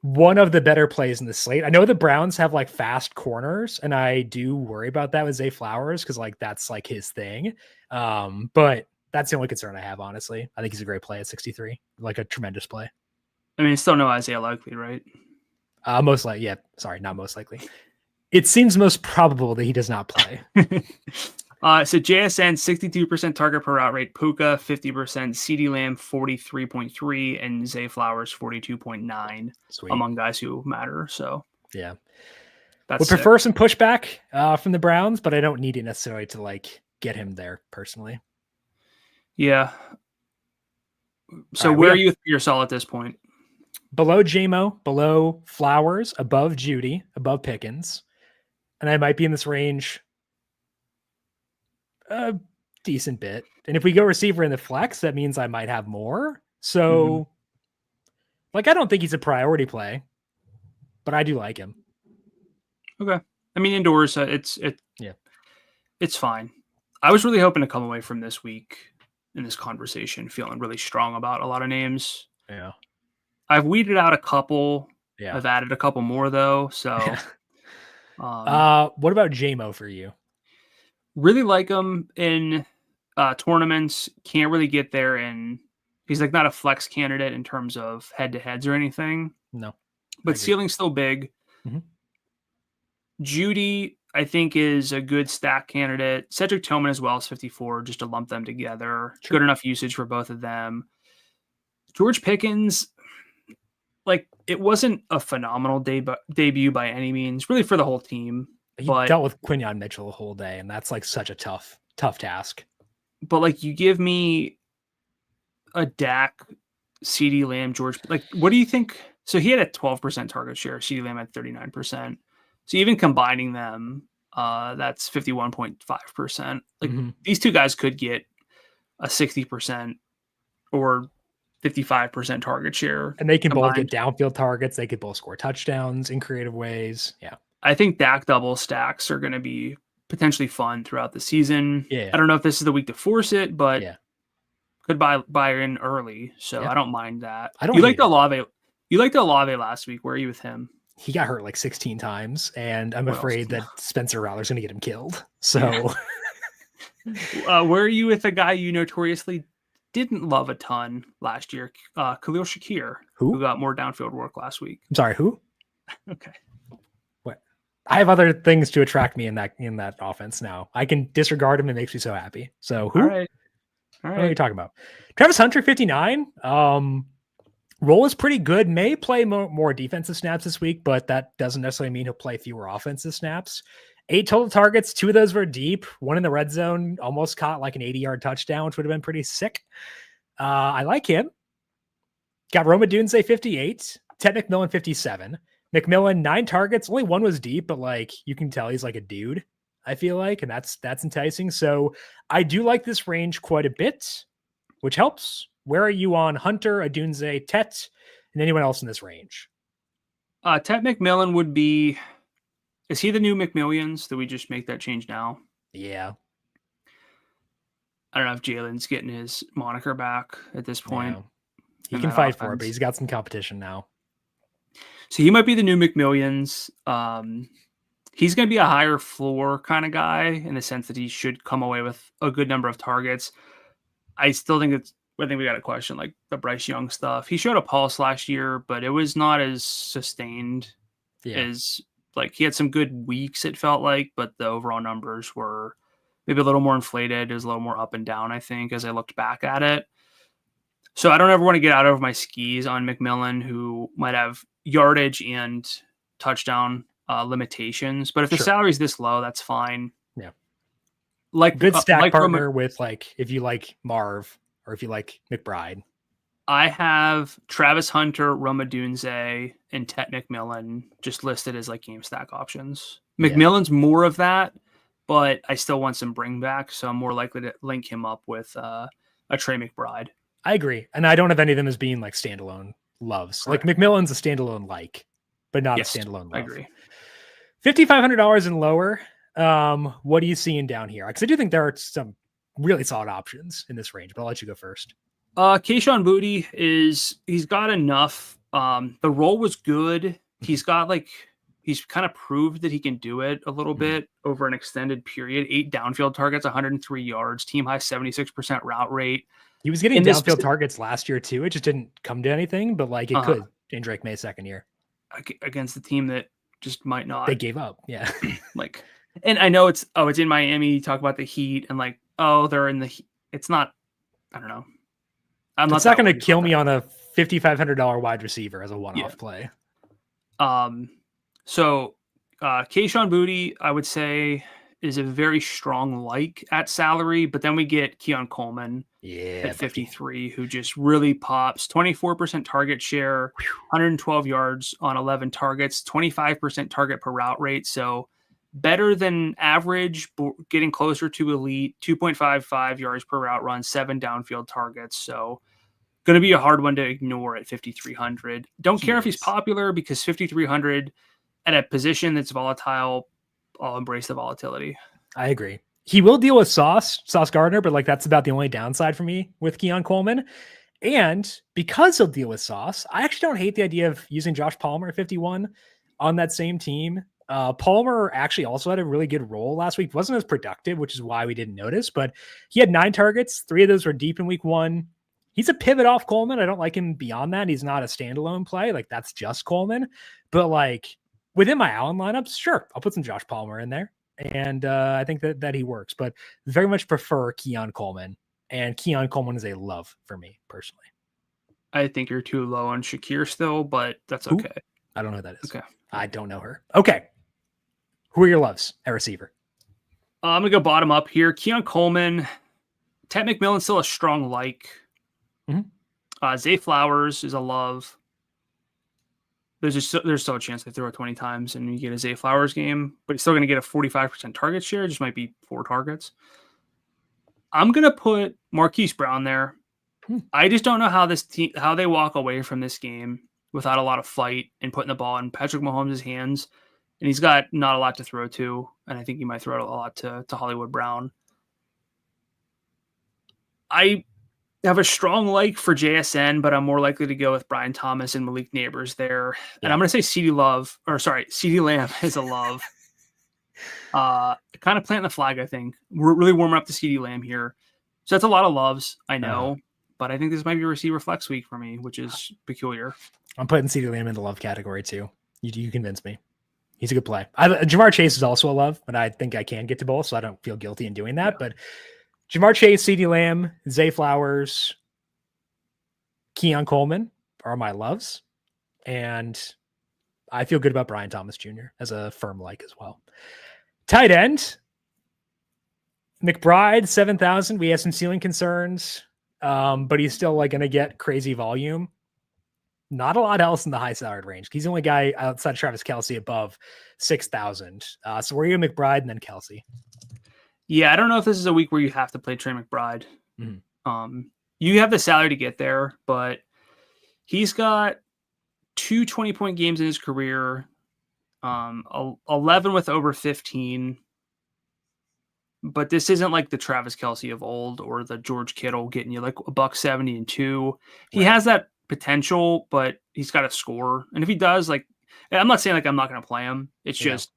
one of the better plays in the slate. I know the Browns have like fast corners, and I do worry about that with Zay Flowers because like that's like his thing. But that's the only concern I have, honestly. I think he's a great play at 63, like a tremendous play. I mean, still no Isaiah Likely, right? Most likely, yeah. Sorry, not most likely. It seems most probable that he does not play. So JSN 62% target per route rate, Puka 50%, CeeDee Lamb 43.3, and Zay Flowers 42.9 among guys who matter. So yeah, that's would prefer some pushback from the Browns, but I don't need it necessarily to like get him there personally. Yeah. So where are you with yourself at this point? Below JMO, below Flowers, above Judy, above Pickens, and I might be in this range a decent bit. And if we go receiver in the flex, that means I might have more. So like, I don't think he's a priority play, but I do like him. Okay. I mean, indoors, it's fine. I was really hoping to come away from this week in this conversation feeling really strong about a lot of names. Yeah. I've weeded out a couple. Yeah. I've added a couple more though. So what about JMO for you? Really like him in tournaments. Can't really get there, and he's like not a flex candidate in terms of head-to-heads or anything. No, but ceiling's still big. Mm-hmm. Judy, I think, is a good stack candidate. Cedric Tillman as well is 54, just to lump them together. Sure. Good enough usage for both of them. George Pickens, like, it wasn't a phenomenal debut by any means, really for the whole team. He dealt with Quinyon Mitchell the whole day, and that's like such a tough task. But like, you give me a Dak, CeeDee Lamb, George, like, what do you think? So he had a 12% target share. CeeDee Lamb had 39%. So even combining them, that's 51.5%. Like these two guys could get a 60% or 55% target share. And they can both get downfield targets. They could both score touchdowns in creative ways. Yeah. I think Dak double stacks are going to be potentially fun throughout the season. Yeah. I don't know if this is the week to force it, but could buy in early. So I don't mind that. You liked Olave. You liked Olave last week. Where are you with him? He got hurt like 16 times, and I'm afraid that Spencer Rattler's going to get him killed. So where are you with a guy you notoriously didn't love a ton last year, Khalil Shakir, who got more downfield work last week? I'm sorry, who? Okay. What? I have other things to attract me in that offense now. I can disregard him. It makes me so happy. So who? All right. What are you talking about? Travis Hunter, 59. Role is pretty good. May play more defensive snaps this week, but that doesn't necessarily mean he'll play fewer offensive snaps. 8 total targets. 2 of those were deep. 1 in the red zone. Almost caught like an 80-yard touchdown, which would have been pretty sick. I like him. Got Rome Odunze 58. Ted McMillan 57. McMillan 9 targets. Only 1 was deep, but like you can tell he's like a dude, I feel like, and that's enticing. So I do like this range quite a bit, which helps. Where are you on Hunter, Odunze, Tet, and anyone else in this range? Tet McMillan would be. Is he the new McMillions? Do we just make that change now? Yeah. I don't know if Jalen's getting his moniker back at this point. Yeah. He can fight for it, but he's got some competition now. So he might be the new McMillions. He's going to be a higher floor kind of guy in the sense that he should come away with a good number of targets. I think we got a question like the Bryce Young stuff. He showed a pulse last year, but it was not as sustained as like he had some good weeks, it felt like, but the overall numbers were maybe a little more inflated. It was a little more up and down, I think, as I looked back at it. So I don't ever want to get out over my skis on McMillan, who might have yardage and touchdown limitations. But if the salary's this low, that's fine. Yeah. Like good stack partner with like if you like Marv or if you like McBride. I have Travis Hunter, Roma Dunze, and Tet McMillan just listed as like game stack options. McMillan's more of that, but I still want some bring back, so I'm more likely to link him up with a Trey McBride. I agree. And I don't have any of them as being like standalone loves. Correct. Like McMillan's a standalone like, but not a standalone love. I agree. $5,500 and lower. What are you seeing down here? Because I do think there are some really solid options in this range, but I'll let you go first. Kayshon Boutte he's got enough. The role was good. He's got he's kind of proved that he can do it a little bit over an extended period. 8 downfield targets, 103 yards, team high 76% route rate. He was getting downfield targets last year too. It just didn't come to anything, but like it could in Drake May's second year against the team that just might not. They gave up. Yeah. And I know it's in Miami. You talk about the Heat and they're in the Heat. It's not, I don't know. It's not going to kill me on a $5,500 wide receiver as a one-off play. So Kayshon Boutte, I would say, is a very strong at salary, but then we get Keon Coleman at 53, who just really pops. 24% target share, 112 yards on 11 targets, 25% target per route rate. So better than average, getting closer to elite, 2.55 yards per route run, 7 downfield targets. So going to be a hard one to ignore at 5,300. Don't care if he's popular because 5,300 at a position that's volatile, I'll embrace the volatility. I agree. He will deal with Sauce Gardner, but that's about the only downside for me with Keon Coleman. And because he'll deal with Sauce, I actually don't hate the idea of using Josh Palmer at 51 on that same team. Palmer actually also had a really good role last week. Wasn't as productive, which is why we didn't notice, but he had 9 targets. 3 of those were deep in week 1. He's a pivot off Coleman. I don't like him beyond that. He's not a standalone play. That's just Coleman. But within my Allen lineups, sure, I'll put some Josh Palmer in there. And I think that he works, but very much prefer Keon Coleman. And Keon Coleman is a love for me personally. I think you're too low on Shakir still, but that's okay. Ooh, I don't know who that is. Okay. I don't know her. Okay. Who are your loves at receiver? I'm going to go bottom up here. Keon Coleman, Tet McMillan, still a strong Zay Flowers is a love. There's still a chance they throw it 20 times and you get a Zay Flowers game, but he's still going to get a 45% target share. It just might be 4 targets. I'm going to put Marquise Brown there. I just don't know how they walk away from this game without a lot of fight and putting the ball in Patrick Mahomes' hands. And he's got not a lot to throw to. And I think he might throw it a lot to Hollywood Brown. I have a strong for JSN, but I'm more likely to go with Brian Thomas and Malik Neighbors there. Yeah. And I'm going to say CeeDee Lamb is a love. Kind of planting the flag, I think. We're really warming up to CeeDee Lamb here. So that's a lot of loves, I know. But I think this might be a receiver flex week for me, which is peculiar. I'm putting CeeDee Lamb in the love category too. You convinced me. He's a good play. Jamar Chase is also a love, but I think I can get to both, so I don't feel guilty in doing that. Yeah. But Jamar Chase, CeeDee Lamb, Zay Flowers, Keon Coleman are my loves. And I feel good about Brian Thomas Jr. as a firm as well. Tight end, McBride, 7,000. We have some ceiling concerns, but he's still going to get crazy volume. Not a lot else in the high salaried range. He's the only guy outside Travis Kelce above 6,000. So we're going McBride and then Kelce. Yeah, I don't know if this is a week where you have to play Trey McBride. You have the salary to get there, but he's got 2 20-point games in his career, 11 with over 15. But this isn't like the Travis Kelce of old or the George Kittle getting you $170 and 2. He has that potential, but he's got to score. And if he does, I'm not saying I'm not going to play him. It's just,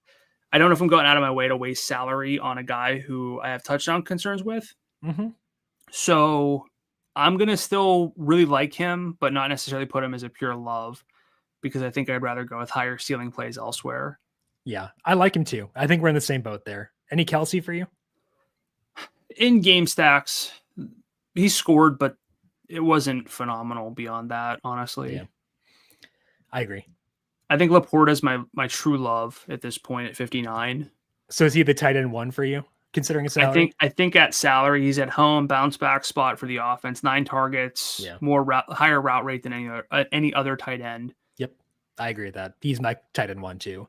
I don't know if I'm going out of my way to waste salary on a guy who I have touchdown concerns with. So I'm going to still really like him, but not necessarily put him as a pure love because I think I'd rather go with higher ceiling plays elsewhere. Yeah, I like him too. I think we're in the same boat there. Any Kelce for you? In game stacks, he scored, but it wasn't phenomenal beyond that, honestly. Yeah, I agree. I think Laporta's my true love at this point at 59. So is he the tight end one for you, considering his salary? I think at salary, he's at home, bounce back spot for the offense, 9 targets, higher route rate than any other tight end. Yep, I agree with that. He's my tight end one too.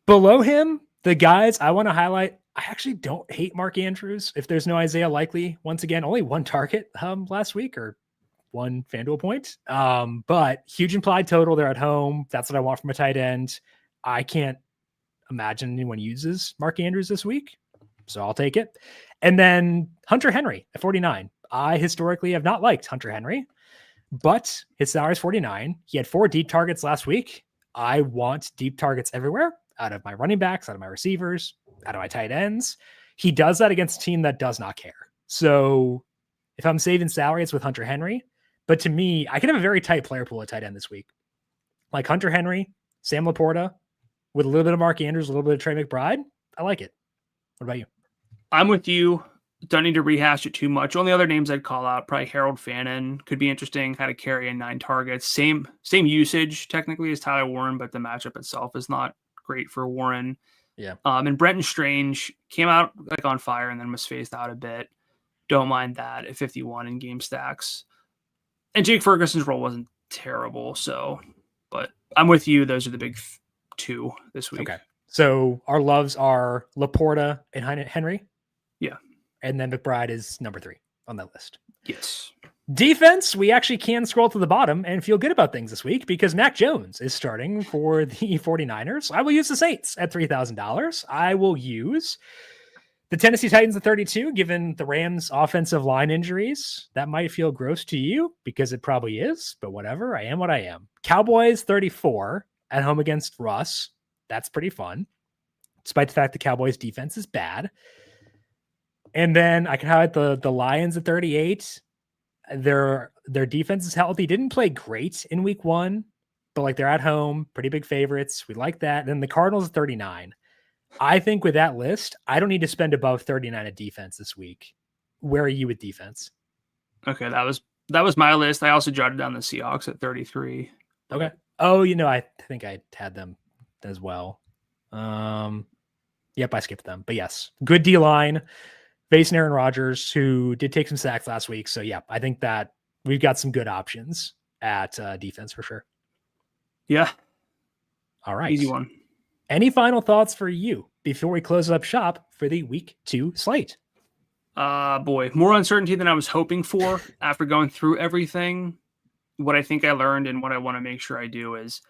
Below him, the guys I want to highlight, I actually don't hate Mark Andrews. If there's no Isaiah Likely, once again, only 1 target last week or 1 FanDuel point. But huge implied total. They're at home. That's what I want from a tight end. I can't imagine anyone uses Mark Andrews this week, so I'll take it. And then Hunter Henry at 49. I historically have not liked Hunter Henry, but his salary is 49. He had 4 deep targets last week. I want deep targets everywhere, out of my running backs, out of my receivers, out of my tight ends. He does that against a team that does not care. So if I'm saving salary, it's with Hunter Henry. But to me, I can have a very tight player pool at tight end this week. Like Hunter Henry, Sam Laporta, with a little bit of Mark Andrews, a little bit of Trey McBride. I like it. What about you? I'm with you. Don't need to rehash it too much. Only other names I'd call out, probably Harold Fannin. Could be interesting. Had to carry in 9 targets. Same usage technically as Tyler Warren, but the matchup itself is not great for Warren. Yeah. And Brenton Strange came out like on fire and then was phased out a bit. Don't mind that at 51 in game stacks. And Jake Ferguson's role wasn't terrible. So, but I'm with you. Those are the big 2 this week. Okay. So our loves are Laporta and Henry. Yeah. And then McBride is number 3 on that list. Yes. Defense, we actually can scroll to the bottom and feel good about things this week because Mac Jones is starting for the 49ers. I will use the Saints at $3,000. I will use the Tennessee Titans at 32, given the Rams' offensive line injuries. That might feel gross to you because it probably is, but whatever. I am what I am. Cowboys 34 at home against Russ. That's pretty fun, despite the fact the Cowboys' defense is bad. And then I can highlight the Lions at 38. Their defense is healthy. Didn't play great in week 1, but like they're at home, pretty big favorites. We like that. And then the Cardinals at 39. I think with that list, I don't need to spend above 39 at defense this week. Where are you with defense? Okay, that was my list. I also jotted down the Seahawks at 33. Okay. Oh, I think I had them as well. Yep, I skipped them. But yes, good D-line. Facing Aaron Rodgers, who did take some sacks last week. So yeah, I think that we've got some good options at defense for sure. Yeah. All right. Easy one. Any final thoughts for you before we close up shop for the week 2 slate? Boy, more uncertainty than I was hoping for after going through everything. What I think I learned and what I want to make sure I do is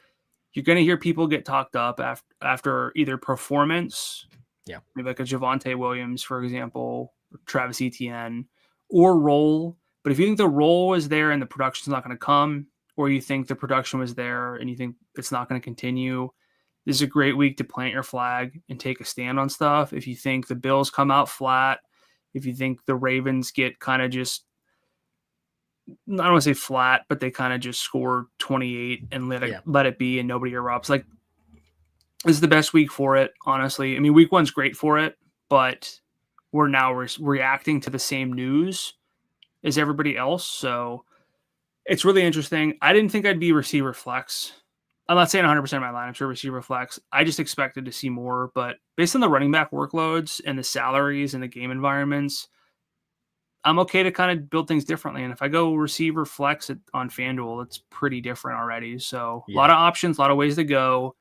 you're going to hear people get talked up after either performance, maybe like a Javonte Williams, for example, or Travis Etienne, or role. But if you think the role is there and the production's not going to come, or you think the production was there and you think it's not going to continue, this is a great week to plant your flag and take a stand on stuff. If you think the Bills come out flat, if you think the Ravens get kind of just, I don't want to say flat, but they kind of just score 28 and let it be and nobody erupts. Like, this is the best week for it, honestly. I mean, week 1's great for it, but we're now reacting to the same news as everybody else. So it's really interesting. I didn't think I'd be receiver flex. I'm not saying 100% of my lineups are receiver flex. I just expected to see more, but based on the running back workloads and the salaries and the game environments, I'm okay to kind of build things differently. And if I go receiver flex on FanDuel, it's pretty different already. So a lot of options, a lot of ways to go,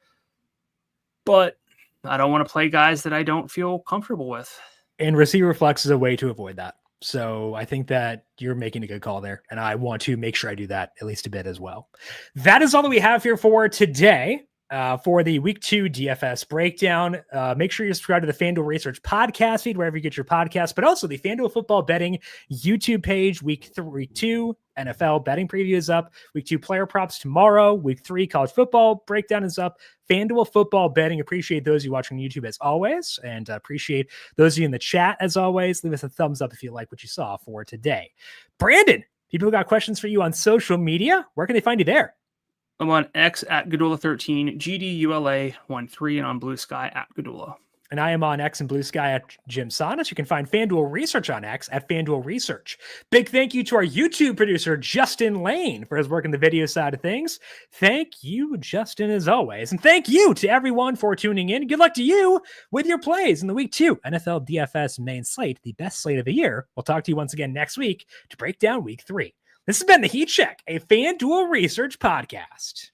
but I don't want to play guys that I don't feel comfortable with. And receiver flex is a way to avoid that. So I think that you're making a good call there, and I want to make sure I do that at least a bit as well. That is all that we have here for today. For the week 2 DFS breakdown, make sure you subscribe to the FanDuel Research Podcast feed, wherever you get your podcasts, but also the FanDuel Football Betting YouTube page. Week 2 NFL betting preview is up. Week 2 player props tomorrow. Week 3 college football breakdown is up. FanDuel Football Betting. Appreciate those of you watching on YouTube as always, and appreciate those of you in the chat as always. Leave us a thumbs up if you like what you saw for today. Brandon, people got questions for you on social media. Where can they find you there? I'm on X at Gdula13, GDULA13, and on Blue Sky at Gdula. And I am on X and Blue Sky at JimSannes. You can find FanDuel Research on X at FanDuel Research. Big thank you to our YouTube producer, Justin Lane, for his work in the video side of things. Thank you, Justin, as always. And thank you to everyone for tuning in. Good luck to you with your plays in the Week 2 NFL DFS main slate, the best slate of the year. We'll talk to you once again next week to break down Week 3. This has been The Heat Check, a FanDuel Research podcast.